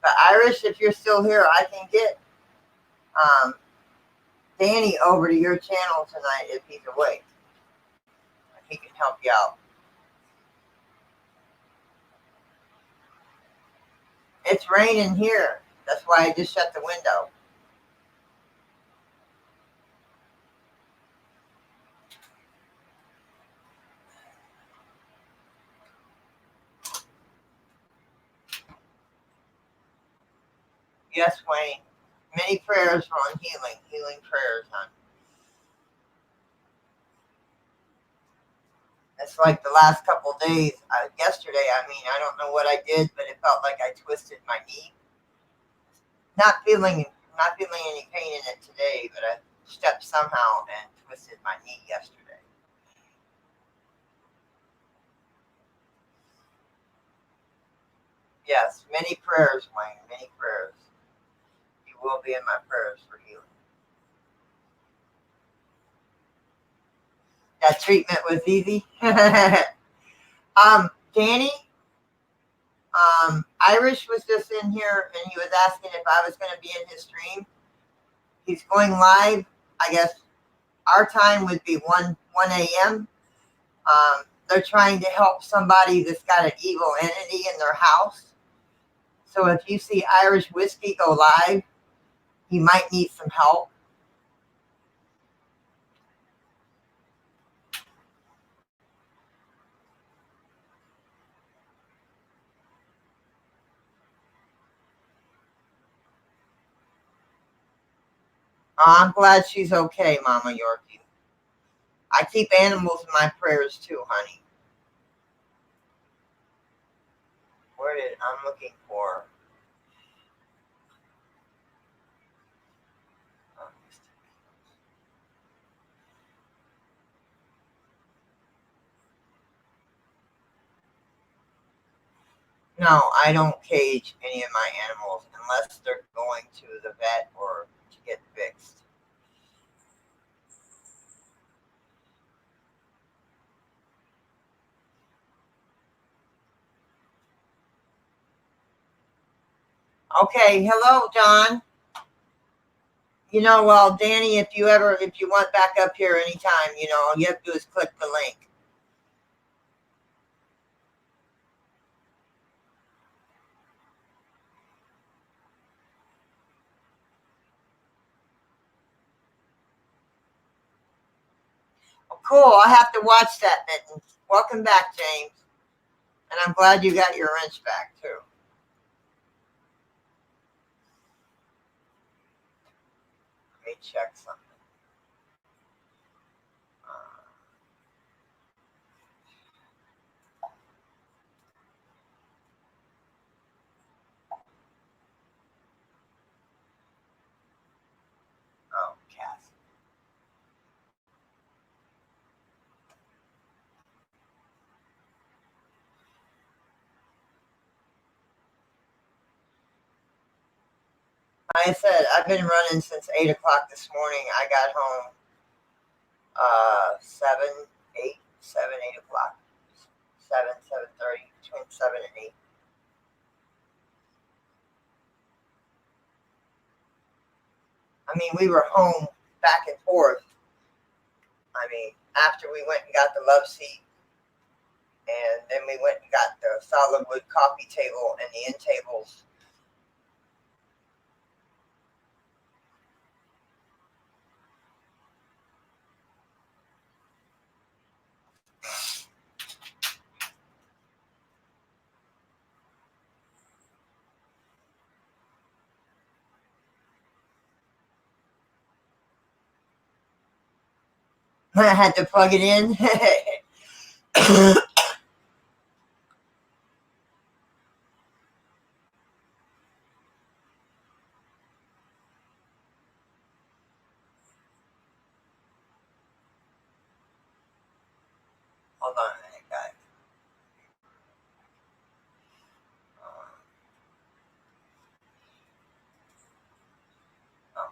But Irish, if you're still here, I can get Danny over to your channel tonight if he's awake. He can help you out. It's raining here. That's why I just shut the window. Yes, Wayne. Many prayers on healing prayers, hon. It's like the last couple of days. Yesterday, I don't know what I did, but it felt like I twisted my knee. Not feeling any pain in it today, but I stepped somehow and twisted my knee yesterday. Yes, many prayers, Wayne. Many prayers. You will be in my prayers for healing. That treatment was easy. Danny, Irish was just in here and he was asking if I was going to be in his stream. He's going live. I guess our time would be 1 a.m. They're trying to help somebody that's got an evil entity in their house. So if you see Irish Whiskey go live, he might need some help. I'm glad she's okay, Mama Yorkie. I keep animals in my prayers too, honey. I'm looking for? No, I don't cage any of my animals unless they're going to the vet or to get fixed. Okay, hello, John. Well, Danny, if you want back up here anytime, all you have to do is click the link. Cool. I have to watch that, Mittens. Welcome back, James. And I'm glad you got your wrench back, too. Let me check something. Oh, Cass. Like I said, I've been running since 8 o'clock this morning. I got home 7, 8, 7, 8 o'clock. 7, 7:30, between 7 and 8. I mean, we were home back and forth. I mean, after we went and got the love seat, and then we went and got the solid wood coffee table and the end tables. I had to plug it in. Hold on a minute, guys. Oh.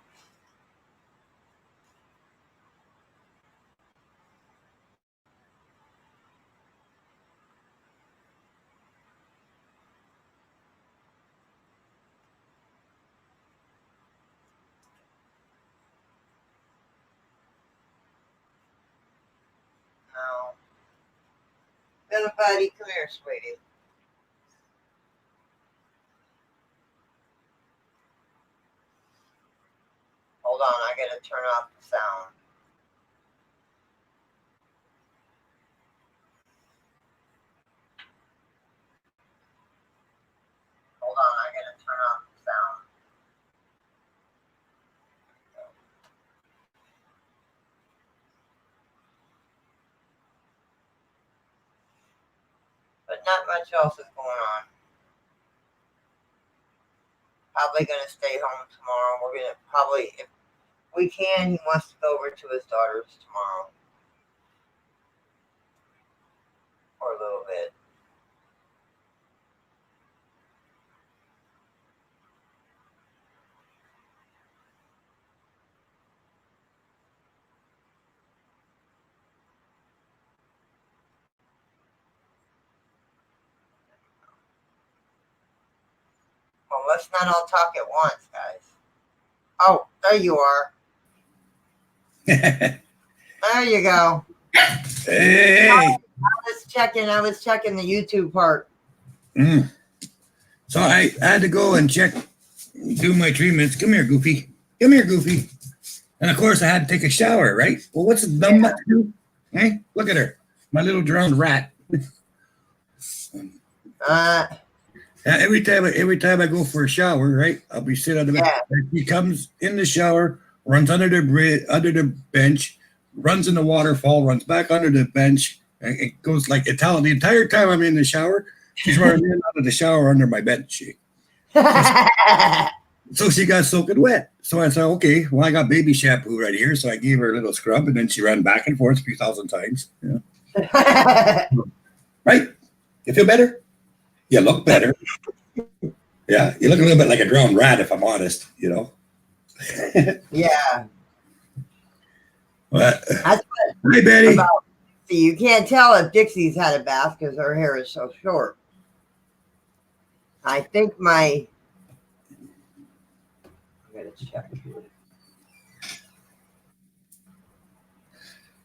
No. Little buddy, come here, sweetie. Hold on, I gotta turn off the sound. Hold on, I gotta turn off the sound. But not much else is going on. Probably gonna stay home tomorrow. We're gonna probably, if we can, he wants to go over to his daughter's tomorrow for a little bit. Well, let's not all talk at once, guys. Oh, there you are. Hey, There you go. hey. I was checking the YouTube part. So I had to go and do my treatments. Come here, Goofy. Come here, Goofy. And of course, I had to take a shower, right? Well, what's a dumb nut do? Hey, look at her, my little drowned rat. Every time I go for a shower, right? I'll be sitting on the bench. He comes in the shower, runs under the bench, runs in the waterfall, runs back under the bench, and it goes like Italian. The entire time I'm in the shower, she's running in out of the shower under my bench. So she got soaking wet. So I said, okay, well, I got baby shampoo right here. So I gave her a little scrub, and then she ran back and forth 3,000 times. Yeah. Right? You feel better? You look better. Yeah, you look a little bit like a drowned rat, if I'm honest, you know. Yeah. But, That's what hi, Betty. see, you can't tell if Dixie's had a bath because her hair is so short. I think I gotta check.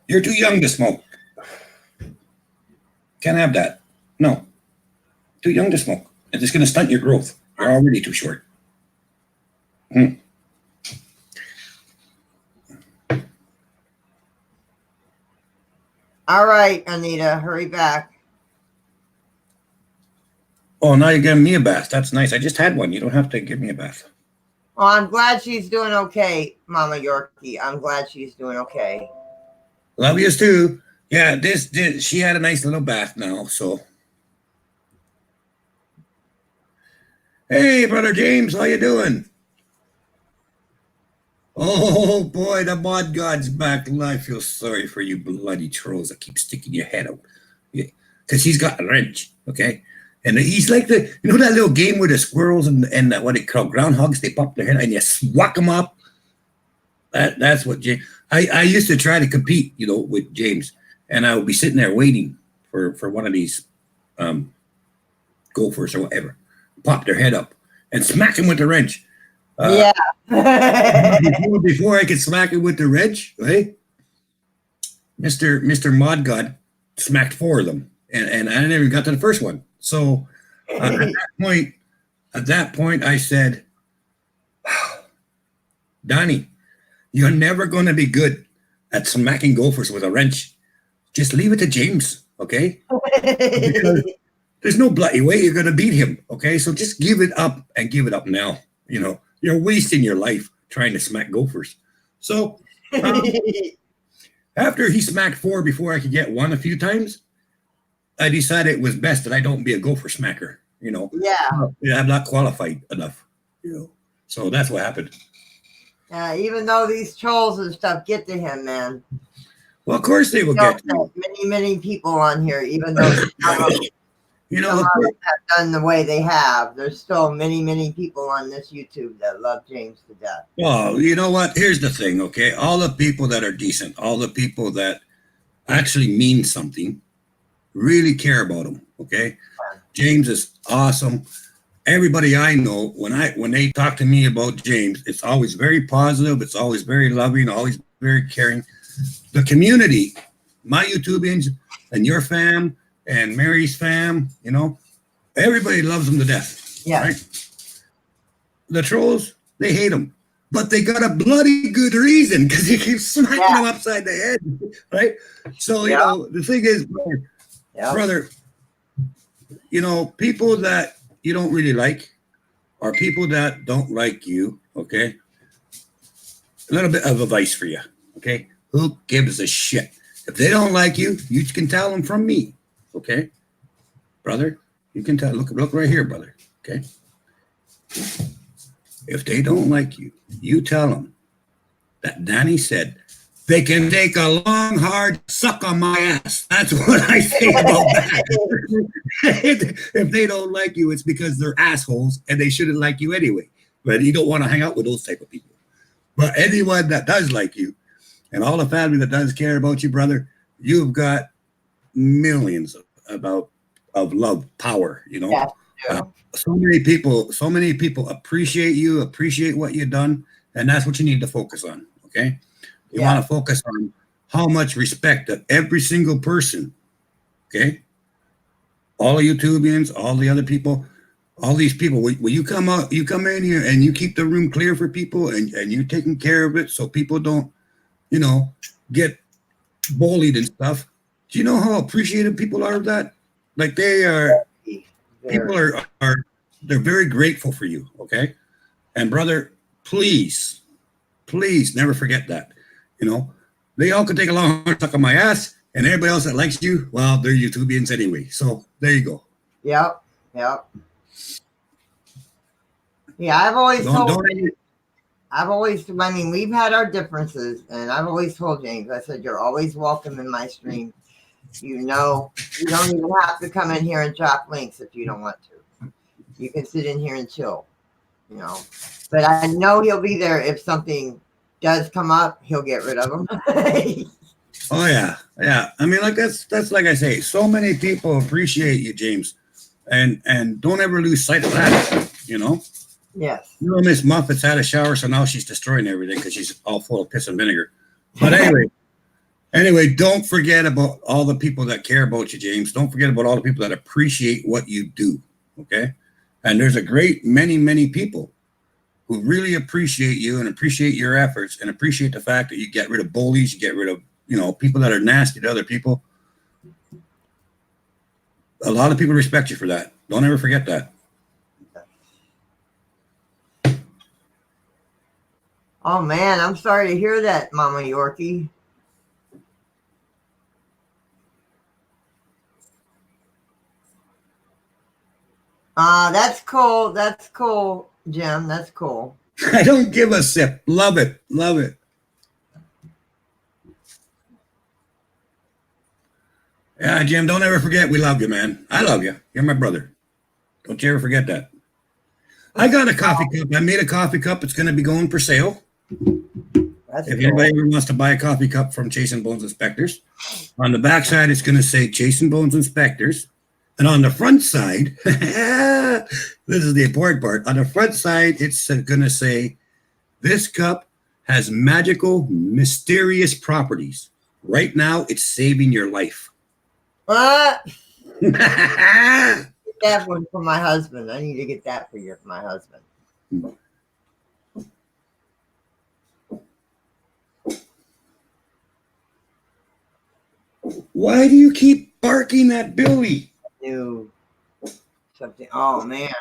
You're too young to smoke. Can't have that. No. Too young to smoke. It's just going to stunt your growth. You're already too short. All right, Anita, hurry back. Oh, now you're giving me a bath. That's nice. I just had one. You don't have to give me a bath. Well, I'm glad she's doing okay, Mama Yorkie. I'm glad she's doing okay. Love yous too. Yeah, she had a nice little bath now. So, hey, brother James, how you doing? Oh boy, the mod god's back. I feel sorry for you bloody trolls that keep sticking your head out. Because he's got a wrench, okay? And he's like that little game where the squirrels and what they call groundhogs, they pop their head and you whack them up. That's what James. I used to try to compete, with James, and I would be sitting there waiting for one of these gophers or whatever, pop their head up and smack him with the wrench. Yeah. before I could smack him with the wrench, right? Mr. Mod God smacked 4 of them, and I never got to the first one. So at that point, I said, Donnie, you're never going to be good at smacking gophers with a wrench. Just leave it to James, okay? Because there's no bloody way you're going to beat him, okay? So just give it up and give it up now. You're wasting your life trying to smack gophers. So after he smacked 4 before I could get 1 a few times, I decided it was best that I don't be a gopher smacker, Yeah. I'm not qualified enough, So that's what happened. Yeah, even though these trolls and stuff get to him, man. Well, of course they will get to you. Many people on here, even though some have done the way they have, there's still many people on this YouTube that love James to death. Well, you know what? Here's the thing, okay? All the people that are decent, all the people that actually mean something, really care about him, okay? James is awesome. Everybody I know, when they talk to me about James, it's always very positive. It's always very loving, always very caring. The community, my YouTubians and your fam and Mary's fam, everybody loves him to death. Yeah. Right? The trolls, they hate him, but they got a bloody good reason because he keeps smacking them upside the head, right? So, the thing is, brother, people that you don't really like or people that don't like you, okay? A little bit of advice for you, okay? Who gives a shit? If they don't like you, you can tell them from me, okay? Brother, you can tell. Look right here, brother, okay? If they don't like you, you tell them that Danny said, they can take a long, hard suck on my ass. That's what I say about that. If they don't like you, it's because they're assholes and they shouldn't like you anyway. But you don't want to hang out with those type of people. But anyone that does like you and all the family that does care about you, brother, you've got millions of love, power, Yeah. So many people appreciate you, appreciate what you've done, and that's what you need to focus on, okay? You want to focus on how much respect that every single person, okay? All the YouTubians, all the other people, all these people, when you come out, you come in here and you keep the room clear for people and you're taking care of it so people don't, get bullied and stuff. Do you know how appreciative people are of that? Like people are they're very grateful for you, okay? And brother, please never forget that. They all could take a long hard suck on my ass, and everybody else that likes you, well, they're YouTubians anyway. So there you go. Yep. Yeah, I've always we've had our differences, and I've always told James, I said, you're always welcome in my stream. You don't even have to come in here and drop links if you don't want to. You can sit in here and chill, But I know he'll be there if something does come up, he'll get rid of them. Oh yeah. I mean, like that's like I say, so many people appreciate you, James, and don't ever lose sight of that. Yes. Miss Muffet's had a shower, so now she's destroying everything because she's all full of piss and vinegar. But anyway, don't forget about all the people that care about you, James. Don't forget about all the people that appreciate what you do. Okay, and there's a great many people who really appreciate you and appreciate your efforts and appreciate the fact that you get rid of bullies, you get rid of, people that are nasty to other people. A lot of people respect you for that. Don't ever forget that. Oh man, I'm sorry to hear that, Mama Yorkie. That's cool. That's cool, Jim. That's cool. I don't give a sip. Love it. Love it. Yeah, Jim, don't ever forget we love you, man. I love you. You're my brother. Don't you ever forget that. I got a coffee cup. I made a coffee cup. It's going to be going for sale. That's If cool. anybody ever wants to buy a coffee cup from Chasing Bones and Specters, on the back side, it's going to say Chasing Bones and Specters. And on the front side, this is the important part. On the front side, it's going to say, this cup has magical, mysterious properties. Right now, it's saving your life. What? Get that one for my husband. I need to get that for my husband. Why do you keep barking at Billy? Do something. Oh man.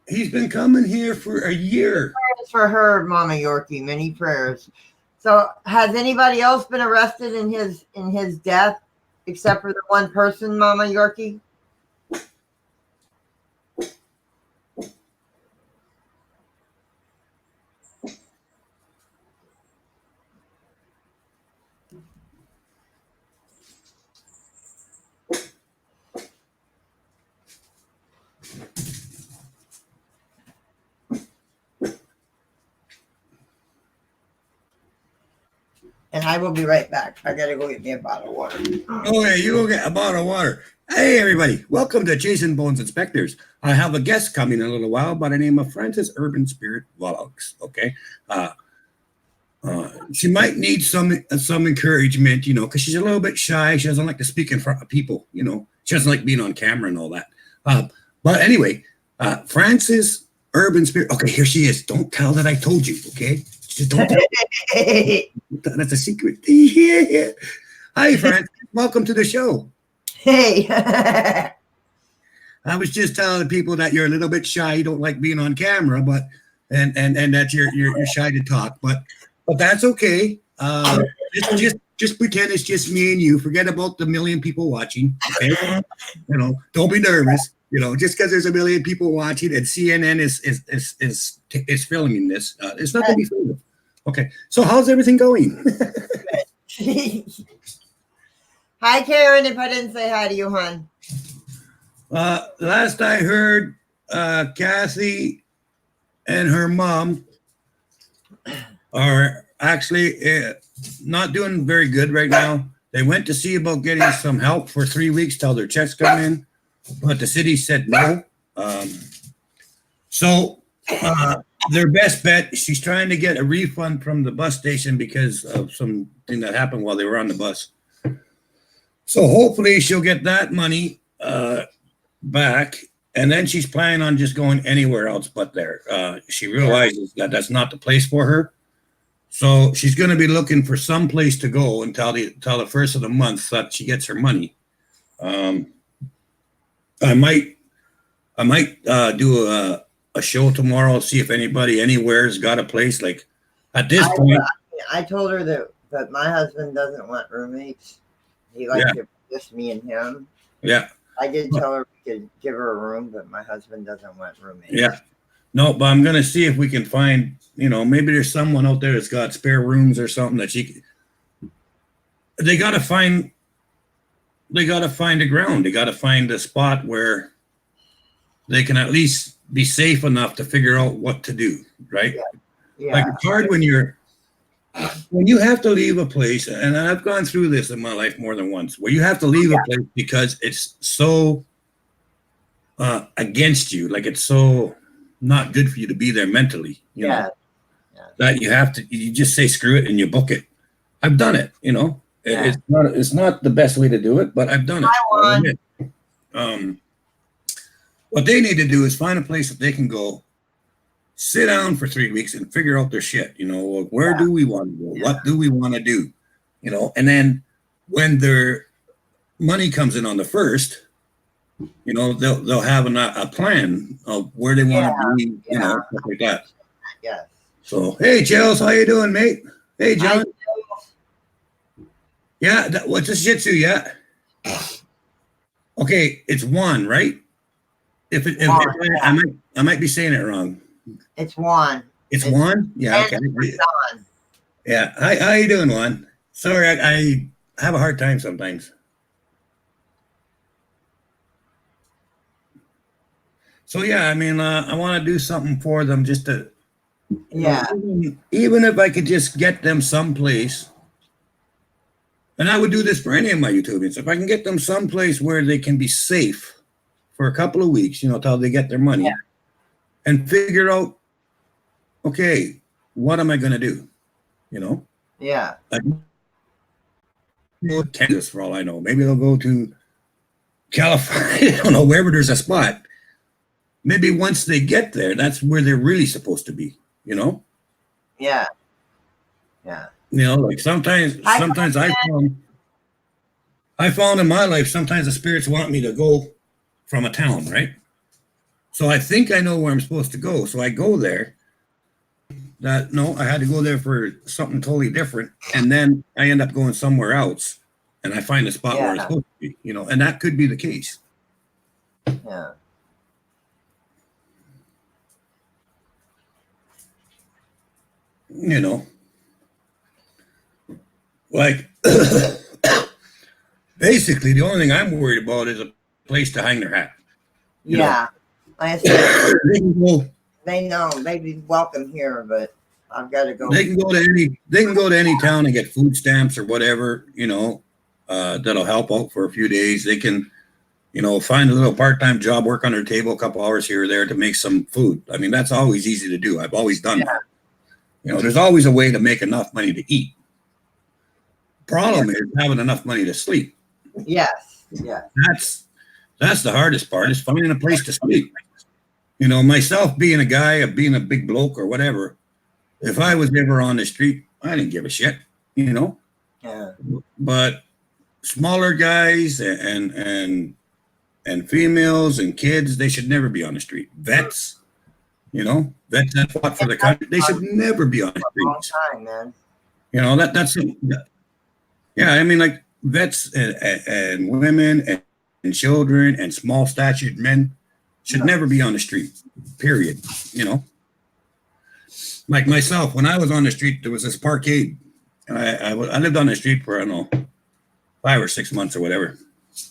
He's been coming here for a year. Prayers for her, Mama Yorkie. Many prayers. So, has anybody else been arrested in his death, except for the one person, Mama Yorkie? And I will be right back. I gotta go get me a bottle of water. Okay, you go get a bottle of water. Hey, everybody. Welcome to Chasing Bones Inspectors. I have a guest coming in a little while by the name of Francis Urban Spirit Vlogs. Okay. She might need some encouragement, because she's a little bit shy. She doesn't like to speak in front of people, She doesn't like being on camera and all that. But anyway, Francis Urban Spirit. Okay, here she is. Don't tell that I told you, okay? Just don't tell. That's a secret. Yeah. Hi, Francis. Welcome to the show. Hey. I was just telling the people that you're a little bit shy. You don't like being on camera, but and that you're shy to talk, but that's okay. Just pretend it's just me and you. Forget about the million people watching. Okay? Don't be nervous. Just because there's a million people watching and CNN is filming this, it's not to be filmed. Okay, so how's everything going? Hi, Karen. If I didn't say hi to you, hon. Last I heard, Kathy and her mom are actually not doing very good right now. They went to see about getting some help for 3 weeks till their checks come in, but the city said no. So their best bet, she's trying to get a refund from the bus station because of something that happened while they were on the bus. So hopefully she'll get that money back, and then she's planning on just going anywhere else but there. She realizes that that's not the place for her. So she's going to be looking for some place to go until the first of the month that she gets her money. I might do a show tomorrow, see if anybody anywhere's got a place. Like at this point, I told her that my husband doesn't want roommates. He likes it just me and him. Yeah. I did tell her we could give her a room, but my husband doesn't want roommates. Yeah. No, but I'm gonna see if we can find, maybe there's someone out there that's got spare rooms or something that they gotta find a ground. They gotta find a spot where they can at least be safe enough to figure out what to do, right? Yeah. Like it's hard when you have to leave a place, and I've gone through this in my life more than once, where you have to leave a place because it's so against you, like it's so not good for you to be there mentally, you know, that you just say screw it and you book it. I've done it, It's not the best way to do it, but I've done it. What they need to do is find a place that they can go, sit down for 3 weeks and figure out their shit. Where do we want to go? What do we want to do? And then when their money comes in on the first, You know, they'll have a plan of where they want to be, you Yeah. know, stuff like that. Yes. So, hey, Chels, how you doing, mate? Hey, John. Yeah, what's a Shih Tzu? Yeah. Okay, it's one, right? I might be saying it wrong. It's Juan. It's one. Yeah. Okay. Yeah. Hi, how you doing, Juan? Sorry, I have a hard time sometimes. So yeah, I mean, I want to do something for them, just to, even if I could just get them someplace. And I would do this for any of my YouTubers. If I can get them someplace where they can be safe for a couple of weeks, you know, till they get their money, and figure out, okay, what am I going to do? You know? Yeah. Like, go to Texas for all I know. Maybe they'll go to California. I don't know, wherever there's a spot. Maybe once they get there, that's where they're really supposed to be, you know? Yeah. Yeah. You know, like sometimes I found in my life, sometimes the spirits want me to go from a town, right? So I think I know where I'm supposed to go. So I go there. I had to go there for something totally different. And then I end up going somewhere else and I find a spot where I'm supposed to be, you know, and that could be the case. Yeah. You know, like basically the only thing I'm worried about is a place to hang their hat. Yeah. Like I said, they know they'd be welcome here, but I've got to go. They can go to any town and get food stamps or whatever, you know, that'll help out for a few days. They can, you know, find a little part-time job, work on their table a couple hours here or there to make some food. I mean, that's always easy to do. I've always done that. You know, there's always a way to make enough money to eat. Problem is having enough money to sleep. Yes. Yeah. That's the hardest part, is finding a place to sleep. You know, myself being a guy, being a big bloke or whatever, if I was ever on the street, I didn't give a shit, you know. Yeah. But smaller guys and females and kids, they should never be on the street. Vets, you know, vets that fought for the country, they should never be on the streets. Long time, man. You know, that's yeah. I mean, like vets and women and children and small statured men should never be on the street. Period. You know. Like myself, when I was on the street, there was this parkade. And I lived on the street for, I don't know, 5 or 6 months or whatever.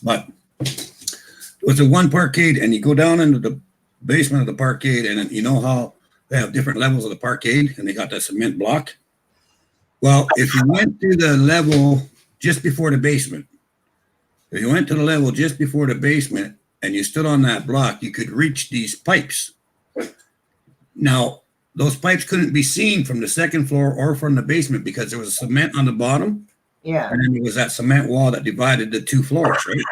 But it was a one parkade, and you go down into the basement of the parkade, and you know how they have different levels of the parkade, and they got that cement block. Well, if you went to the level just before the basement, and you stood on that block, you could reach these pipes. Now, those pipes couldn't be seen from the second floor or from the basement because there was cement on the bottom. Yeah. And then there was that cement wall that divided the two floors, right?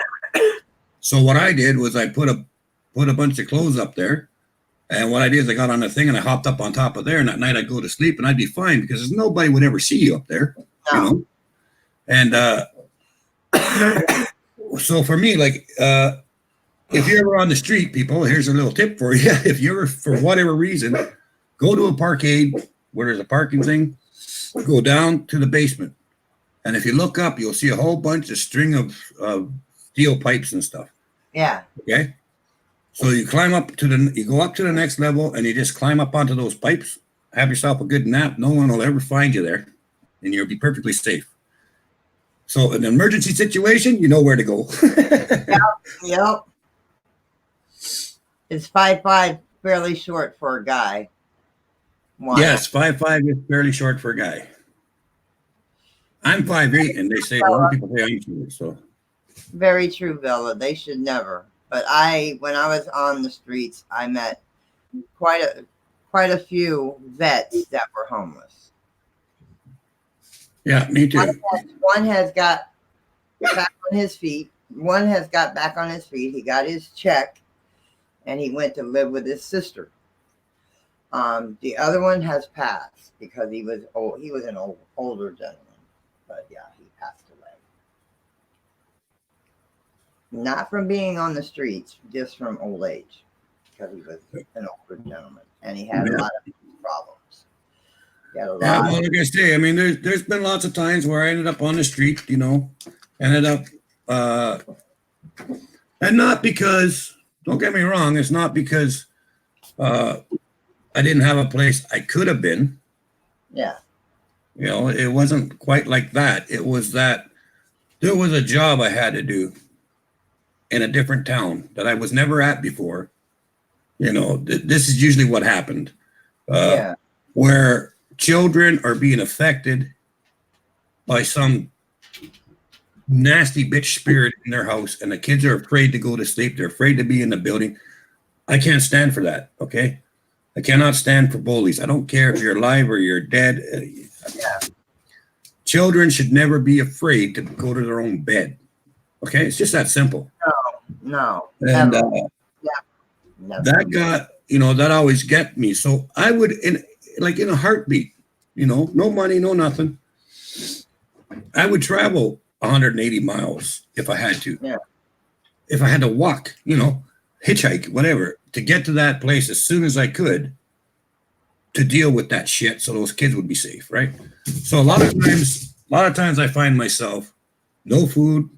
So what I did was I put a bunch of clothes up there. And what I did is I got on the thing and I hopped up on top of there. And at night I'd go to sleep and I'd be fine because nobody would ever see you up there, you know? And so for me, like, if you're ever on the street, people, here's a little tip for you. If you're, for whatever reason, go to a parkade where there's a parking thing, go down to the basement. And if you look up, you'll see a whole bunch of string of steel pipes and stuff. Yeah. Okay. So you go up to the next level and you just climb up onto those pipes, have yourself a good nap. No one will ever find you there and you'll be perfectly safe. So in an emergency situation, you know where to go. Yep. It's 5'5", fairly short for a guy. Wow. Yes, 5'5" is fairly short for a guy. I'm 5'8", and they say a lot of people say I'm short. So very true, Bella. They should never. But when I was on the streets, I met quite a few vets that were homeless. Yeah, me too. One has got back on his feet. One has got back on his feet. He got his check, and he went to live with his sister. The other one has passed because he was old. He was an older gentleman, but yeah, he passed Not from being on the streets, just from old age, because he was an older gentleman and he had a lot of problems. He had a Yeah, lot. well, like I say, I mean, there's been lots of times where I ended up on the street, you know, ended up, and not because, don't get me wrong, it's not because I didn't have a place I could have been. Yeah. You know, it wasn't quite like that. It was that there was a job I had to do in a different town that I was never at before. You know, this is usually what happened. Yeah. Where children are being affected by some nasty bitch spirit in their house, and the kids are afraid to go to sleep. They're afraid to be in the building. I can't stand for that. Okay. I cannot stand for bullies. I don't care if you're alive or you're dead. Yeah. Children should never be afraid to go to their own bed. Okay. It's just that simple. No. And Never. Never. that got, you know, that always get me. So I would, in a heartbeat, you know, no money, no nothing. I would travel 180 miles if I had to. Yeah. If I had to walk, you know, hitchhike, whatever, to get to that place as soon as I could to deal with that shit so those kids would be safe, right? So a lot of times I find myself no food,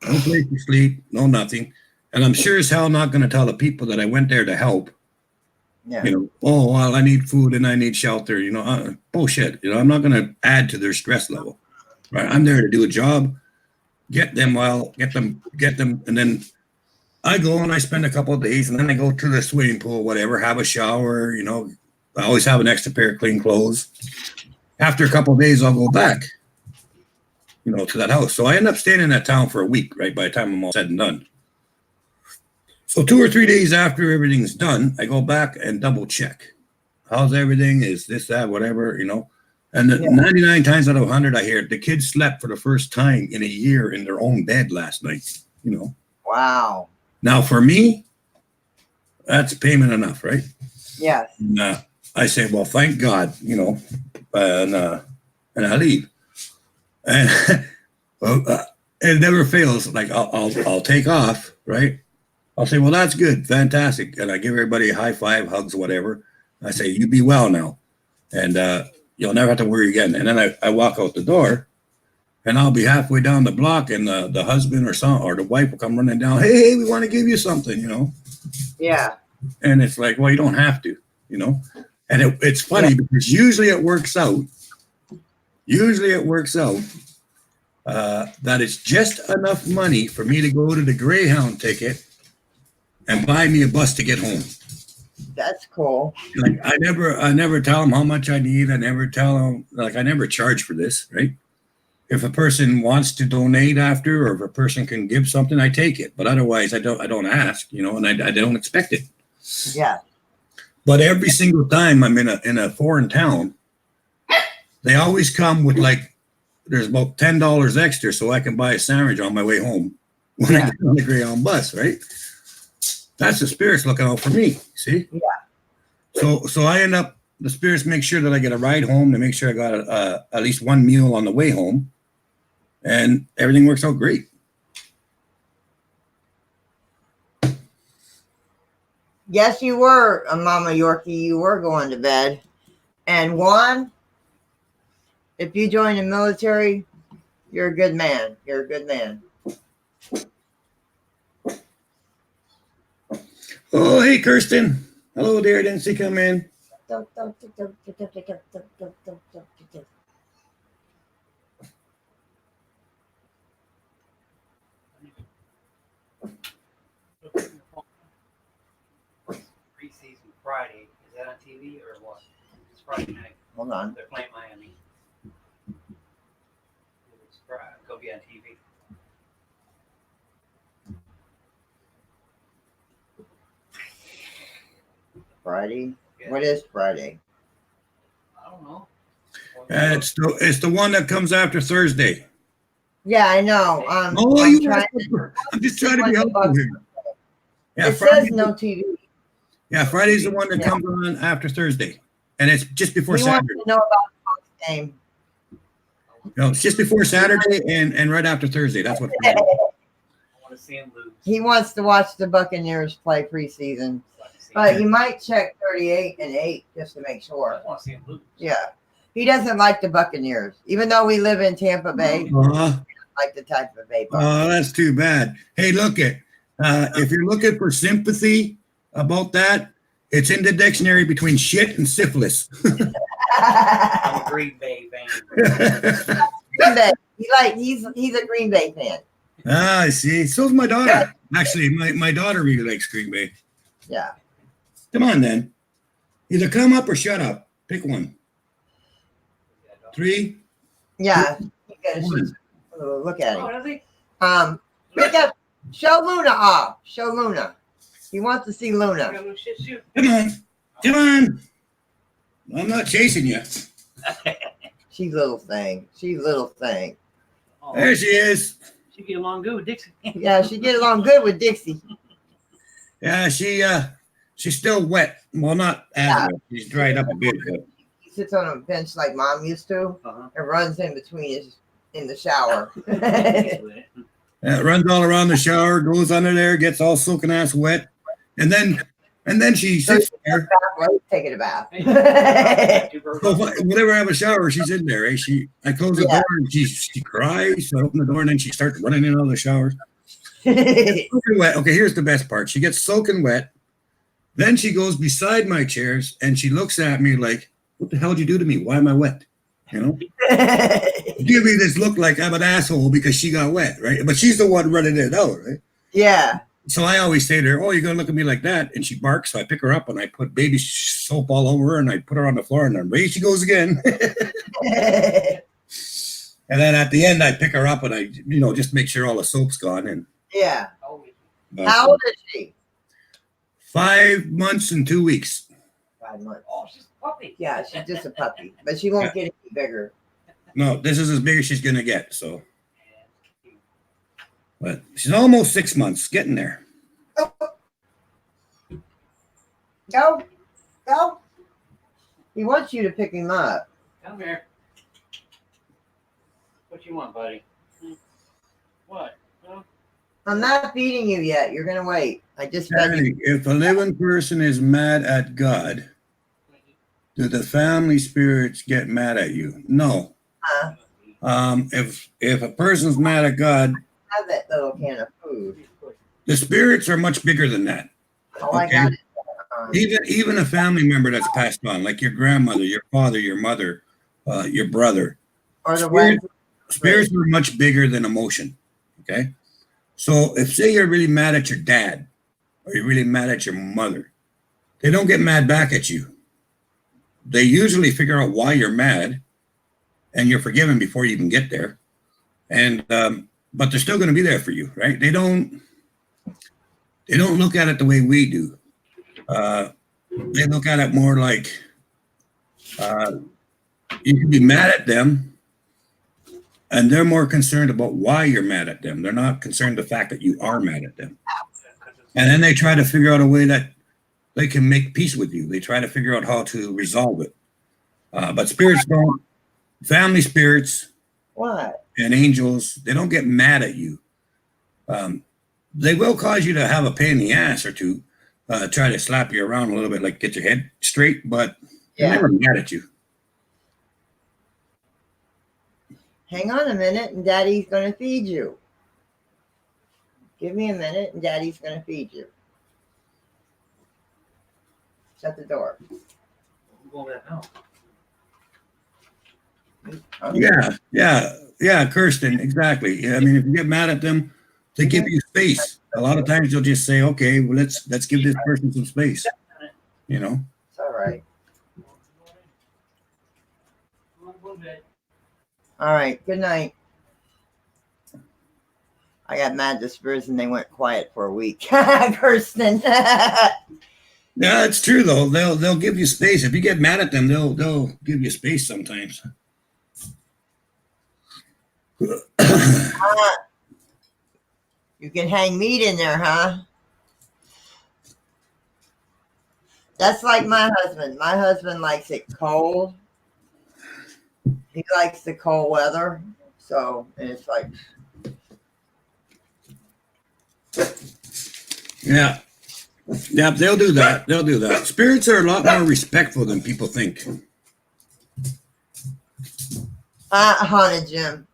no place to sleep, no nothing. And I'm sure as hell not going to tell the people that I went there to help. Yeah. You know, oh, well, I need food and I need shelter, you know, bullshit. You know, I'm not going to add to their stress level, right? I'm there to do a job, get them well, get them. And then I go and I spend a couple of days and then I go to the swimming pool, whatever, have a shower, you know, I always have an extra pair of clean clothes. After a couple of days, I'll go back, you know, to that house. So I end up staying in that town for a week, right? By the time I'm all said and done. So 2 or 3 days after everything's done, I go back and double check. How's everything? Is this, that, whatever, you know? And 99 times out of 100, I hear the kids slept for the first time in a year in their own bed last night, you know? Wow. Now, for me, that's payment enough, right? Yes. And, I say, well, thank God, you know, and I leave. And it never fails. Like, I'll take off, right? I'll say, well, that's good, fantastic. And I give everybody a high five, hugs, whatever. I say, you be well now. And you'll never have to worry again. And then I walk out the door, and I'll be halfway down the block, and the husband or the wife will come running down. Hey, we want to give you something, you know? Yeah. And it's like, well, you don't have to, you know? And it's funny because usually it works out that it's just enough money for me to go to the Greyhound ticket and buy me a bus to get home. That's cool. Like I never tell them how much I need. I never tell them, like, I never charge for this, right? If a person wants to donate after, or if a person can give something, I take it. But otherwise, I don't ask, you know, and I don't expect it. Yeah. But every single time I'm in a foreign town, they always come with, like, there's about $10 extra so I can buy a sandwich on my way home when I get on the Greyhound bus, right? That's the spirits looking out for me, see? Yeah. So I end up, the spirits make sure that I get a ride home. They make sure I got at least one meal on the way home. And everything works out great. Yes, you were, Mama Yorkie. You were going to bed. And Juan, if you join the military, you're a good man. You're a good man. Oh, hey, Kirsten. Hello there. Didn't see you come in. Preseason Friday. Is that on TV or what? It's Friday night. Hold on. They're playing Miami. It's Friday. Go be on TV. Friday? Yeah. What is Friday? I don't know. It's the one that comes after Thursday. Yeah, I know. I'm just trying to be helpful here. Yeah, It says no TV. Yeah, Friday's the one that comes on after Thursday, and it's just before We want Saturday. to know about the Bucs game. No, it's just before Saturday and right after Thursday. That's what. to see him lose. He wants to watch the Buccaneers play preseason, but you might check 38-8 just to make I sure. just want to see him lose. Yeah, he doesn't like the Buccaneers, even though we live in Tampa Bay. Like the type of Bay. Oh, that's too bad. Hey, look it. If you're looking for sympathy about that, it's in the dictionary between shit and syphilis. I'm a Green Bay fan. Green Bay. He's a Green Bay fan. I see. So's my daughter. Actually, my daughter really likes Green Bay. Yeah. Come on, then. Either come up or shut up. Pick one. 3. Yeah. You gotta One. look at Oh, him. does he? Pick up. Show Luna off. Show Luna. He wants to see Luna. I got no shit shoot. Come on. Come on. I'm not chasing you. She's little thing. She's little thing. Oh, There she is. she get along good with Dixie. Yeah, she get along good with Dixie. Yeah, she's still wet. Well, not as wet. She's dried up a bit. But He sits on a bench like Mom used to Uh-huh. and runs in between in the shower. runs all around the shower, goes under there, gets all soaking ass wet, and then she sits there. Taking a bath. So whenever I have a shower, she's in there. Eh? I close the door and she cries. So I open the door and then she starts running in all the shower. Soaking wet. Okay, here's the best part. She gets soaking wet. Then she goes beside my chairs and she looks at me like, "What the hell did you do to me? Why am I wet?" You know, give me this look like I'm an asshole because she got wet, right? But she's the one running it out, right? Yeah. So I always say to her, "Oh, you're gonna look at me like that," and she barks. So I pick her up and I put baby soap all over her and I put her on the floor and then away she goes again. And then at the end, I pick her up and I, just make sure all the soap's gone. And Yeah. but How old is she? 5 months and 2 weeks. 5 months. Oh, she's a puppy. Yeah, she's just a puppy, but she won't get any bigger. No, this is as big as she's gonna get. So, but she's almost 6 months, getting there. Go. Go. He wants you to pick him up. Come here. What you want, buddy? What? Huh? I'm not feeding you yet. You're going to wait. I just fed you. If a living person is mad at God, do the family spirits get mad at you? No. Huh? If a person's mad at God, Have that little can of food. the spirits are much bigger than that. Oh, I Okay. got it. Even a family member that's passed on, like your grandmother, your father, your mother, your brother. Or the way. Spirits are much bigger than emotion. Okay. So if say you're really mad at your dad or you're really mad at your mother, they don't get mad back at you. They usually figure out why you're mad and you're forgiven before you even get there. And but they're still going to be there for you, right? They don't look at it the way we do. They look at it more like you can be mad at them, and they're more concerned about why you're mad at them. They're not concerned the fact that you are mad at them. And then they try to figure out a way that they can make peace with you. They try to figure out how to resolve it. But spirits don't. Family spirits What? and angels, they don't get mad at you. They will cause you to have a pain in the ass or two, try to slap you around a little bit, like get your head straight, but they're Yeah. never mad at you. Hang on a minute and Daddy's going to feed you. Give me a minute and Daddy's going to feed you. Shut the door. I'm going back now. Yeah, Kirsten, exactly. I mean, if you get mad at them, they give you space. A lot of times they'll just say, "Okay, well, let's give this person some space." You know. It's all right. All right. Good night. I got mad at the spirits and they went quiet for a week. Kirsten. Yeah, it's true though. They'll give you space. If you get mad at them, they'll give you space sometimes. You can hang meat in there, huh? That's like my husband. My husband likes it cold. He likes the cold weather. So, and it's like, Yeah. Yeah, they'll do that. They'll do that. Spirits are a lot more respectful than people think. Haunted Jim.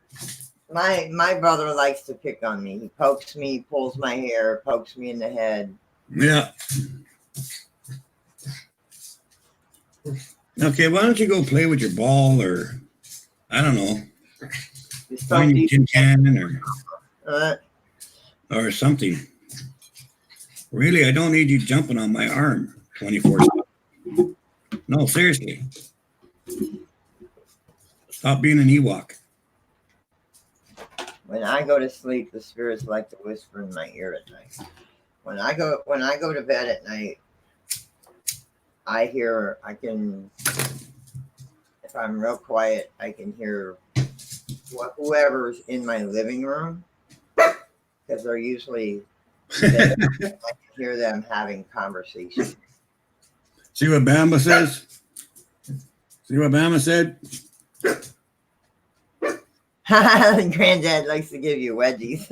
My brother likes to pick on me. He pokes me, pulls my hair, pokes me in the head. Yeah. Okay, why don't you go play with your ball or, I don't know, find your tin can or something. Really, I don't need you jumping on my arm 24/7. No, seriously. Stop being an Ewok. When I go to sleep, the spirits like to whisper in my ear at night. When I go to bed at night, I can, if I'm real quiet, I can hear whoever's in my living room, because they're usually there. I can hear them having conversations. See what Bama says? See what Bama said? Granddad likes to give you wedgies.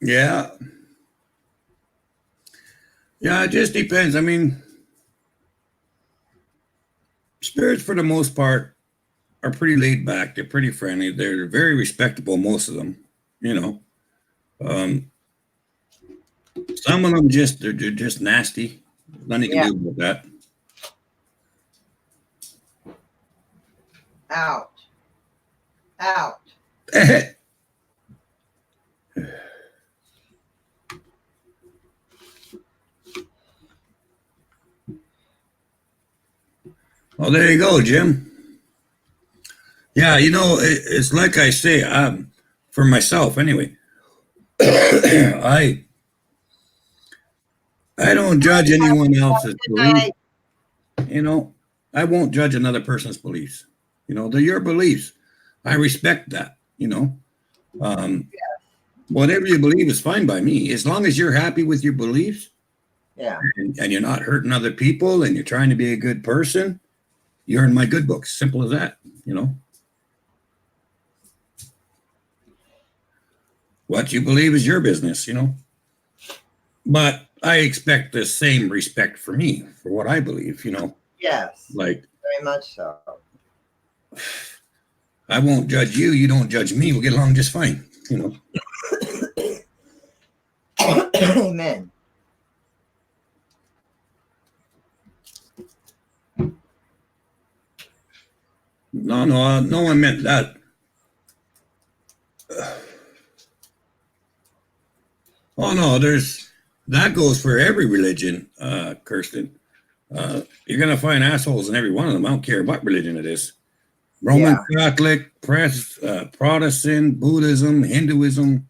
Yeah. Yeah, it just depends. I mean, spirits for the most part are pretty laid back. They're pretty friendly. They're very respectable, most of them, you know. Some of them they're just nasty. Nothing you can do with that. Out. Out. Well, there you go, Jim. Yeah, you know, it's like I say, for myself anyway. I don't judge anyone else's beliefs. You know, I won't judge another person's beliefs. You know, they're your beliefs. I respect that. You know, whatever you believe is fine by me, as long as you're happy with your beliefs. Yeah. And you're not hurting other people, and you're trying to be a good person. You're in my good books. Simple as that. You know. What you believe is your business, you know. But I expect the same respect for me, for what I believe, you know. Yes. Like, very much so. I won't judge you. You don't judge me. We'll get along just fine, you know. Amen. No one meant that. Oh no, that goes for every religion, Kirsten. You're gonna find assholes in every one of them. I don't care what religion it is. Roman Catholic, Protestant, Buddhism, Hinduism.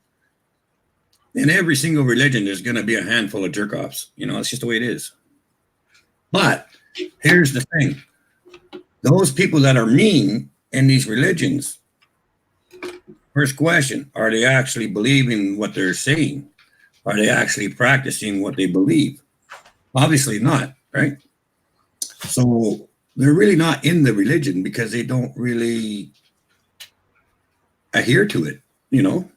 In every single religion, there's gonna be a handful of jerk-offs. You know, it's just the way it is. But here's the thing. Those people that are mean in these religions, first question, are they actually believing what they're saying? Are they actually practicing what they believe? Obviously not, right? So they're really not in the religion because they don't really adhere to it, you know?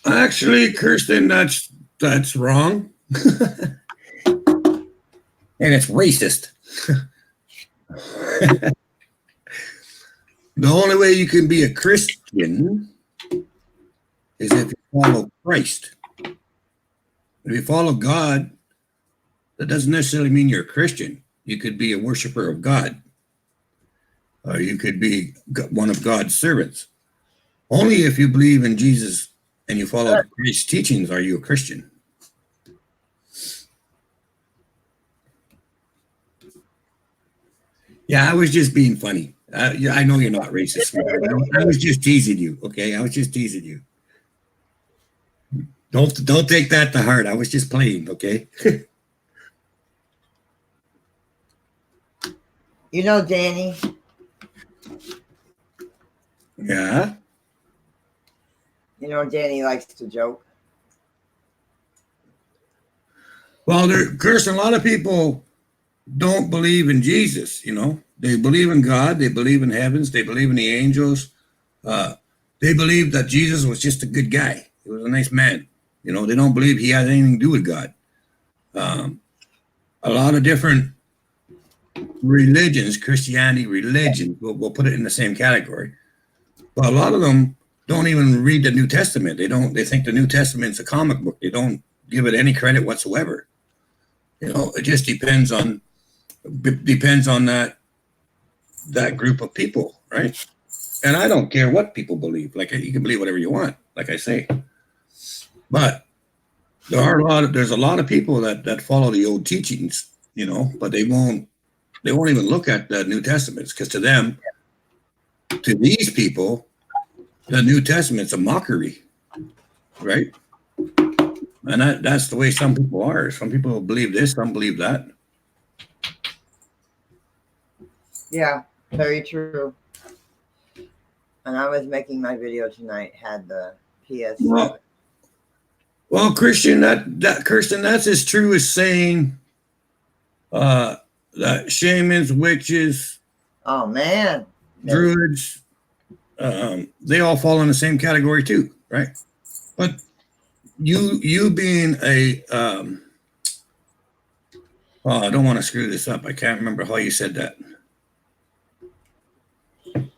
Actually, Kirsten, that's wrong. And it's racist. The only way you can be a Christian is if you follow Christ. If you follow God, that doesn't necessarily mean you're a Christian. You could be a worshiper of God. Or you could be one of God's servants. Only if you believe in Jesus and you follow Christ's teachings are you a Christian. Yeah, I was just being funny. Yeah, I know you're not racist, sweetheart. I was just teasing you. Okay, I was just teasing you. Don't take that to heart. I was just playing. Okay. You know, Danny. Yeah. You know, Danny likes to joke. Well, Kirsten, a lot of people don't believe in Jesus. You know, they believe in God. They believe in heavens. They believe in the angels. Uh, they believe that Jesus was just a good guy. He was a nice man. You know, they don't believe he had anything to do with God. A lot of different religions, Christianity religion, we'll put it in the same category. But a lot of them don't even read the New Testament. They don't. They think the New Testament's a comic book. They don't give it any credit whatsoever. You know, it just depends on that group of people, right? And I don't care what people believe. Like, you can believe whatever you want, like I say. But there's a lot of people that follow the old teachings, you know, but they won't even look at the New Testaments, because to these people, the New Testament's a mockery, right? And that's the way some people are. Some people believe this, some believe that. Yeah, very true. And I was making my video tonight, had the PS. Well, Christian, Kirsten, that's as true as saying that shamans, witches, Oh man, druids, they all fall in the same category too, right? But you being a I don't want to screw this up. I can't remember how you said that.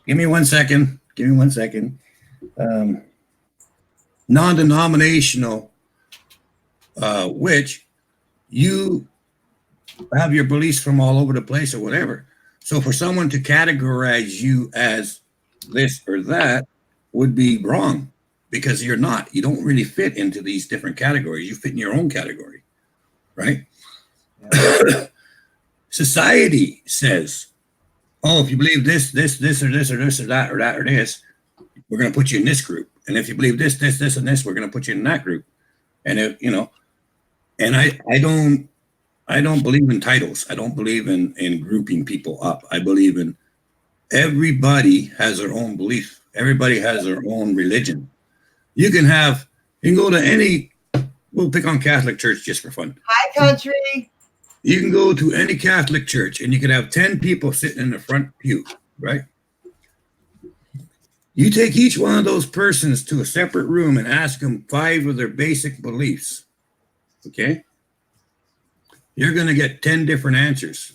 Give me 1 second. Non-denominational, which you have your beliefs from all over the place or whatever. So for someone to categorize you as this or that would be wrong, because you're not. You don't really fit into these different categories. You fit in your own category, right? Yeah. Society says, oh, if you believe this, or this, or this, or that, or that, or this, we're going to put you in this group. And if you believe this, and this, we're going to put you in that group. And if, you know, and I don't believe in titles. I don't believe in grouping people up. I believe in everybody has their own belief. Everybody has their own religion. You can go to any, we'll pick on Catholic Church just for fun. Hi, country. You can go to any Catholic church and you can have 10 people sitting in the front pew, right? You take each one of those persons to a separate room and ask them 5 of their basic beliefs, okay? You're going to get 10 different answers,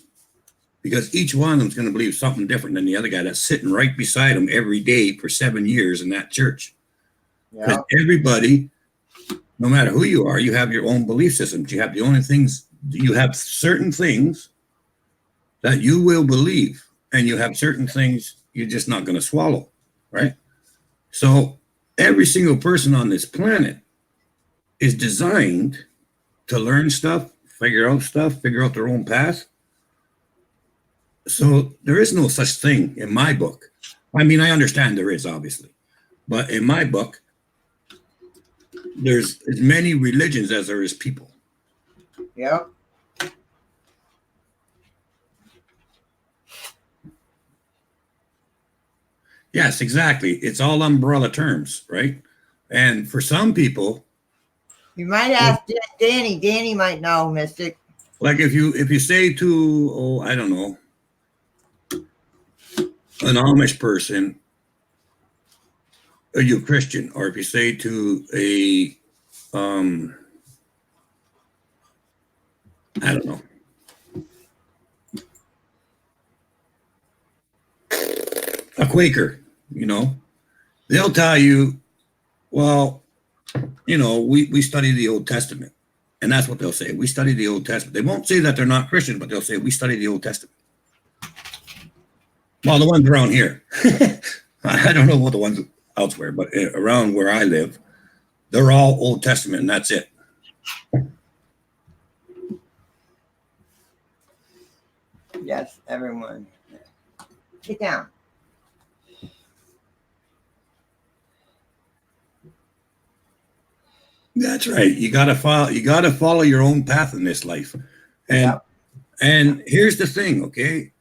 because each one of them is going to believe something different than the other guy that's sitting right beside them every day for 7 years in that church. Because everybody, no matter who you are, you have your own belief systems. You have certain things that you will believe, and you have certain things you're just not going to swallow, right? So every single person on this planet is designed to learn stuff, figure out their own path. So there is no such thing in my book. I mean, I understand there is, obviously, but in my book, there's as many religions as there is people. Yep. Yes, exactly. It's all umbrella terms, right? And for some people, you might ask Danny. Danny might know, Mystic. Like if you say to, I don't know, an Amish person, are you a Christian? Or if you say to I don't know, a Quaker, you know, they'll tell you, well, you know, we study the Old Testament. And that's what they'll say. We study the Old Testament. They won't say that they're not Christian, but they'll say we study the Old Testament. Well, the ones around here, I don't know what the ones elsewhere, but around where I live, they're all Old Testament, and that's it. Yes, everyone. Get down. That's right. You gotta follow. You gotta follow your own path in this life, and Yep. and here's the thing. Okay,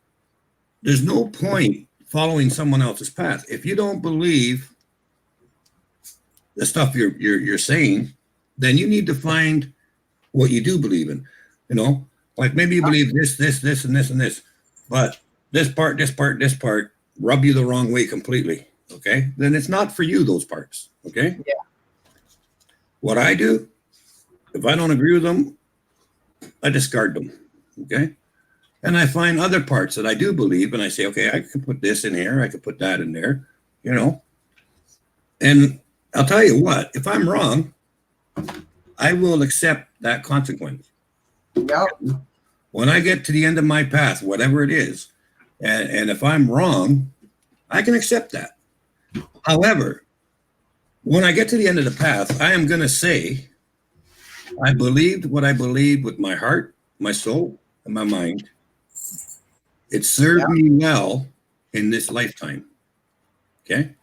there's no point following someone else's path if you don't believe the stuff you're saying. Then you need to find what you do believe in. You know, like maybe you believe this, and this, but this part rub you the wrong way completely. Okay, then it's not for you. Those parts. Okay. Yeah. What I do, if I don't agree with them, I discard them. Okay. And I find other parts that I do believe, and I say, okay, I could put this in here, I could put that in there, you know. And I'll tell you what, if I'm wrong, I will accept that consequence. Yep. When I get to the end of my path, whatever it is, and if I'm wrong, I can accept that. However, when I get to the end of the path, I am going to say, I believed what I believed with my heart, my soul, and my mind. It served me well in this lifetime. Okay?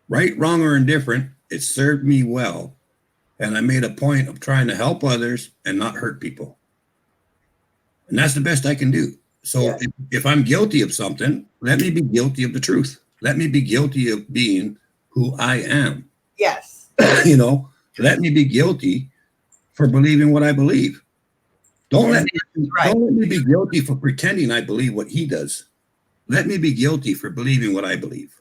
Right, wrong, or indifferent, it served me well. And I made a point of trying to help others and not hurt people. And that's the best I can do. So if I'm guilty of something, let me be guilty of the truth. Let me be guilty of being who I am. Yes. You know, let me be guilty for believing what I believe. Don't let me be guilty for pretending I believe what he does. Let me be guilty for believing what I believe.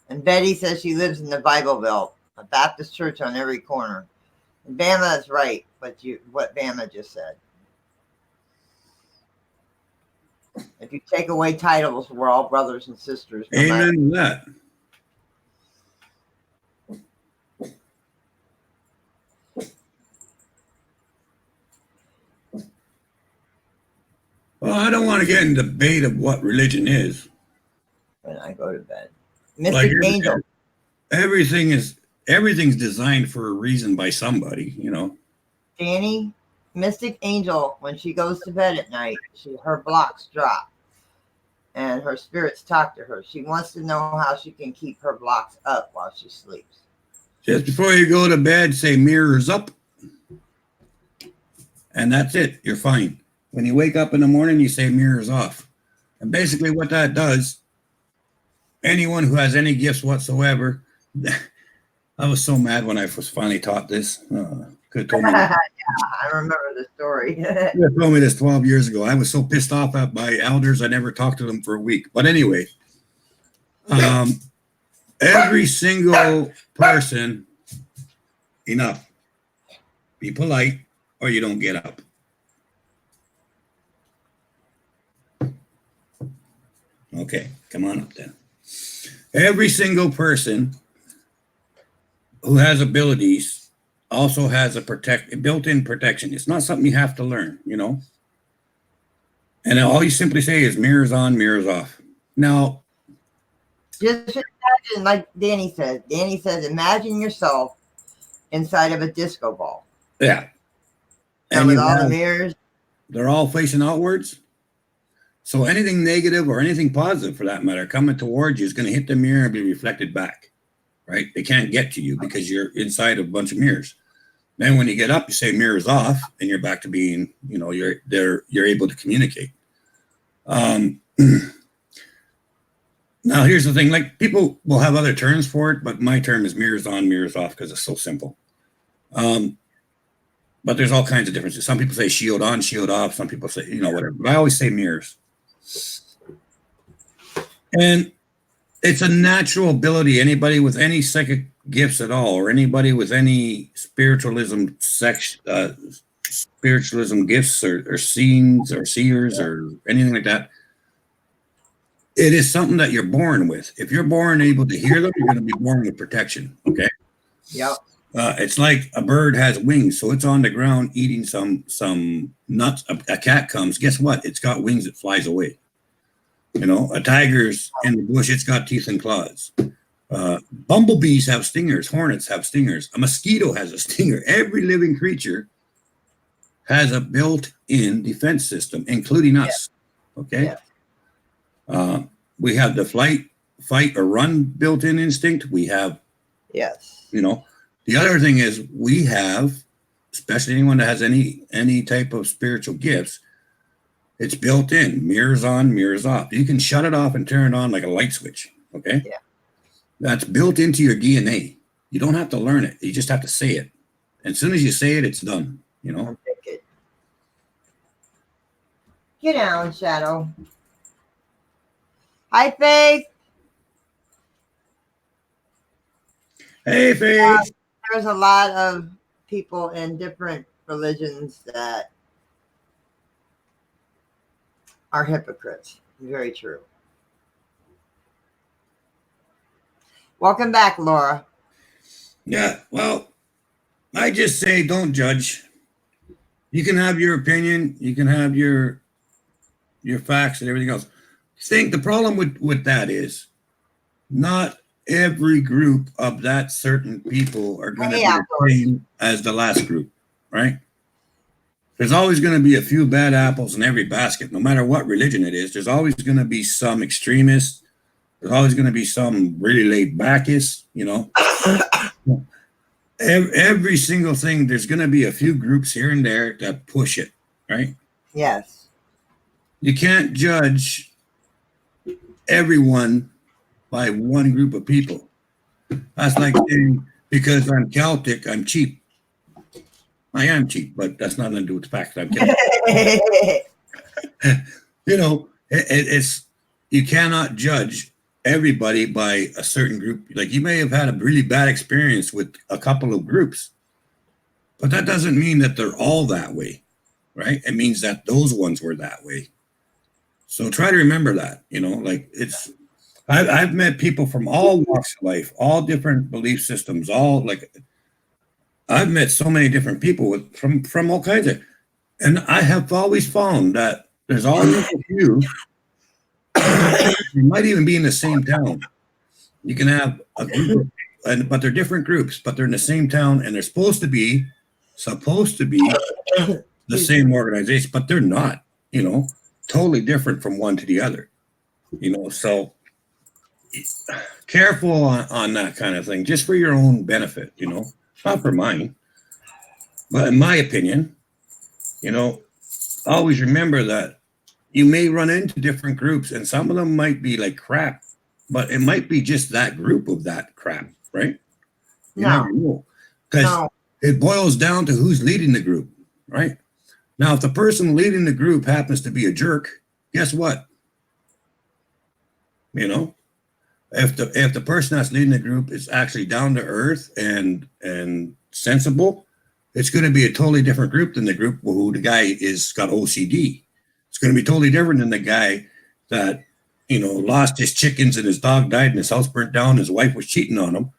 And Betty says she lives in the Bible Belt, a Baptist church on every corner. And Bama is right, what Bama just said. If you take away titles, we're all brothers and sisters. No Amen to that. Well, I don't want to get in debate of what religion is. When I go to bed. Mystic Angel. Everything's designed for a reason by somebody, you know. Danny, Mystic Angel, when she goes to bed at night, her blocks drop. And her spirits talk to her. She wants to know how she can keep her blocks up while she sleeps. Just before you go to bed, say mirrors up. And that's it. You're fine. When you wake up in the morning, you say mirrors off. And basically what that does, anyone who has any gifts whatsoever, I was so mad when I was finally taught this. Could have told me Yeah, I remember the story. You told me this 12 years ago. I was so pissed off at my elders, I never talked to them for a week. But anyway, every single person, enough. Be polite or you don't get up. Okay, come on up then. Every single person who has abilities also has a built-in protection. It's not something you have to learn, you know. And all you simply say is mirrors on, mirrors off. Now, just imagine, like Danny says. Danny says, imagine yourself inside of a disco ball. Yeah. And with all the mirrors. They're all facing outwards. So anything negative or anything positive, for that matter, coming towards you is going to hit the mirror and be reflected back, right? They can't get to you because you're inside of a bunch of mirrors. Then when you get up, you say mirrors off, and you're back to being, you know, you're able to communicate. Now here's the thing: like people will have other terms for it, but my term is mirrors on, mirrors off because it's so simple. But there's all kinds of differences. Some people say shield on, shield off. Some people say, you know, whatever. But I always say mirrors. And it's a natural ability. Anybody with any psychic gifts at all, or anybody with any spiritualism gifts or scenes or seers or anything like that, it is something that you're born with. If you're born able to hear them, you're going to be born with protection. Okay. Yep. It's like a bird has wings, so it's on the ground eating some nuts. A cat comes, guess what? It's got wings, it flies away. You know, a tiger's in the bush, it's got teeth and claws. Bumblebees have stingers, hornets have stingers, a mosquito has a stinger. Every living creature has a built-in defense system, including us. Okay. Yeah. We have the flight, fight, or run built-in instinct. We have, Yes. the other thing is we have, especially anyone that has any type of spiritual gifts, it's built in, mirrors on, mirrors off. You can shut it off and turn it on like a light switch. Okay. Yeah. That's built into your DNA. You don't have to learn it. You just have to say it. And as soon as you say it, it's done. I'll take it. Get down, Shadow. Hi, Faith. Hey, Faith. There's a lot of people in different religions that are hypocrites. Very true. Welcome back, Laura. Yeah, well, I just say don't judge. You can have your opinion, you can have your facts and everything else. The problem with that is not every group of that certain people are going to be the same as the last group, right? There's always going to be a few bad apples in every basket, no matter what religion it is. There's always going to be some extremists. There's always going to be some really laid backers, Every single thing, there's going to be a few groups here and there that push it, right? Yes. You can't judge everyone by one group of people. That's like saying, because I'm Celtic, I'm cheap. I am cheap, but that's nothing to do with the fact that I'm Celtic. It's you cannot judge everybody by a certain group. Like, you may have had a really bad experience with a couple of groups, but that doesn't mean that they're all that way, right? It means that those ones were that way. So try to remember that, I've met people from all walks of life, all different belief systems, I've met so many different people from all kinds of, and I have always found that there's always a few. You might even be in the same town. You can have a group, but they're different groups, but they're in the same town, and they're supposed to be the same organization, but they're not. Totally different from one to the other. So careful on that kind of thing, just for your own benefit. Not for mine, but in my opinion, always remember that you may run into different groups, and some of them might be like crap, but it might be just that group of that crap, right? You never know, because it boils down to who's leading the group, right? Now, if the person leading the group happens to be a jerk, guess what? If the person that's leading the group is actually down to earth and sensible, it's going to be a totally different group than the group who the guy is got OCD. It's going to be totally different than the guy that, lost his chickens and his dog died and his house burnt down, his wife was cheating on him.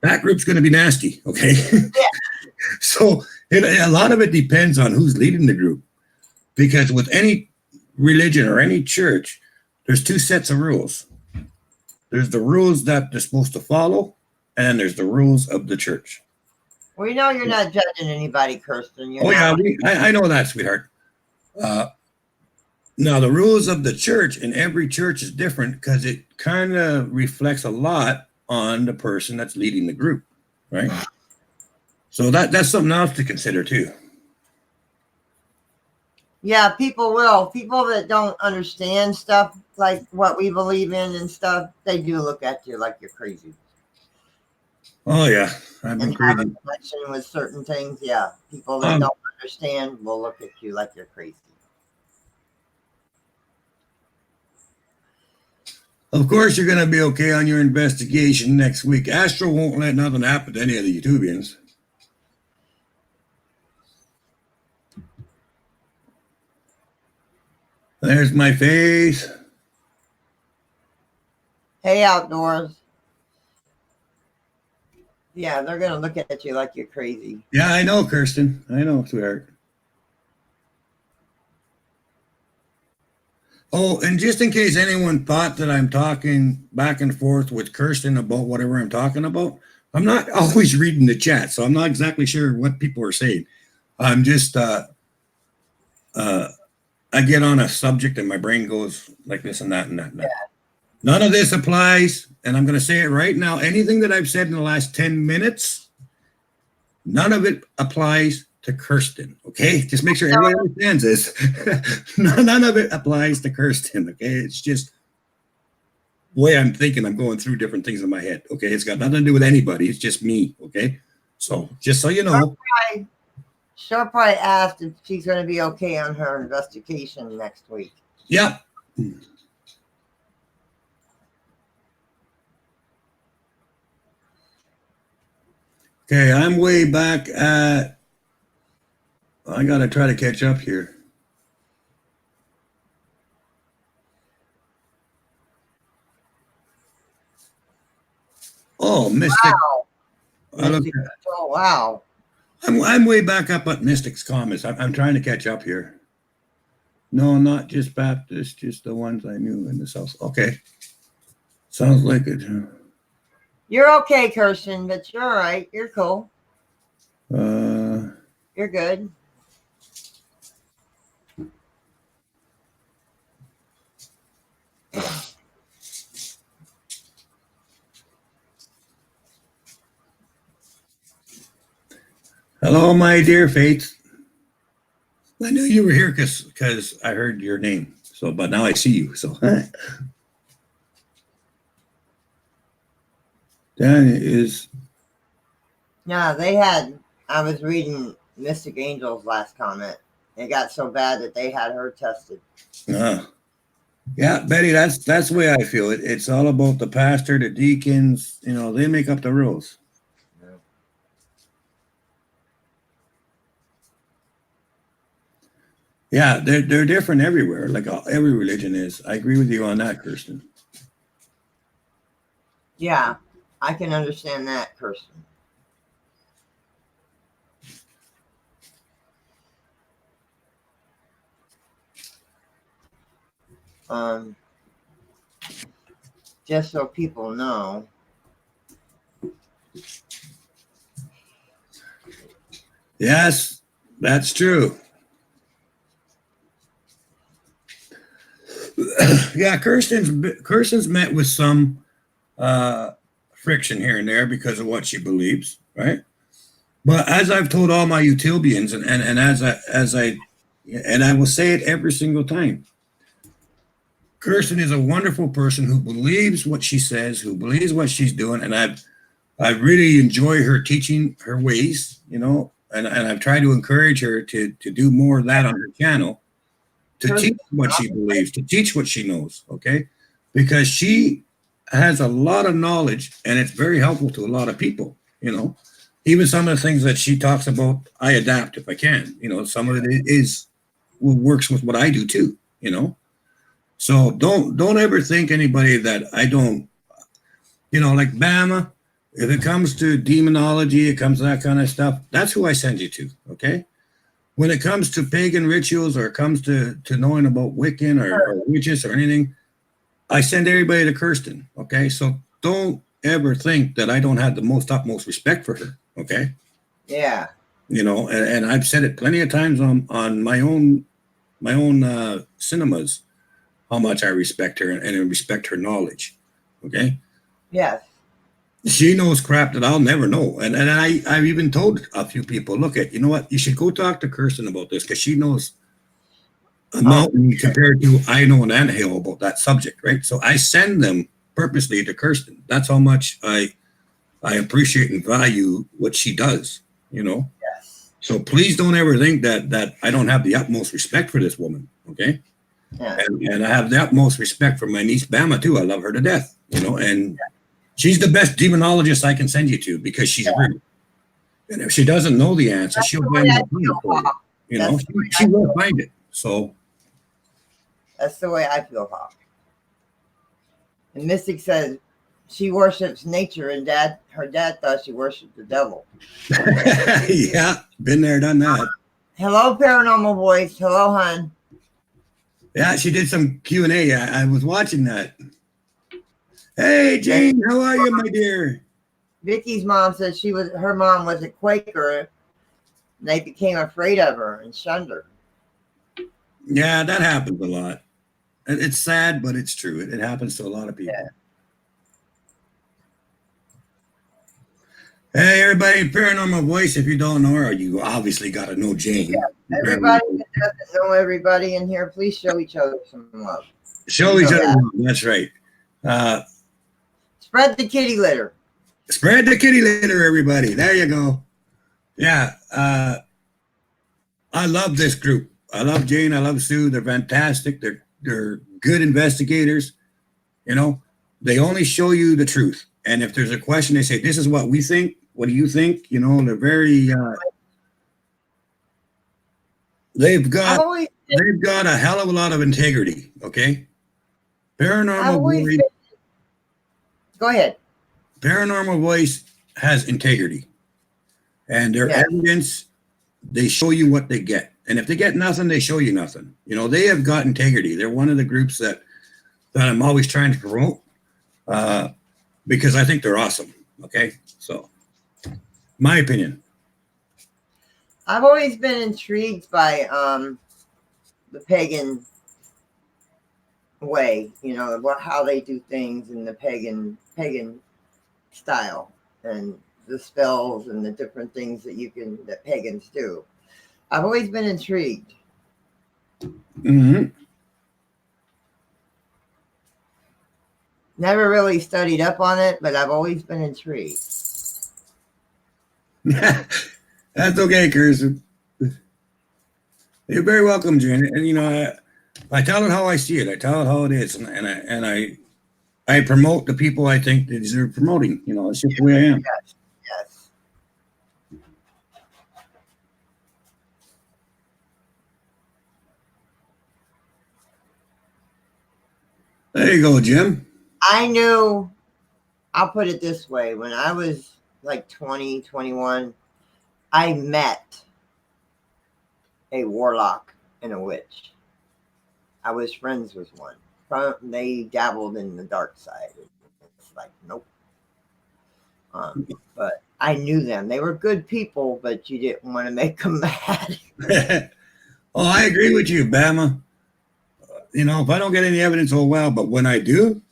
That group's going to be nasty, okay? Yeah. So a lot of it depends on who's leading the group. Because with any religion or any church, there's two sets of rules. There's the rules that they're supposed to follow, and there's the rules of the church. Well, you're not judging anybody, Kirsten. I know that, sweetheart. Now, the rules of the church, and every church is different because it kind of reflects a lot on the person that's leading the group, right? So that's something else to consider too. Yeah, people will. People that don't understand stuff like what we believe in and stuff, they do look at you like you're crazy. Oh yeah, I've been crazy. Have a connection with certain things. Yeah, people that don't understand will look at you like you're crazy. Of course, you're going to be okay on your investigation next week. Astro won't let nothing happen to any of the YouTubians. There's my face. Hey, Outdoors. Yeah, they're going to look at you like you're crazy. Yeah, I know, Kirsten. I know, sweetheart. Oh, and just in case anyone thought that I'm talking back and forth with Kirsten about whatever I'm talking about, I'm not always reading the chat, so I'm not exactly sure what people are saying. I'm just I get on a subject and my brain goes like this and that and that and that. None of this applies, and I'm going to say it right now. Anything that I've said in the last 10 minutes, none of it applies to Kirsten, okay? Just make sure everybody understands this. None of it applies to Kirsten, okay? It's just the way I'm thinking. I'm going through different things in my head, okay? It's got nothing to do with anybody. It's just me, okay? So just so you know. She'll probably ask if she's going to be okay on her investigation next week. Yep. Okay, I'm way back at. I got to try to catch up here. Oh, Mystic. Wow. Oh, wow. I'm way back up at Mystic's comments. I'm trying to catch up here. No, not just Baptist, just the ones I knew in the South. Okay. Sounds like it. You're okay, Kirsten, but you're all right. You're cool. You're good. Hello, my dear Faith. I knew you were here because I heard your name. So, but now I see you. So, that is. Yeah, they had. I was reading Mystic Angel's last comment. It got so bad that they had her tested. Yeah, Betty, that's the way I feel. It's all about the pastor, the deacons. You know, they make up the rules. Yeah, they're different everywhere. Like every religion is. I agree with you on that, Kirsten. Yeah, I can understand that, Kirsten. Just so people know. Yes, that's true. Yeah, Kirsten's met with some friction here and there because of what she believes, right? But as I've told all my Utopians, and I will say it every single time, Kirsten is a wonderful person who believes what she says, who believes what she's doing, and I really enjoy her teaching her ways, you know, and I've tried to encourage her to do more of that on her channel, to teach what she believes, to teach what she knows, okay? Because she has a lot of knowledge, and it's very helpful to a lot of people, you know. Even some of the things that she talks about, I adapt if I can, you know. Some of it works with what I do too, you know. So don't ever think anybody that I don't, you know, like Bama, if it comes to demonology, it comes to that kind of stuff, that's who I send you to, okay? When it comes to pagan rituals or it comes to knowing about Wiccan or witches or anything, I send everybody to Kirsten, okay? So don't ever think that I don't have the utmost respect for her, okay? Yeah. You know, and I've said it plenty of times on my own cinemas, how much I respect her and I respect her knowledge, okay? Yes. She knows crap that I'll never know. And I've even told a few people, look, you know what? You should go talk to Kirsten about this because she knows a mountain compared to I know an anthill about that subject, right? So I send them purposely to Kirsten. That's how much I appreciate and value what she does, you know? Yes. So please don't ever think that I don't have the utmost respect for this woman, okay? Yeah. And I have the utmost respect for my niece Bama too. I love her to death, you know, and she's the best demonologist I can send you to because she's real. And if she doesn't know the answer, she'll find it. You know, she will find it. So that's the way I feel, Pop. And Mystic says she worships nature, and her dad thought she worshipped the devil. yeah, been there, done that. Hello, paranormal voice. Hello, hon. Yeah, she did some Q&A. I was watching that. Hey, Jane, how are you, my dear? Vicky's mom said her mom was a Quaker. And they became afraid of her and shunned her. Yeah, that happens a lot. It's sad, but it's true. It happens to a lot of people. Yeah. Hey, everybody, Paranormal Voice. If you don't know her, you obviously got to know Jane. Everybody that doesn't know everybody in here, please show each other some love. Show each other love. That's right. Spread the kitty litter. Spread the kitty litter, everybody. There you go. Yeah. I love this group. I love Jane. I love Sue. They're fantastic. They're good investigators. You know, they only show you the truth. And if there's a question, they say, "This is what we think. What do you think?" You know, they're very. They've got a hell of a lot of integrity. Okay. Paranormal Voice. Go ahead. Paranormal Voice has integrity, and their evidence. They show you what they get. And if they get nothing, they show you nothing. You know, they have got integrity. They're one of the groups that I'm always trying to promote because I think they're awesome. Okay. So, my opinion. I've always been intrigued by the pagan way, you know, how they do things in the pagan style and the spells and the different things that pagans do. I've always been intrigued. Mm-hmm. Never really studied up on it, but I've always been intrigued. That's okay, Kirsten. You're very welcome, Jen. And you know, I tell it how I see it. I tell it how it is, and I promote the people I think that deserve promoting. You know, it's just the way I am. Yes. There you go, Jim. I knew, I'll put it this way, when I was like 20, 21, I met a warlock and a witch. I was friends with one. They dabbled in the dark side. It's like, nope. But I knew them. They were good people, but you didn't want to make them mad. Oh, I agree with you, Bama. You know, if I don't get any evidence, oh well. But when I do,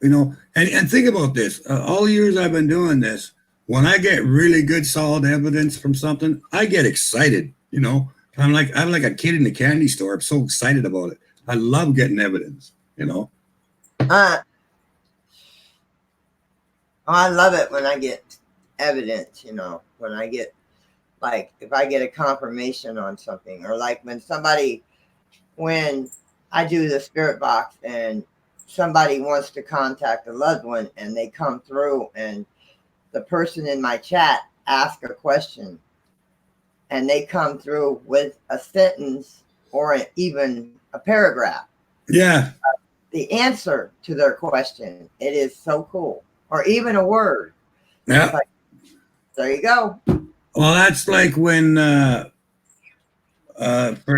you know, and think about this. All the years I've been doing this, when I get really good, solid evidence from something, I get excited. You know, I'm like a kid in the candy store. I'm so excited about it. I love getting evidence. You know. I love it when I get evidence. You know, when I get if I get a confirmation on something, or like when I do the spirit box and somebody wants to contact a loved one and they come through and the person in my chat asks a question and they come through with a sentence or even a paragraph. Yeah. The answer to their question. It is so cool. Or even a word. Yeah. Like, there you go. Well, that's like when, for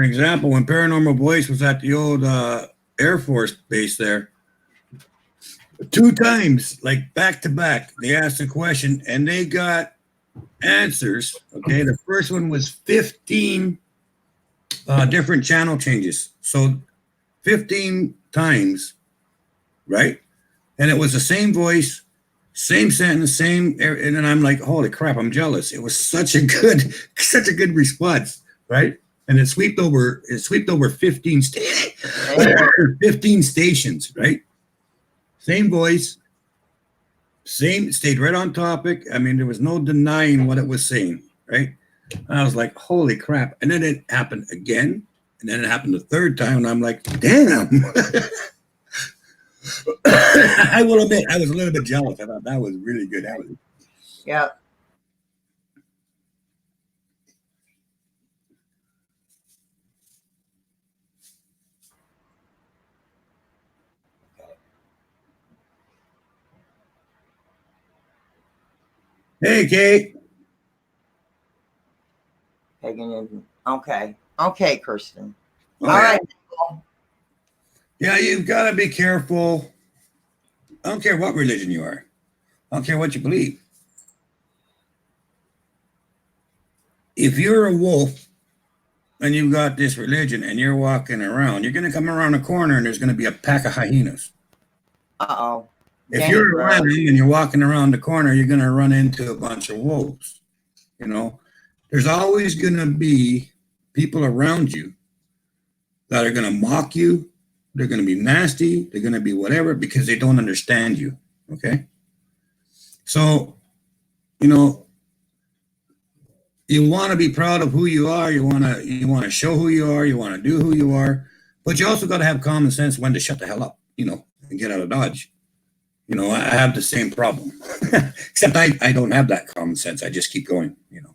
example, when Paranormal Voice was at the old Air Force base there, 2 times, like back to back, they asked a question and they got answers. Okay. The first one was 15 different channel changes. So 15 times, right? And it was the same voice, same sentence, and then I'm like, holy crap, I'm jealous. It was such a good response, right? And it swept over 15 stations, right? Same voice, stayed right on topic. I mean, there was no denying what it was saying, right? And I was like, holy crap. And then it happened again. And then it happened the third time. And I'm like, damn. I will admit, I was a little bit jealous. I thought that was really good. Yeah. Hey, Kate. Paganism. Okay. Okay, Kirsten. Oh, All right. Yeah, you've got to be careful. I don't care what religion you are. I don't care what you believe. If you're a wolf and you've got this religion and you're walking around, you're going to come around a corner and there's going to be a pack of hyenas. Uh-oh. If you're a lamb and you're walking around the corner, you're going to run into a bunch of wolves. You know, there's always going to be people around you that are going to mock you. They're going to be nasty. They're going to be whatever because they don't understand you. Okay. So, you know, you want to be proud of who you are. You want to show who you are. You want to do who you are, but you also got to have common sense when to shut the hell up, you know, and get out of Dodge. You know, I have the same problem, except I don't have that common sense. I just keep going, you know.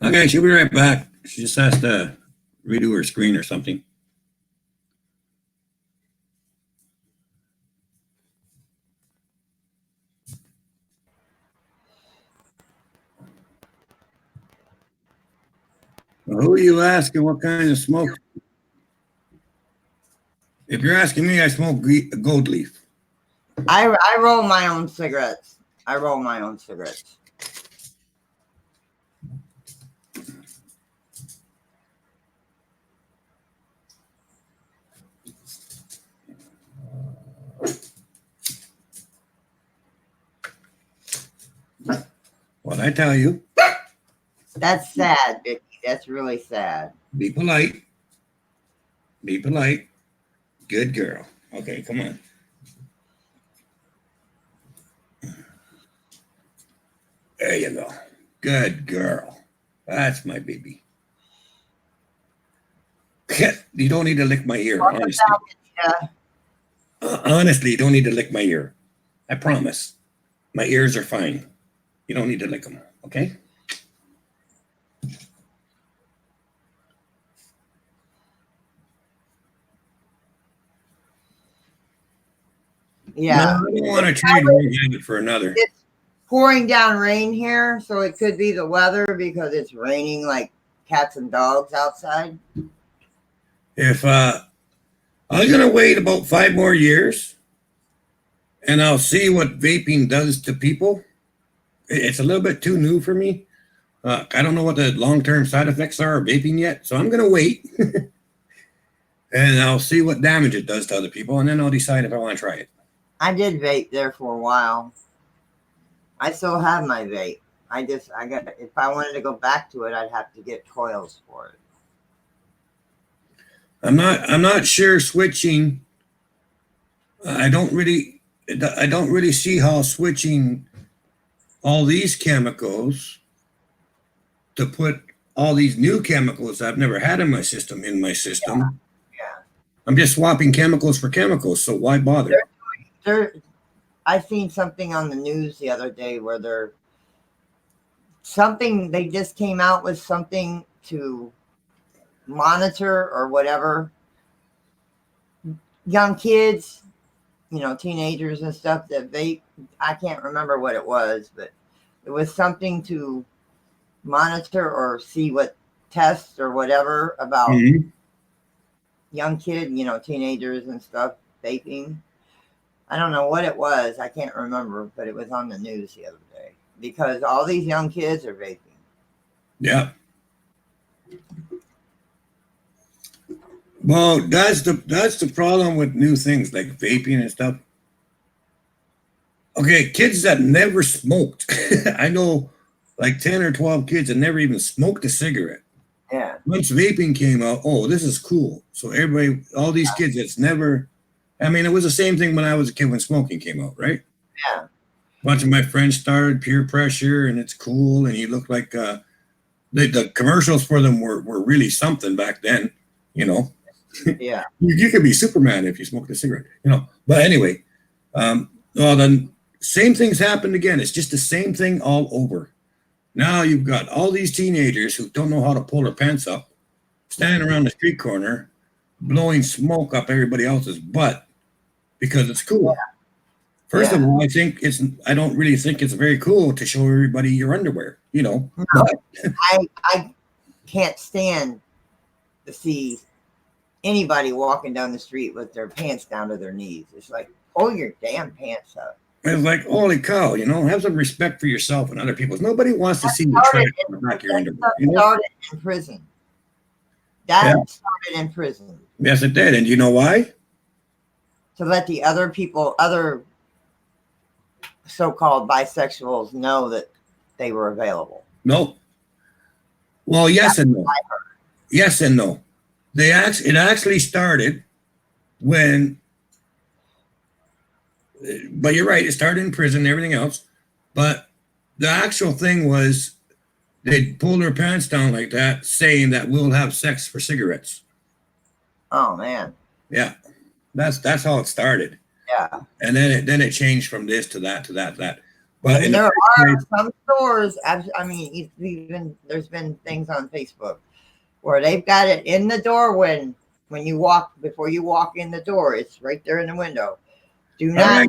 Okay, she'll be right back. She just has to redo her screen or something. Well, who are you asking what kind of smoke? If you're asking me, I smoke gold leaf. I roll my own cigarettes. I roll my own cigarettes. What I tell you. That's sad, Vicky. That's really sad. Be polite. Be polite. Good girl. Okay, come on. There you go. Good girl. That's my baby. You don't need to lick my ear. Honestly. Honestly, you don't need to lick my ear. I promise. My ears are fine. You don't need to lick them. Okay? Yeah. No, I don't want to trade one habit for another. It's pouring down rain here, so it could be the weather because it's raining like cats and dogs outside. If I'm gonna wait about 5 more years and I'll see what vaping does to people. It's a little bit too new for me. I don't know what the long-term side effects are of vaping yet, so I'm gonna wait. And I'll see what damage it does to other people, and then I'll decide if I want to try it. I did vape there for a while. I still have my vape. I got, if I wanted to go back to it, I'd have to get coils for it. I'm not sure switching. I don't really see how switching all these chemicals to put all these new chemicals I've never had in my system. Yeah. I'm just swapping chemicals for chemicals, so why bother? I seen something on the news the other day where they just came out with something to monitor or whatever young kids, you know, teenagers and stuff that vape. I can't remember what it was, but it was something to monitor or see what tests or whatever about young kids, you know, teenagers and stuff vaping. I don't know what it was. I can't remember, but it was on the news the other day because all these young kids are vaping. Yeah. Well, that's the problem with new things like vaping and stuff. Okay, kids that never smoked. I know like 10 or 12 kids that never even smoked a cigarette. Yeah. Once vaping came out, oh, this is cool. So everybody, all these kids that's never, I mean, it was the same thing when I was a kid when smoking came out, right? Yeah. A bunch of my friends started peer pressure and it's cool. And you look like the commercials for them were really something back then, you know. Yeah. You could be Superman if you smoked a cigarette, you know. But anyway, well, then same things happened again. It's just the same thing all over. Now you've got all these teenagers who don't know how to pull their pants up, standing around the street corner, blowing smoke up everybody else's butt because it's cool. Yeah. First of all, I don't really think it's very cool to show everybody your underwear, you know. No, I can't stand to see anybody walking down the street with their pants down to their knees. It's like, pull your damn pants up. It's like, holy cow, have some respect for yourself and other people's. Nobody wants to see you trash on the back of your underwear. Started in prison. That started in prison. Yes, it did. And you know why? To let the other people, other so-called bisexuals know that they were available. No. Well, yes and no. Yes and no. It actually started when, but you're right, it started in prison and everything else. But the actual thing was they pulled their pants down like that, saying that we'll have sex for cigarettes. Oh man. Yeah. That's how it started. Yeah. And then it changed from this to that to that to that. But there are some stores, I mean, even there's been things on Facebook where they've got it in the door when you walk, before you walk in the door, it's right there in the window. Do not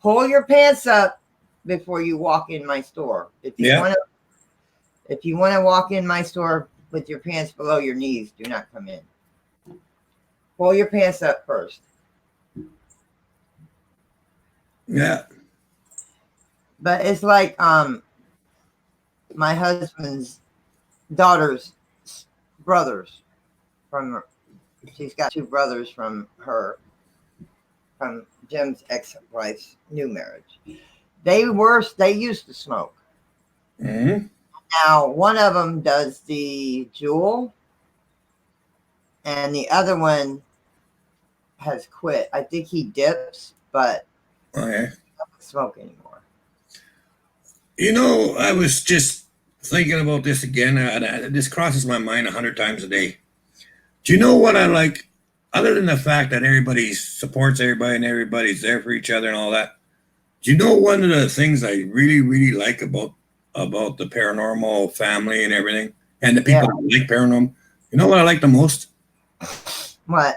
pull your pants up before you walk in my store. If you want to walk in my store with your pants below your knees, do not come in. Pull your pants up first. Yeah. But it's like my husband's daughter's brothers she's got two brothers from Jim's ex-wife's new marriage. They used to smoke. Mm-hmm. Now one of them does the Juul and the other one has quit. I think he dips, but he doesn't smoke anymore. I was just thinking about this again. This crosses my mind 100 times a day. Do you know what I like? Other than the fact that everybody supports everybody and everybody's there for each other and all that. Do you know one of the things I really, really like about the paranormal family and everything? And the people that like paranormal? You know what I like the most? What?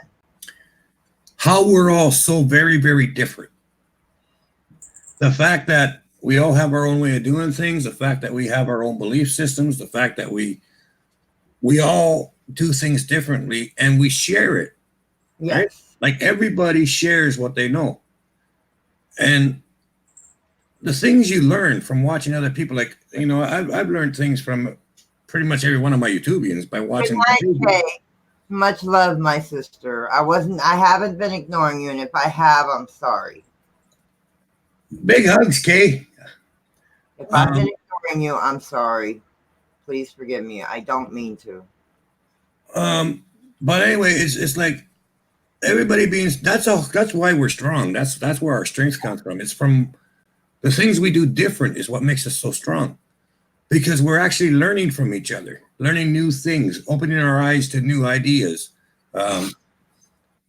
How we're all so very, very different. The fact that we all have our own way of doing things, the fact that we have our own belief systems, the fact that we all do things differently and we share it. Yes. Right? Like everybody shares what they know. And the things you learn from watching other people, like, I've learned things from pretty much every one of my YouTubians by watching. Much love, my sister. I haven't been ignoring you, and if I have, I'm sorry. Big hugs, Kay. If I've been ignoring you, I'm sorry. Please forgive me. I don't mean to. But anyway, it's like everybody being that's why we're strong. That's where our strength comes from. It's from the things we do different is what makes us so strong. Because we're actually learning from each other, learning new things, opening our eyes to new ideas,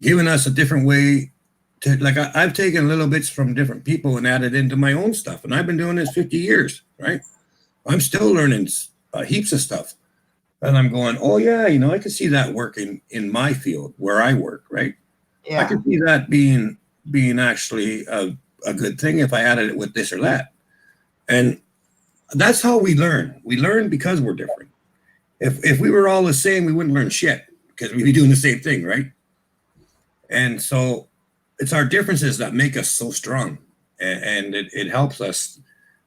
giving us a different way to, like, I've taken little bits from different people and added into my own stuff. And I've been doing this 50 years, right? I'm still learning heaps of stuff. And I'm going, oh, yeah, I can see that working in my field where I work, right? Yeah. I can see that being actually a good thing if I added it with this or that. And that's how we learn. We learn because we're different. If we were all the same, we wouldn't learn shit because we'd be doing the same thing, right? And so it's our differences that make us so strong. And it helps us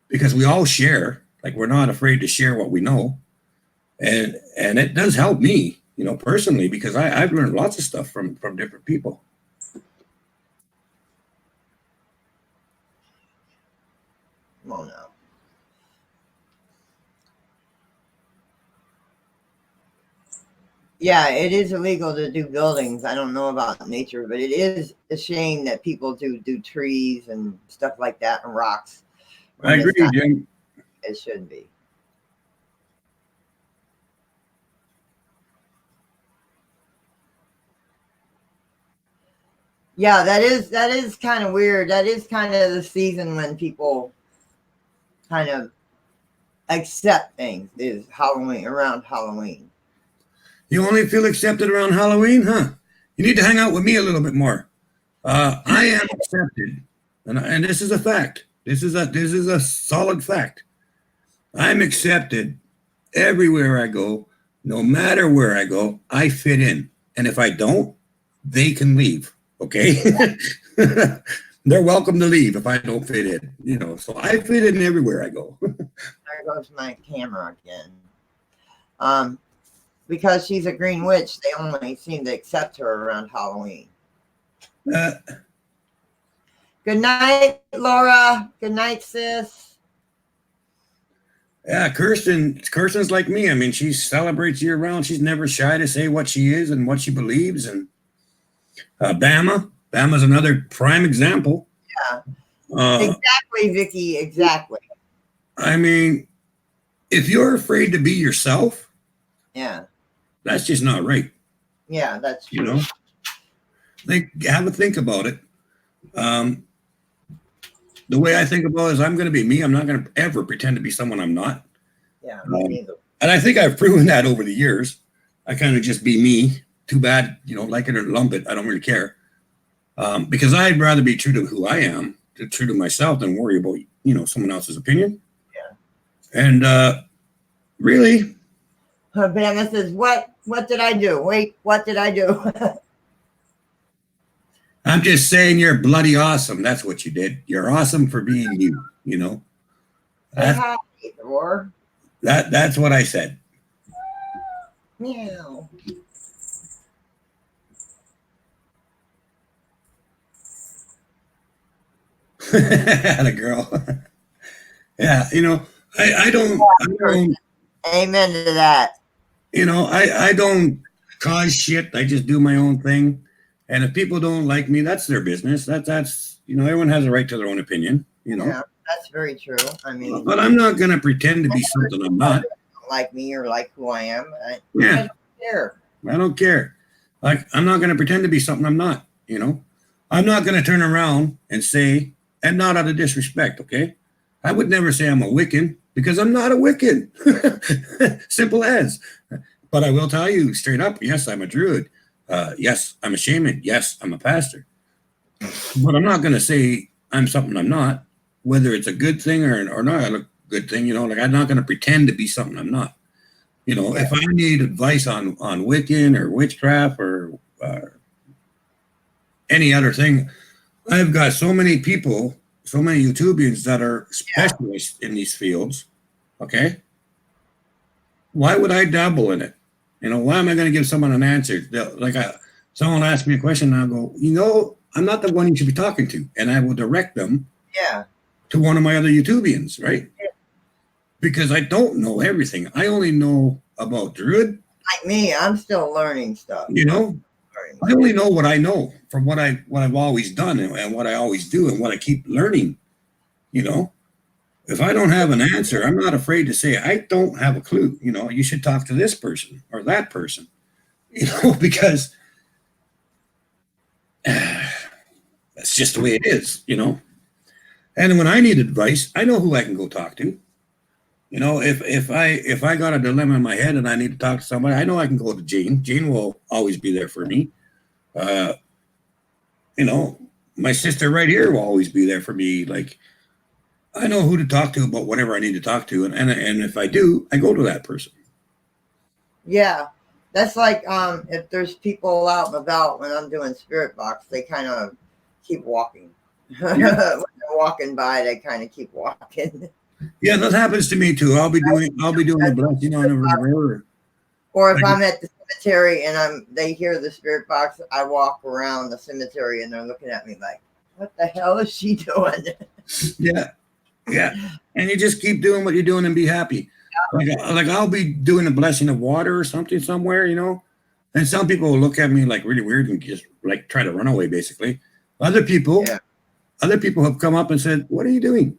because we all share. Like, we're not afraid to share what we know. And it does help me, personally, because I've learned lots of stuff from different people. Well, no. Yeah, it is illegal to do buildings. I don't know about nature, but it is a shame that people do trees and stuff like that and rocks. I agree, Jim. It shouldn't be. Yeah, that is kind of weird. That is kind of the season when people kind of accept things, is Halloween, around Halloween. You only feel accepted around Halloween, huh? You need to hang out with me a little bit more. I am accepted, and this is a fact. This is a solid fact. I'm accepted everywhere I go, No matter where I go, I fit in. And if I don't, they can leave. Okay. They're welcome to leave if I don't fit in, so I fit in everywhere I go. There goes my camera again. Because she's a green witch, they only seem to accept her around Halloween. Uh, Good night, Laura. Good night, sis. yeah, Kirsten's like me. I mean, she celebrates year round. She's never shy to say what she is and what she believes. And Bama's another prime example. Yeah. Exactly, Vicky. Exactly. I mean, if you're afraid to be yourself, yeah, that's just not right. Yeah, that's true. Have a think about it. The way I think about it is I'm going to be me. I'm not going to ever pretend to be someone I'm not. Yeah, me neither. And I think I've proven that over the years. I kind of just be me. Too bad, like it or lump it. I don't really care. Because I'd rather be true to who I am, true to myself, than worry about, someone else's opinion. Yeah. And really. Bama says, what did I do? Wait, what did I do? I'm just saying you're bloody awesome. That's what you did. You're awesome for being you, Say hi, Thor. That's what I said. Meow. The girl. Yeah, I don't. Amen to that. I don't cause shit. I just do my own thing. And if people don't like me, that's their business. That's everyone has a right to their own opinion. Yeah, that's very true. I mean, but I'm not gonna pretend to be something I'm not. Like me or like who I am. I Yeah. don't care. I don't care. Like, I'm not gonna pretend to be something I'm not. I'm not gonna turn around and say, and not out of disrespect, okay? I would never say I'm a Wiccan because I'm not a Wiccan. Simple as. But I will tell you straight up, yes, I'm a druid. Yes, I'm a shaman. Yes, I'm a pastor. But I'm not going to say I'm something I'm not, whether it's a good thing or not a good thing. I'm not going to pretend to be something I'm not. If I need advice on Wiccan or witchcraft or any other thing, I've got so many people, so many YouTubians that are specialists in these fields. Okay. Why would I dabble in it? Why am I going to give someone an answer? Someone asks me a question and I'll go, I'm not the one you should be talking to. And I will direct them to one of my other YouTubians, right? Yeah. Because I don't know everything. I only know about Druid. Like me, I'm still learning stuff. I only know what I know from what I've always done and what I always do and what I keep learning. If I don't have an answer, I'm not afraid to say, I don't have a clue. You should talk to this person or that person, because that's just the way it is, And when I need advice, I know who I can go talk to. If I got a dilemma in my head and I need to talk to somebody, I know I can go to Jane. Jane will always be there for me. My sister right here will always be there for me. Like, I know who to talk to about whatever I need to talk to. And if I do, I go to that person. Yeah. That's like if there's people out and about when I'm doing Spirit Box, they kind of keep walking. When they're walking by, they kind of keep walking. Yeah, that happens to me too. I'll be doing the blessing on the river. Or if I'm at the cemetery and they hear the Spirit Box, I walk around the cemetery and they're looking at me like, what the hell is she doing? Yeah. And you just keep doing what you're doing and be happy. Like I'll be doing a blessing of water or something somewhere, and some people will look at me like really weird and just like try to run away, basically. Other people have come up and said, what are you doing?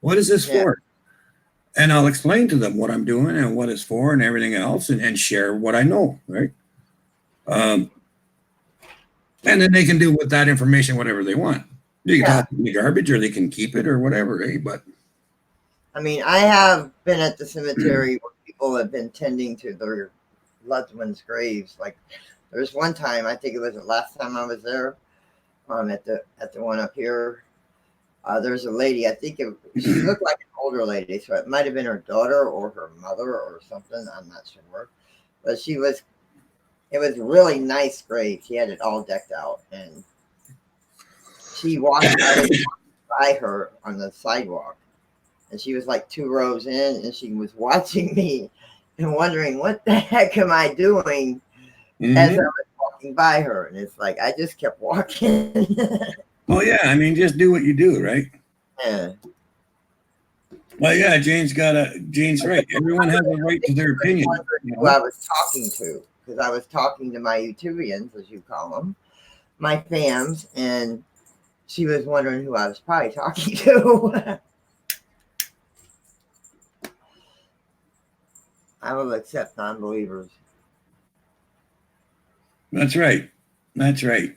What is this for? And I'll explain to them what I'm doing and what it's for and everything else and share what I know, right? And then they can do with that information whatever they want. They can talk in the garbage or they can keep it or whatever, eh? But I mean, I have been at the cemetery where people have been tending to their loved ones' graves. Like there's one time, I think it was the last time I was there, at the one up here. There's a lady, I think she looked like an older lady, so it might have been her daughter or her mother or something. I'm not sure. But it was really nice grave. She had it all decked out. And I was by her on the sidewalk. And she was like 2 rows in, and she was watching me and wondering, what the heck am I doing as I was walking by her? And it's like, I just kept walking. Oh, yeah. I mean, just do what you do, right? Yeah. Well, yeah, Jane's right. Everyone has a right to their opinion. Who I was talking to, because I was talking to my YouTubians, as you call them, my fams, and she was wondering who I was probably talking to. I will accept non-believers. That's right. That's right.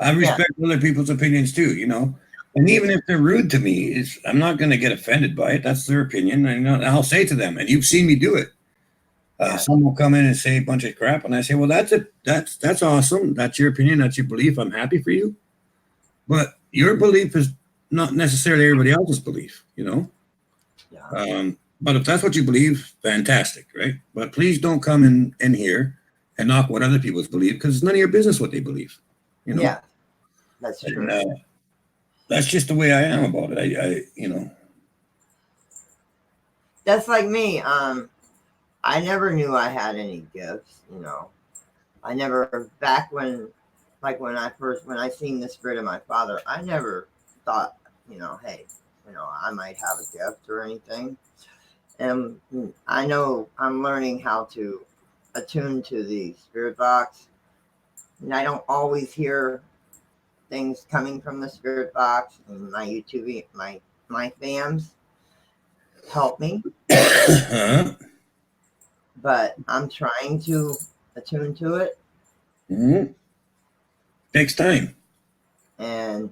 I respect other people's opinions too, you know. And even if they're rude to me, I'm not going to get offended by it. That's their opinion. And I'll say to them, and you've seen me do it. Someone will come in and say a bunch of crap, and I say, well, that's awesome. That's your opinion. That's your belief. I'm happy for you. But your belief is not necessarily everybody else's belief, you know. Yeah. But if that's what you believe, fantastic, right? But please don't come in here and knock what other people's believe, because it's none of your business what they believe, you know. Yeah, that's true. And, that's just the way I am about it. I you know. That's like me. I never knew I had any gifts, you know. I never, back when I seen the spirit of my father, I never thought, you know, hey, you know, I might have a gift or anything. And I know I'm learning how to attune to the spirit box. And I don't always hear things coming from the spirit box, and my YouTube, my fams help me. But I'm trying to attune to it. Mm-hmm. Takes time. And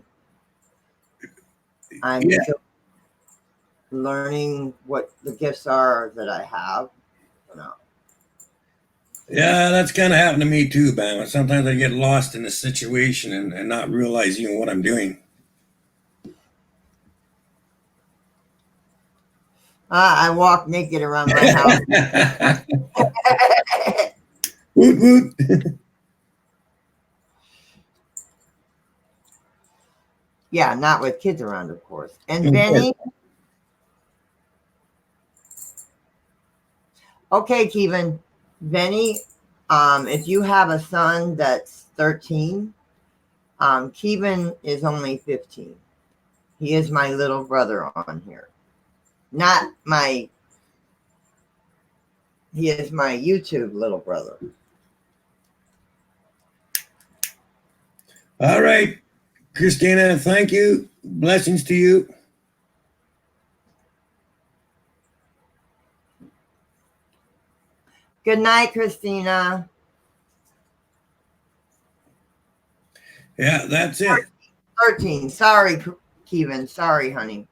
I'm still learning what the gifts are that I have. You know. Yeah, that's kind of happened to me too, Bama. Sometimes I get lost in a situation and not realize, you know, what I'm doing. I walk naked around my house. Woot woot. Yeah, not with kids around, of course. And Benny. Okay, Kevin. Benny, if you have a son that's 13, Kevin is only 15. He is my little brother on here. He is my YouTube little brother. All right, Christina, thank you. Blessings to you. Good night, Christina. Yeah, that's it. 13. Sorry, Kevin. Sorry, honey.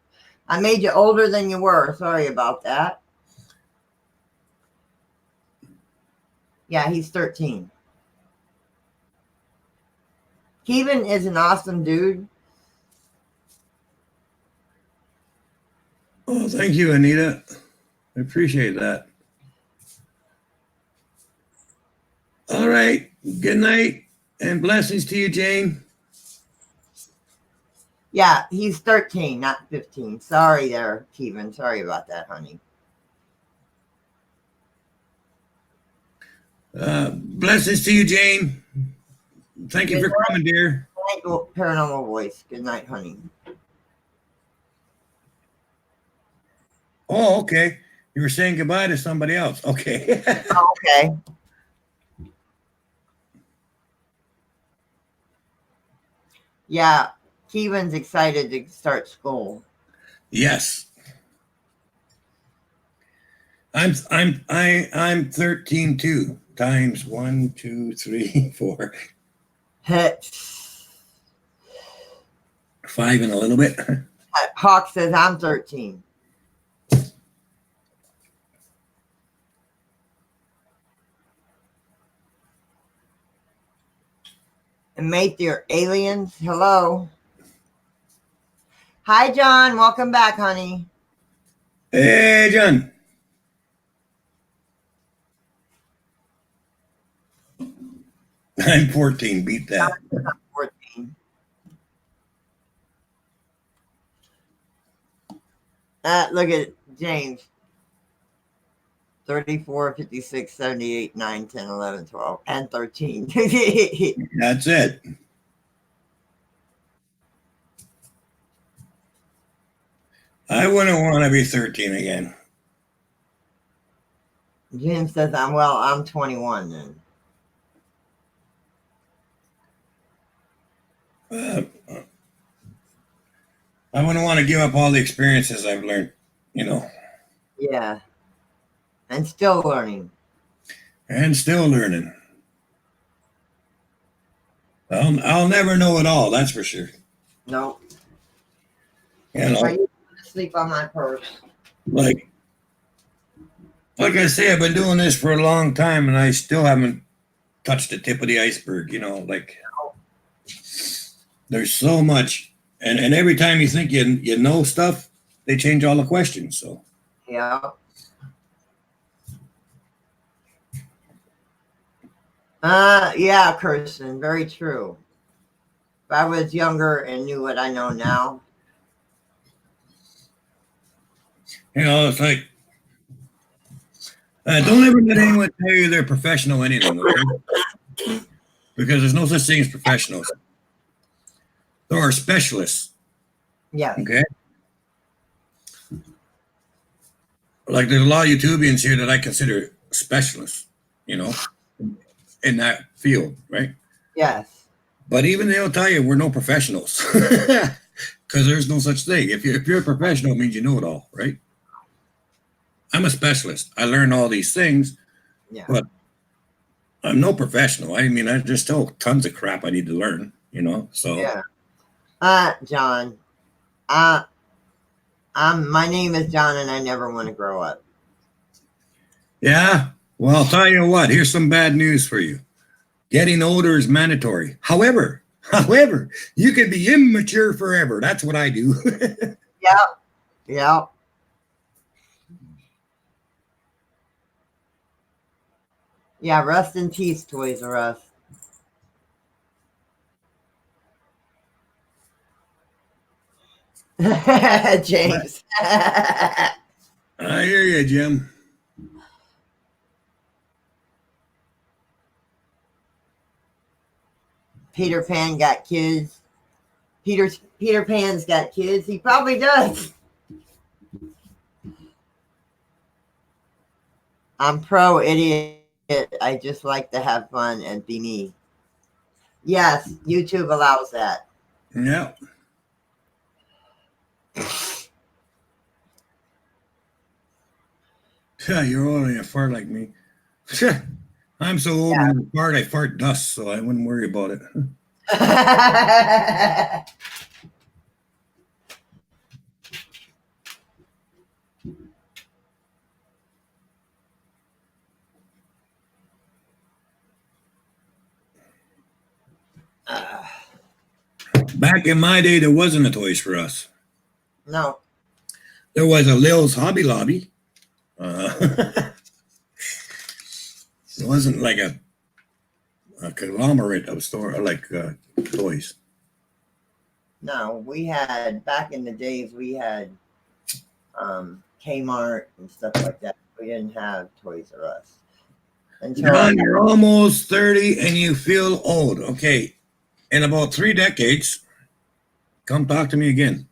I made you older than you were. Sorry about that. Yeah, he's 13. Kevin is an awesome dude. Oh, thank you, Anita. I appreciate that. All right. Good night and blessings to you, Jane. Yeah, he's 13, not 15. Sorry there, Kevin. Sorry about that, honey. Blessings to you, Jane. Thank you for coming, dear. Good night, paranormal voice. Good night, honey. Oh, okay. You were saying goodbye to somebody else. Okay. Okay. Yeah, Kevin's excited to start school. Yes. I'm 13 too. Times 1, 2, 3, 4. 5 and a little bit. Hawk says I'm 13. And mate, they're aliens. Hello. Hi, John. Welcome back, honey. Hey, John. I'm 14. Beat that. 14. Look at James. 34, 56, 78, 9, 10, 11, 12, and 13. That's it. I wouldn't want to be 13 again. James says, I'm 21 then. I wouldn't want to give up all the experiences I've learned, Yeah. And still learning. and still learning. I'll never know it all, that's for sure. No. You know, Are you going to sleep on my purse? like I say, I've been doing this for a long time and I still haven't touched the tip of the iceberg, there's so much. And every time you think you know stuff, they change all the questions. So Yeah. Yeah, Kirsten, very true. If I was younger and knew what I know now. it's like don't ever let anyone tell you they're professional anything, okay? Because there's no such thing as professionals. There are specialists. Yes. Okay. Like there's a lot of YouTubians here that I consider specialists, in that field, right? Yes. But even they'll tell you we're no professionals because there's no such thing. If you're a professional, it means you know it all, right? I'm a specialist. I learn all these things, Yeah. but I'm no professional. I mean, I just know tons of crap I need to learn, So Yeah. John, my name is John and I never want to grow up. yeah. Well, I'll tell you what. Here's some bad news for you. Getting older is mandatory. However, you could be immature forever. That's what I do. Yeah. Yeah. Yeah, rest in peace, Toys R Us. James. I hear you, Jim. Peter Pan got kids. Peter Pan's got kids. He probably does. I'm pro idiot. I just like to have fun and be me. Yes, YouTube allows that. Yeah. Yeah, you're only a fart like me. I'm so old when I fart dust, so I wouldn't worry about it. Back in my day, there wasn't a Toys R Us. No. There was a Lil's Hobby Lobby. It wasn't like a conglomerate of store like toys. No, we had back in the days we had Kmart and stuff like that. We didn't have Toys R Us. John, you're almost 30 and you feel old. Okay. In about 3 decades, come talk to me again.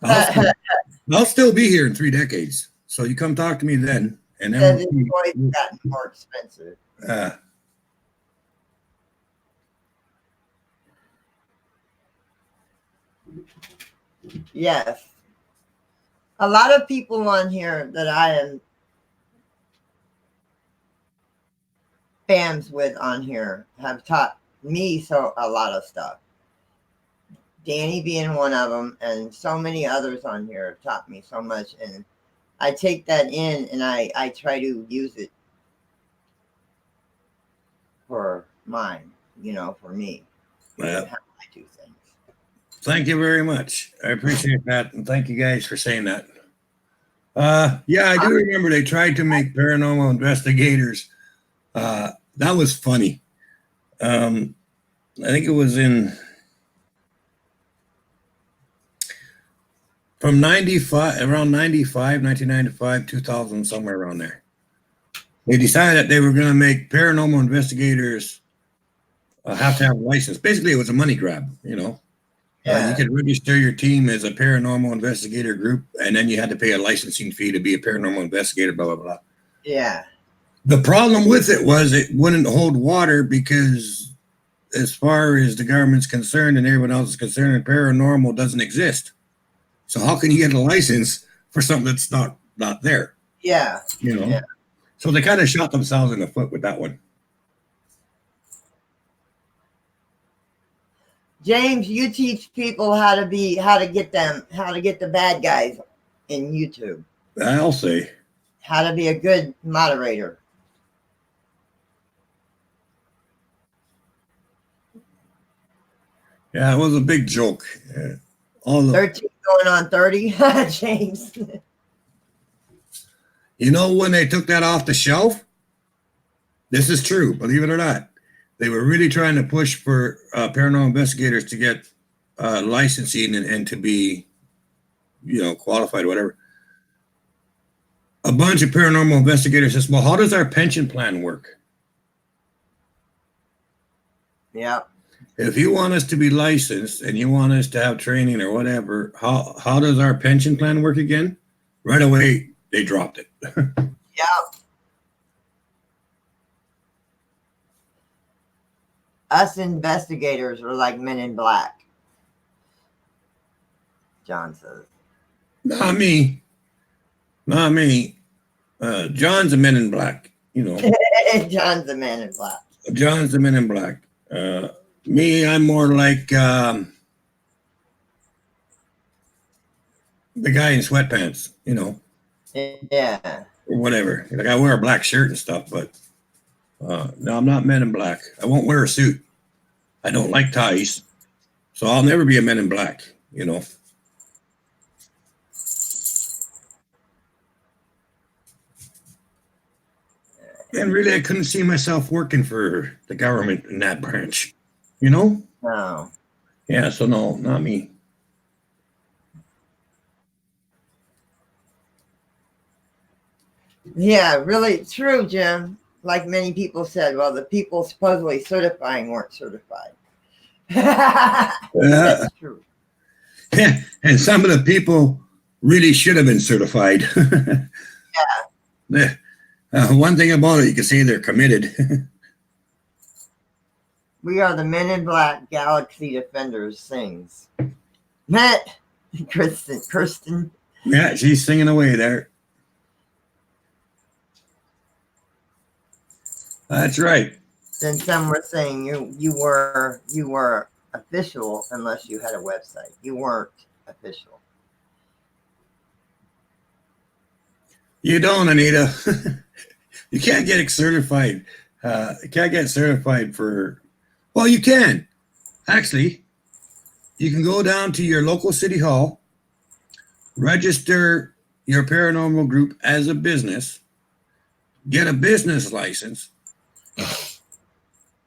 I'll still be here in 3 decades. So you come talk to me then. And then toys gotten more expensive. Yes. A lot of people on here that I am fans with on here have taught me a lot of stuff. Danny being one of them, and so many others on here have taught me so much, and I take that in and I try to use it for mine, for me. Well, how I do things. Thank you very much. I appreciate that, and thank you guys for saying that. Yeah, I do remember they tried to make paranormal investigators. That was funny. I think it was in from 95, around 95, 1995, 2000, somewhere around there. They decided that they were going to make paranormal investigators have to have a license. Basically, it was a money grab, you know. You could register your team as a paranormal investigator group, and then you had to pay a licensing fee to be a paranormal investigator, blah, blah, blah. Yeah. The problem with it was it wouldn't hold water because as far as the government's concerned and everyone else is concerned, paranormal doesn't exist. So how can you get a license for something that's not there? Yeah. You know? Yeah. So they kind of shot themselves in the foot with that one. James, you teach people how to get the bad guys in YouTube. I'll say. How to be a good moderator. Yeah, it was a big joke. All the 13 going on 30, James. You know when they took that off the shelf? This is true, believe it or not. They were really trying to push for paranormal investigators to get licensing and to be, qualified or whatever. A bunch of paranormal investigators says, well, how does our pension plan work? Yeah. If you want us to be licensed and you want us to have training or whatever, how does our pension plan work again? Right away, they dropped it. Yeah. Us investigators are like men in black. John says. Not me. Not me. John's a men in black, John's the man in black. John's the men in black. Me, I'm more like the guy in sweatpants, Yeah. or whatever. Like I wear a black shirt and stuff, but no, I'm not men in black. I won't wear a suit. I don't like ties, so I'll never be a men in black, And really, I couldn't see myself working for the government in that branch, No. Yeah, so no, not me. Yeah, really true, Jim. Like many people said, well, the people supposedly certifying weren't certified. That's true. And some of the people really should have been certified. Yeah. One thing about it, you can say they're committed. We are the Men in Black Galaxy Defenders sings. Matt, Kirsten. Yeah, she's singing away there. That's right. Then some were saying you were official unless you had a website. You weren't official. You don't, Anita. You can't get certified. You can't get certified for. Well, you can. Actually, you can go down to your local city hall, register your paranormal group as a business, get a business license,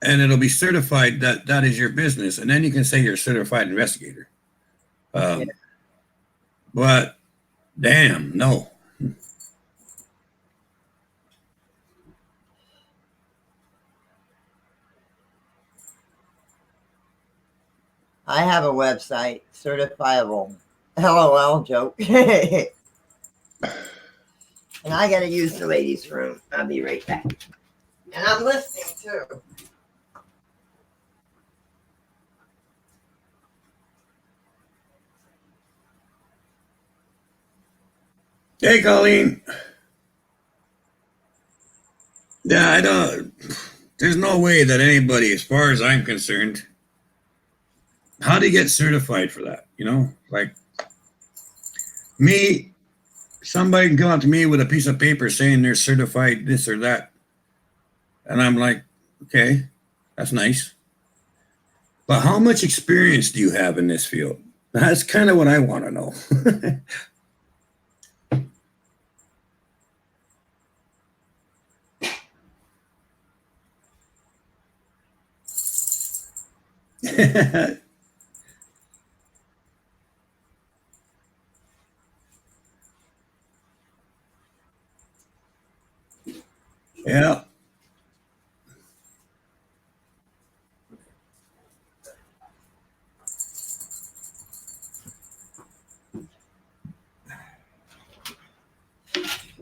and it'll be certified that is your business. And then you can say you're a certified investigator. But damn, no. I have a website, certifiable. LOL joke. And I gotta use the ladies' room. I'll be right back. And I'm listening too. Hey, Colleen. Yeah, I don't. There's no way that anybody, as far as I'm concerned, how do you get certified for that? Like me, somebody can come up to me with a piece of paper saying they're certified this or that. And I'm like, okay, that's nice. But how much experience do you have in this field? That's kind of what I want to know. Yeah.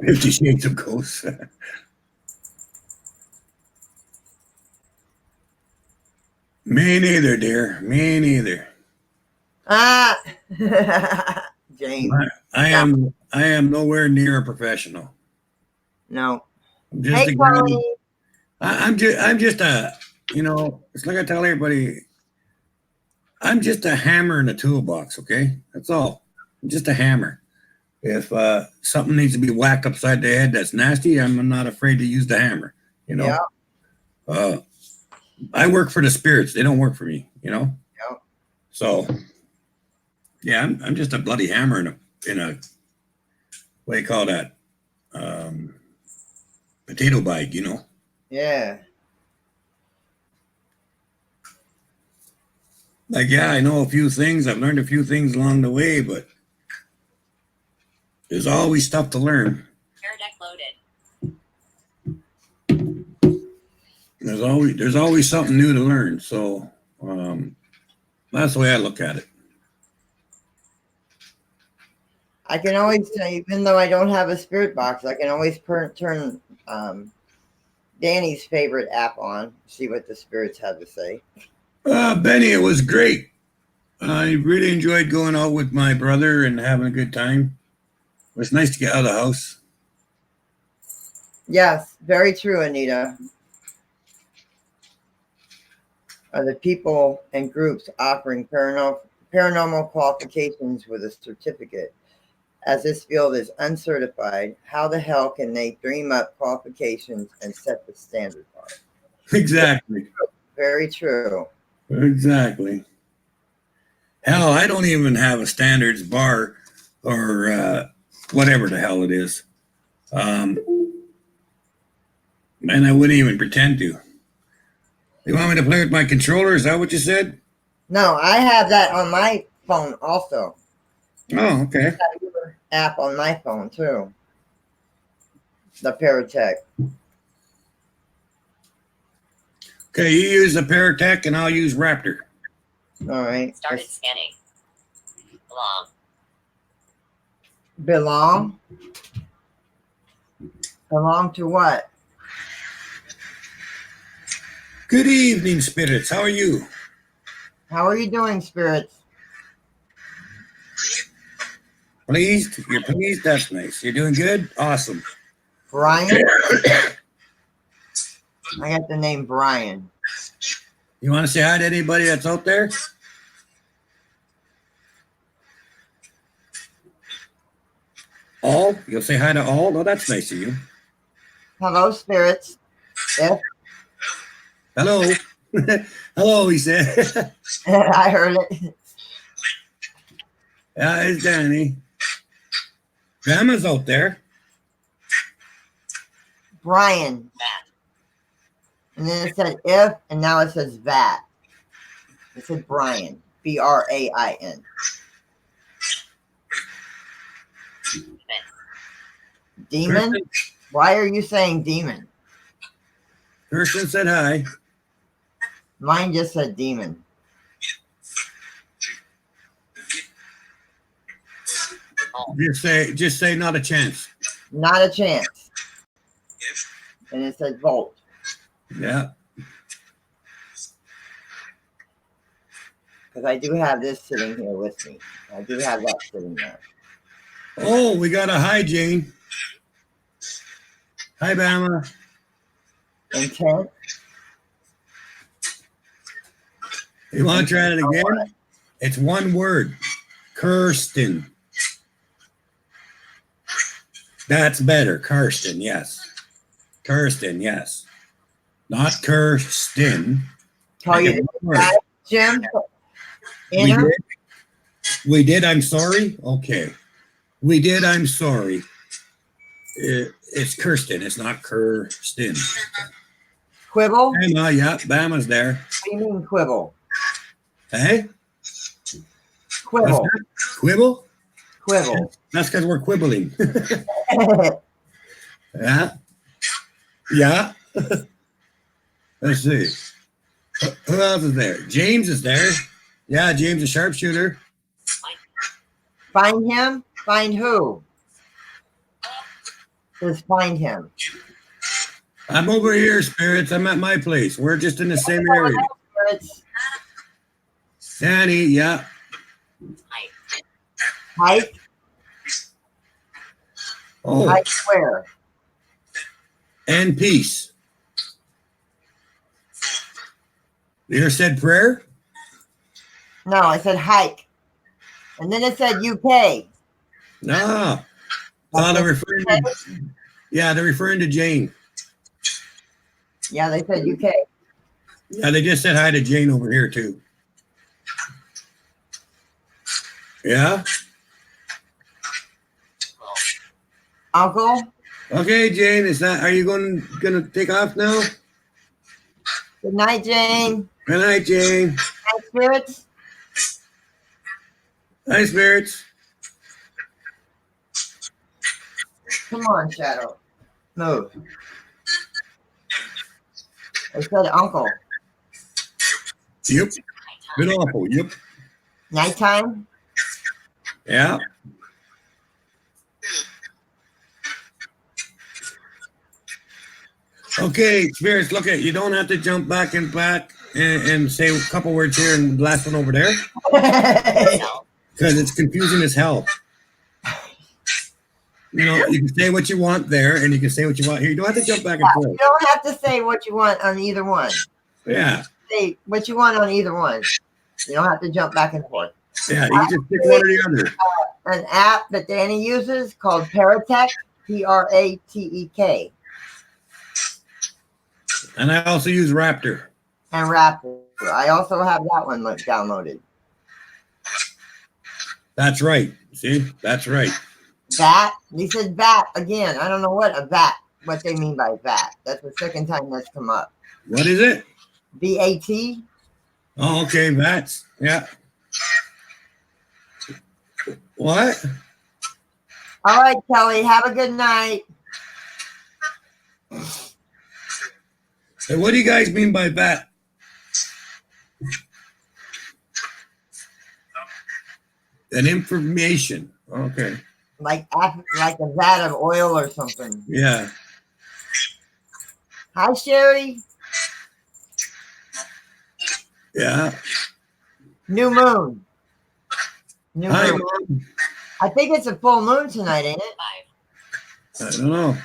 Fifty Shades of Ghosts. Me neither, dear. Me neither. Ah, James. I am nowhere near a professional. No. I'm just Hey, a guy. Colleen. I'm just a, it's like I tell everybody, I'm just a hammer in a toolbox, okay? That's all. I'm just a hammer. If something needs to be whacked upside the head that's nasty, I'm not afraid to use the hammer, you know? Yeah. I work for the spirits. They don't work for me, Yeah. So, yeah, I'm just a bloody hammer in a what do you call that? Potato bag, Yeah. Like, yeah, I know a few things. I've learned a few things along the way, but there's always stuff to learn. There's always something new to learn. So that's the way I look at it. I can always say, even though I don't have a spirit box, I can always turn Danny's favorite app on, see what the spirits have to say. Benny, it was great. I really enjoyed going out with my brother and having a good time. It was nice to get out of the house. Yes, very true, Anita. Are the people and groups offering paranormal qualifications with a certificate? As this field is uncertified, how the hell can they dream up qualifications and set the standard bar? Exactly. Very true. Exactly. Hell, I don't even have a standards bar or whatever the hell it is. And I wouldn't even pretend to. You want me to play with my controller? Is that what you said? No, I have that on my phone also. Oh, okay. I have your app on my phone too. The Paratech. Okay, you use the Paratech and I'll use Raptor. All right. Started scanning. Belong? Belong to what? Good evening, spirits. How are you? How are you doing, spirits? Pleased? You're pleased? That's nice. You're doing good? Awesome. Brian? I got the name Brian. You want to say hi to anybody that's out there? All? You'll say hi to all? Oh, that's nice of you. Hello, spirits. Yes. Hello. Hello, he said. I heard it. Yeah, it's Danny. Grandma's out there. Brian. And then it said if, and now it says that. It said Brian. Brain. Demon? Kirsten, Why are you saying demon? Kirsten said hi. Mine just said demon. Just say not a chance. Not a chance. And it said Volt. Yeah. Because I do have this sitting here with me. I do have that sitting there. Oh, we got a hi, Jane. Hi, Bama. Intent? You want to try it again? It's one word. Kirsten. That's better. Kirsten, yes. Kirsten, yes. Not Kirsten. Tell you the Jim? We did. I'm sorry. Okay. We did. I'm sorry. It's Kirsten. It's not Kirsten. Quibble? Bama, yeah. Bama's there. What do you mean quibble? Hey? What's Quibble. that? Quibble? Quibble. That's because we're quibbling. Yeah. Yeah. Let's see. Who else is there? James is there. Yeah, James, a sharpshooter. Find him? Find who? Just find him. I'm over here, spirits. I'm at my place. We're just in the same area. Spirits. Danny, yeah. Height? Oh, Height where? and peace. You ever said prayer? No, I said hike. And then it said UK. No. Oh, they're referring to, yeah, they're referring to Jane. Yeah, they said UK. Yeah, they just said hi to Jane over here too. Yeah. Uncle? Okay, Jane. Is that? Are you gonna take off now? Good night, Jane. Good night, Jane. Hi, spirits. Hi, spirits. Come on, Shadow. Move. I said uncle. Yep. Been awful. Yep. Nighttime? Yeah. Okay, spirits. Look at you. Don't have to jump back and say a couple words here and the last one over there because it's confusing as hell. You know, you can say what you want there, and you can say what you want here. You don't have to jump back and You forth. don't have to say what you want on either one. Yeah. Say what you want on either one. You don't have to jump back and forth. Yeah. You just pick one or the other. An app that Danny uses called Paratech, Pratek, And I also use Raptor. and Raptor. I also have that one downloaded. That's right. See, that's right. VAT? He said VAT again. I don't know what they mean by VAT. That's the second time that's come up. What is it? VAT? Oh, okay, VATS. Yeah. What? All right, Kelly. Have a good night. Hey, what do you guys mean by VAT? An information. Okay. Like a vat of oil or something. Yeah. Hi, Sherry. Yeah. New moon. New Hi, moon. Mom. I think it's a full moon tonight, ain't it? I don't know.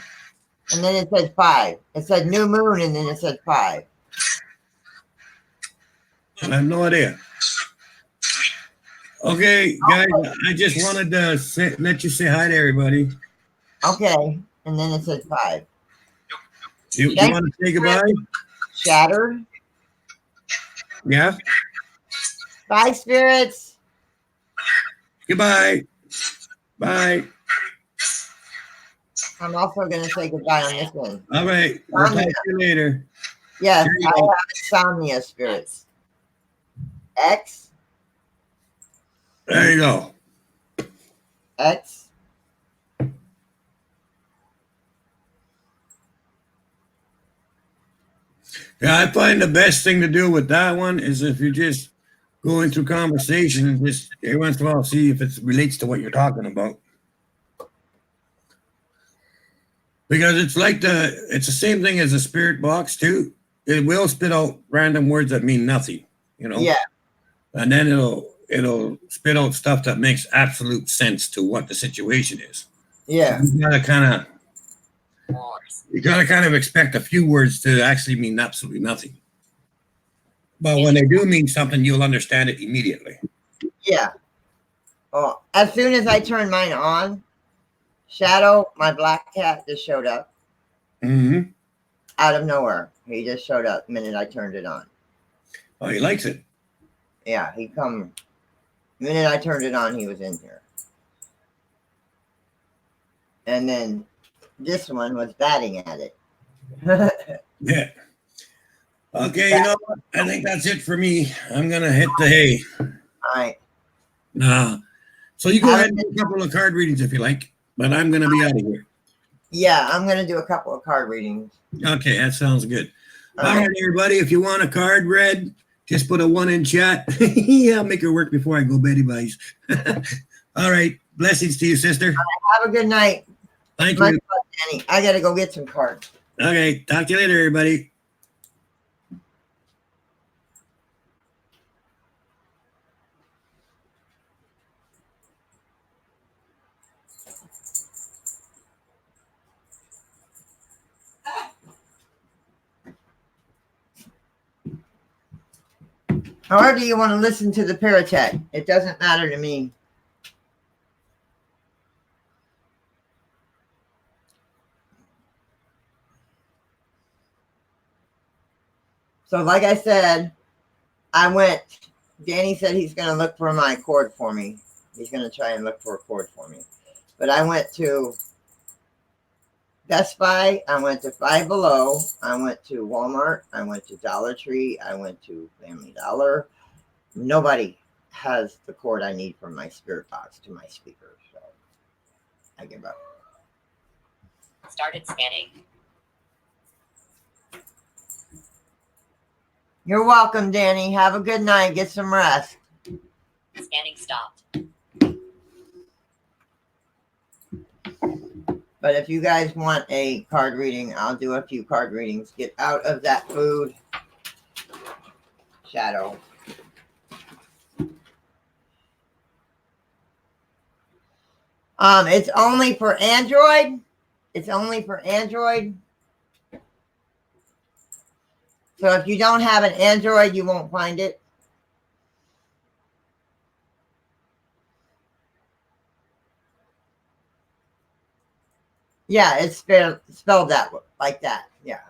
And then it said 5. It said new moon, and then it said 5. I have no idea. Okay, guys, I just wanted to let you say hi to everybody. Okay. And then it said 5. You want to say goodbye? Shattered. Yeah. Bye, spirits. Goodbye. Bye. I'm also going to say goodbye on this one. All right. We'll talk to you later. Yes, Here you I go. have insomnia, spirits. X. There you go. X. Yeah, I find the best thing to do with that one is if you're just going through conversation and just every once in a while see if it relates to what you're talking about. Because it's the same thing as a spirit box too. It will spit out random words that mean nothing, you know. Yeah. And then it'll spit out stuff that makes absolute sense to what the situation is. Yeah. You gotta kind of expect a few words to actually mean absolutely nothing. But when they do mean something, you'll understand it immediately. Yeah. Oh, as soon as I turned mine on, Shadow, my black cat, just showed up Mm-hmm. out of nowhere. He just showed up the minute I turned it on. Oh, he likes it. Yeah, he come. The minute I turned it on, he was in here. And then this one was batting at it. Yeah. Okay, you know what? I think that's it for me. I'm gonna hit the hay. All right. So you go Have a ahead and do a couple of card readings if you like, but I'm gonna be out of here. Yeah, I'm gonna do a couple of card readings. Okay, that sounds good. All All right. right, everybody. If you want a card read, just put a 1 in chat. Yeah, I'll make it work before I go Betty Buys. All right. Blessings to you, sister. Have a good night. Thank Much you. love, Danny. I gotta go get some cards. Okay. Talk to you later, everybody. However you want to listen to the Paratech, it doesn't matter to me. So like I said, Danny said he's going to look for my cord for me. He's going to try and look for a cord for me. But I went to Best Buy. I went to Five Below. I went to Walmart. I went to Dollar Tree. I went to Family Dollar. Nobody has the cord I need from my spirit box to my speaker. So I give up. Started scanning. You're welcome, Danny. Have a good night. Get some rest. Scanning stopped. But if you guys want a card reading, I'll do a few card readings. Get out of that food shadow. It's only for Android. It's only for Android. So if you don't have an Android, you won't find it. Yeah, it's spelled that like that. Yeah.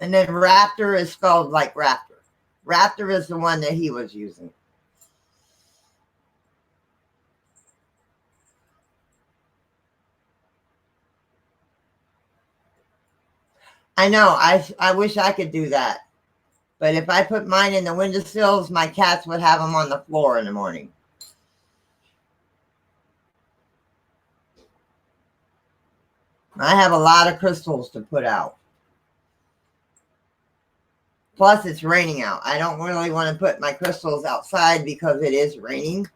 And then Raptor is spelled like Raptor. Raptor is the one that he was using. I know. I wish I could do that. But if I put mine in the windowsills, my cats would have them on the floor in the morning. I have a lot of crystals to put out. Plus, it's raining out. I don't really want to put my crystals outside because it is raining.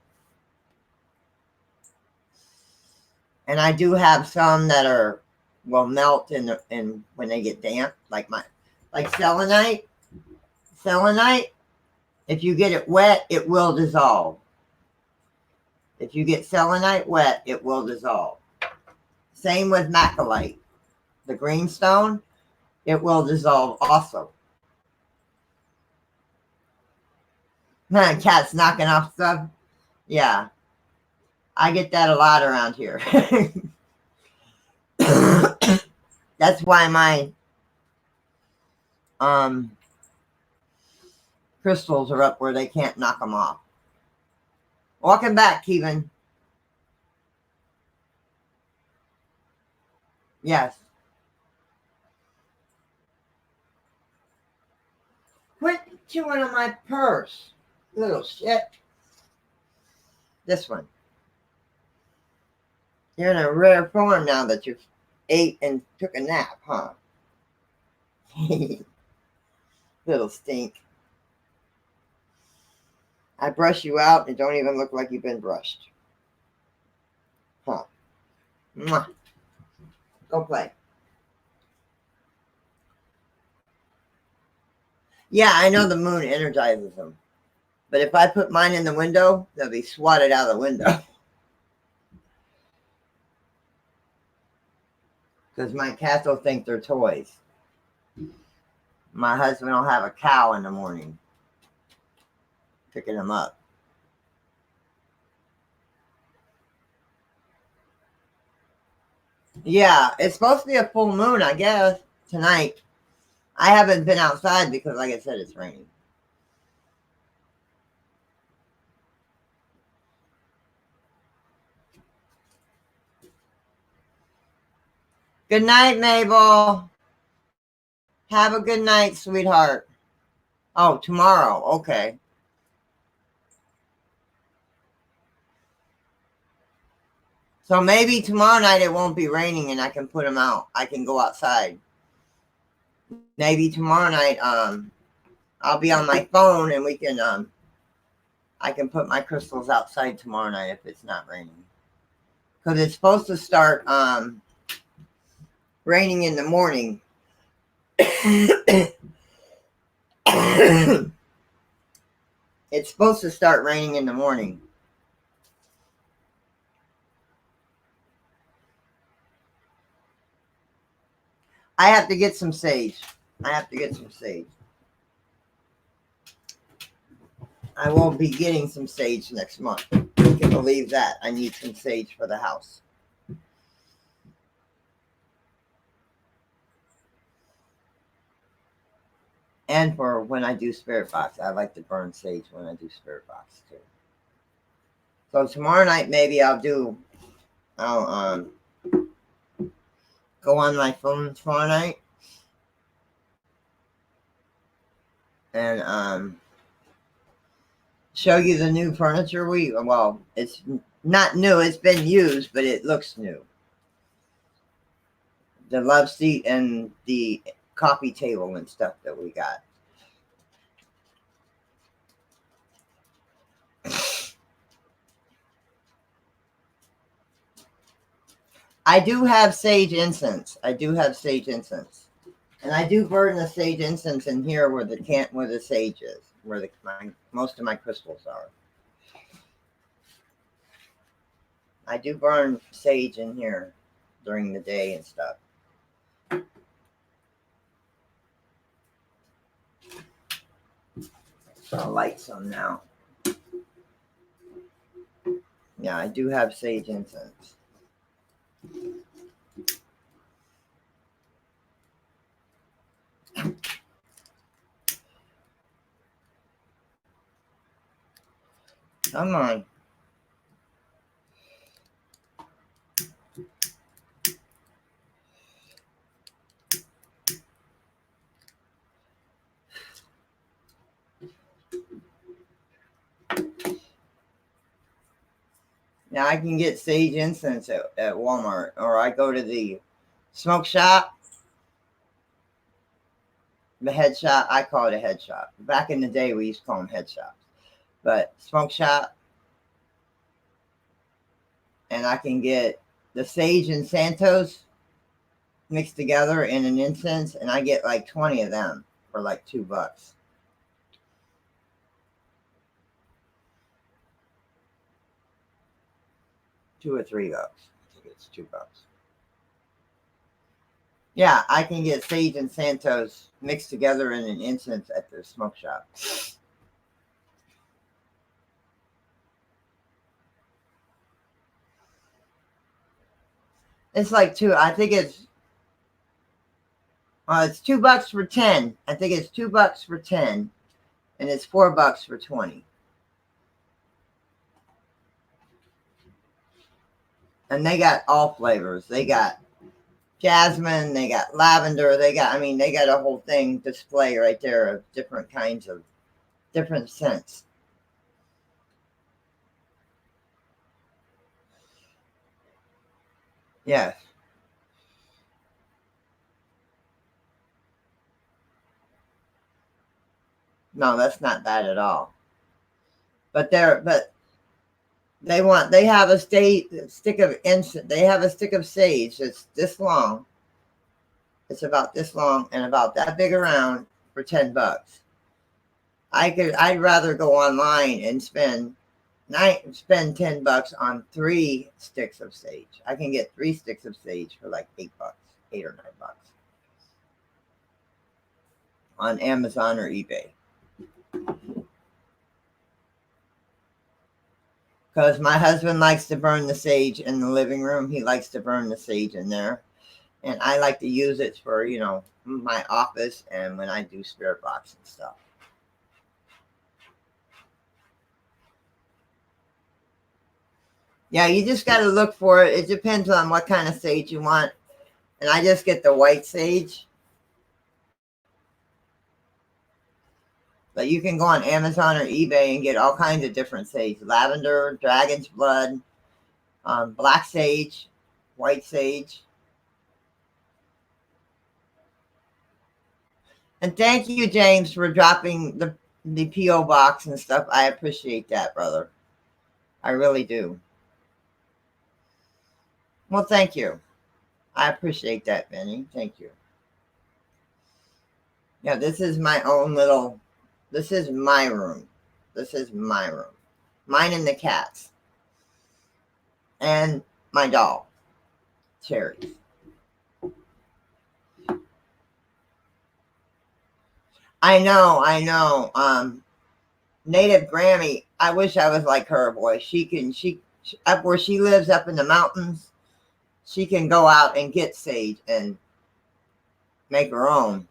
And I do have some that will melt in when they get damp, like selenite. Selenite, if you get it wet, it will dissolve. If you get selenite wet, it will dissolve. Same with macrolite. The green stone, it will dissolve also. Cat's knocking off stuff. Yeah. I get that a lot around here. That's why my crystals are up where they can't knock them off. Welcome back, Kevin. Yes. Quit chewing on my purse, little shit. This one. You're in a rare form now that you've ate and took a nap, huh? Little stink. I brush you out and don't even look like you've been brushed. Huh. Mwah. Go play. Yeah, I know the moon energizes them. But if I put mine in the window, they'll be swatted out of the window. Because my cats will think they're toys. My husband will have a cow in the morning. Picking them up. Yeah, it's supposed to be a full moon, I guess, tonight. I haven't been outside because, like I said, it's raining. Good night, Mabel. Have a good night, sweetheart. Oh, tomorrow. Okay. So maybe tomorrow night it won't be raining and I can put them out. I can go outside. Maybe tomorrow night, I'll be on my phone and we can, I can put my crystals outside tomorrow night if it's not raining. Because it's supposed to start raining in the morning. It's supposed to start raining in the morning. I have to get some sage. I will be getting some sage next month. You can believe that. I need some sage for the house. And for when I do spirit box. I like to burn sage when I do spirit box too. So tomorrow night maybe I'll go on my phone tomorrow night and show you the new furniture well, it's not new, it's been used, but it looks new. The love seat and the coffee table and stuff that we got. I do have sage incense. And I do burn the sage incense in here where the sage is, where most of my crystals are. I do burn sage in here during the day and stuff. So I'll light some now. Yeah, I do have sage incense. Come on. Now I can get sage incense at Walmart, or I go to the smoke shop, the head shop. I call it a head shop. Back in the day, we used to call them head shops. But smoke shop, and I can get the sage and Santos mixed together in an incense, and I get like 20 of them for like $2. $2 or $3. I think it's $2. Yeah, I can get sage and Santos mixed together in an incense at the smoke shop. It's like I think it's $2 for 10. I think it's $2 for 10, and it's $4 for 20. And they got all flavors. They got jasmine, they got lavender, they got a whole thing display right there of different kinds of different scents. Yes. No, that's not bad at all. But they have a stick of incense. They have a stick of sage that's this long. It's about this long and about that big around for $10. I'd rather go online and spend $10 on 3 sticks of sage. I can get 3 sticks of sage for like $8 or $9 on Amazon or eBay. Because my husband likes to burn the sage in the living room. He likes to burn the sage in there. And I like to use it for, my office and when I do spirit box and stuff. Yeah, you just got to look for it. It depends on what kind of sage you want. And I just get the white sage. But you can go on Amazon or eBay and get all kinds of different sage. Lavender, dragon's blood, black sage, white sage. And thank you, James, for dropping the P.O. box and stuff. I appreciate that, brother. I really do. Well, thank you. I appreciate that, Benny. Thank you. Yeah, this is my own little, this is my room. This is my room. Mine and the cats. And my doll, Cherry. I know. Native Grammy, I wish I was like her, boy. She up where she lives up in the mountains, she can go out and get sage and make her own.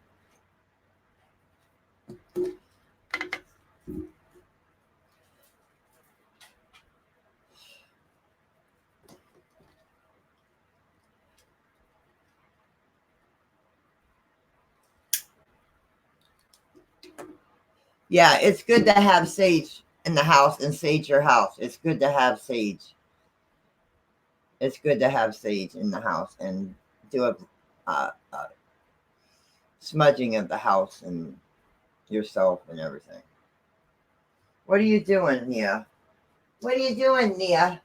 Yeah, it's good to have sage in the house and sage your house. It's good to have sage. It's good to have sage in the house and do a smudging of the house and yourself and everything. What are you doing, Nia? What are you doing, Nia?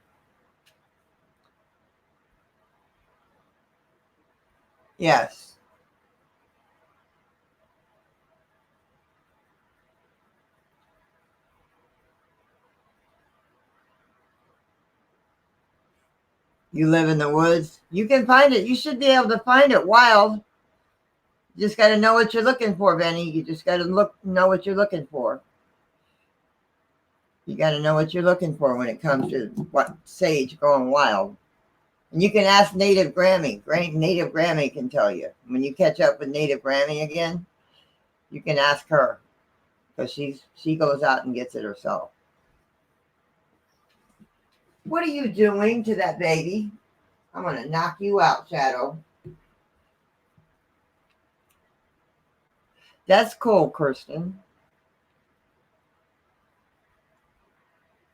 Yes. You live in the woods. You can find it. You should be able to find it wild. You just got to know what you're looking for, Benny. You just got to know what you're looking for. You got to know what you're looking for when it comes to what sage going wild. And you can ask Native Grammy. Native Grammy can tell you. When you catch up with Native Grammy again, you can ask her because she goes out and gets it herself. What are you doing to that baby? I'm going to knock you out, Shadow. That's cool, Kirsten.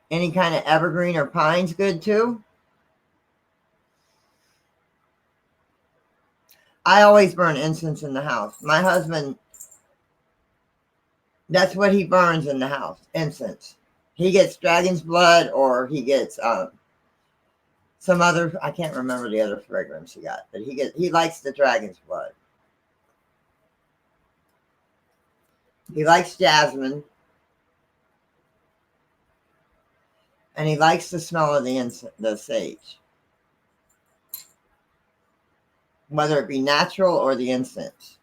Any kind of evergreen or pine's good too? I always burn incense in the house. My husband, that's what he burns in the house, incense. He gets dragon's blood or he gets some other, I can't remember the other fragrance he got, but he likes the dragon's blood. He likes jasmine. And he likes the smell of the sage. Whether it be natural or the incense.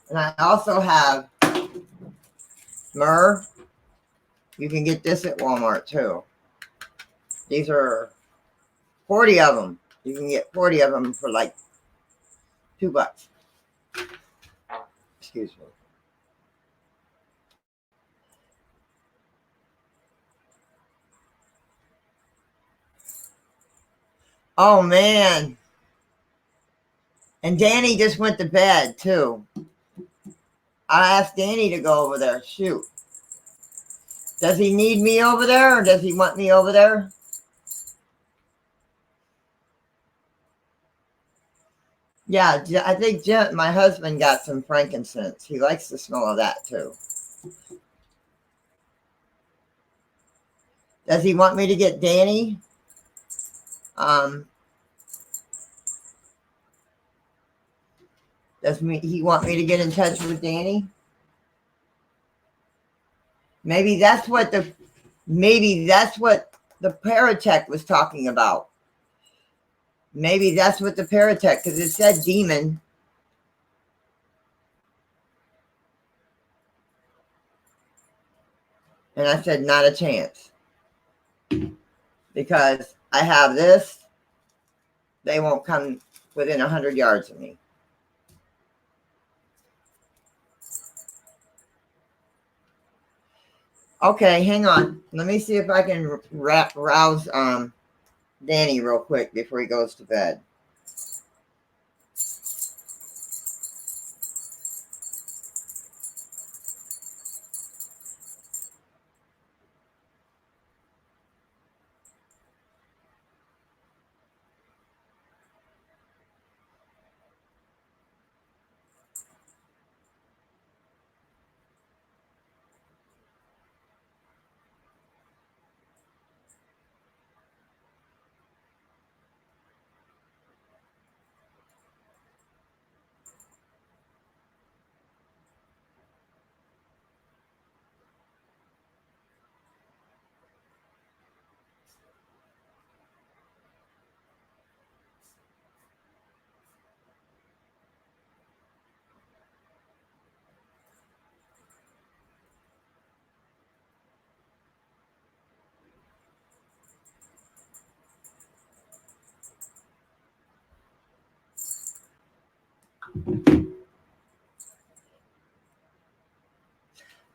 And I also have myrrh. You can get this at Walmart too. These are 40 of them. You can get 40 of them for like $2. Excuse me. Oh man. And Danny just went to bed too. I asked Danny to go over there. Shoot. Does he need me over there or does he want me over there? Yeah, I think my husband got some frankincense. He likes the smell of that too. Does he want me to get Danny? Does he want me to get in touch with Danny? Maybe that's what the paratech was talking about. Maybe that's what the paratech, because it said demon. And I said, not a chance. Because I have this. They won't come within 100 yards of me. Okay, hang on. Let me see if I can rouse Danny real quick before he goes to bed.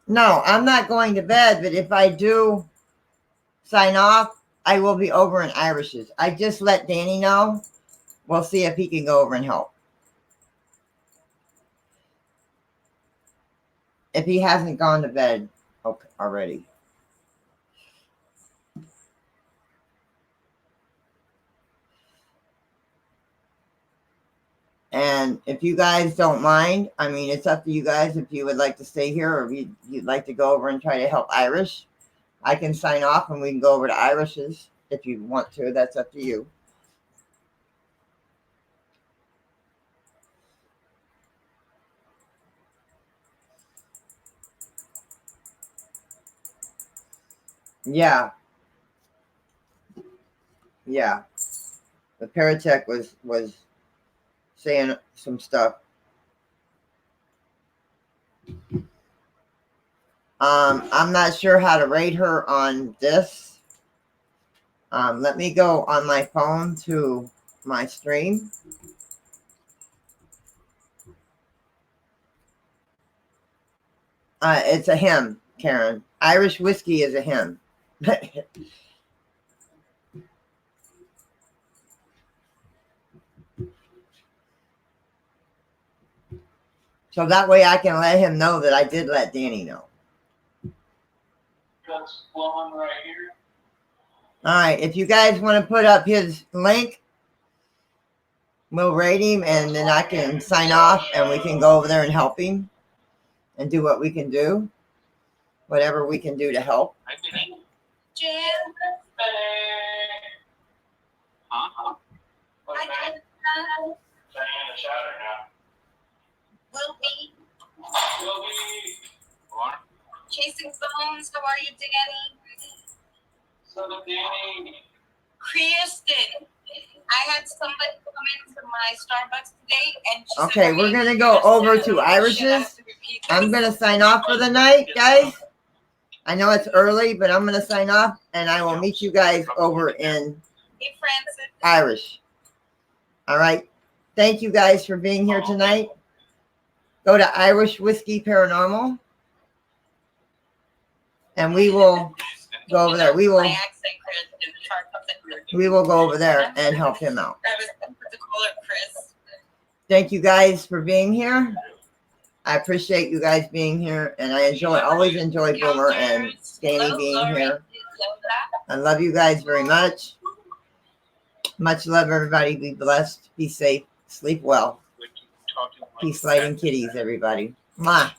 No, I'm not going to bed, but if I do sign off, I will be over in Irish's. I just let Danny know. We'll see if he can go over and help. If he hasn't gone to bed already. And if you guys don't mind, I mean, it's up to you guys if you would like to stay here or if you'd like to go over and try to help Irish. I can sign off and we can go over to Irish's if you want to. That's up to you. Yeah. Yeah. The paratech was saying some stuff. I'm not sure how to rate her on this. Let me go on my phone to my stream. It's a him, Karen. Irish whiskey is a him. So that way I can let him know that I did let Danny know. That's flowing right here. All right. If you guys want to put up his link, we'll rate him and then I can sign off and we can go over there and help him and do what we can do. Whatever we can do to help. Jim, Huh? I can Diana Shatter now. will be Will be. What? chasing phones. How are you, Danny? So the Danny. Kristen, I had somebody come into my Starbucks today and she Okay, said, we're going to go over to Irish's. I'm going to sign off for the night, guys. I know it's early, but I'm going to sign off and I will meet you guys over in Hey, Francis. Irish. All right. Thank you guys for being here tonight. Go to Irish Whiskey Paranormal and we will go over there. We will go over there and help him out. Thank you guys for being here. I appreciate you guys being here and I always enjoy Boomer and Danny being here. I love you guys very much. Much love, everybody. Be blessed. Be safe. Sleep well. Peace, light, and kitties, everybody. Mwah.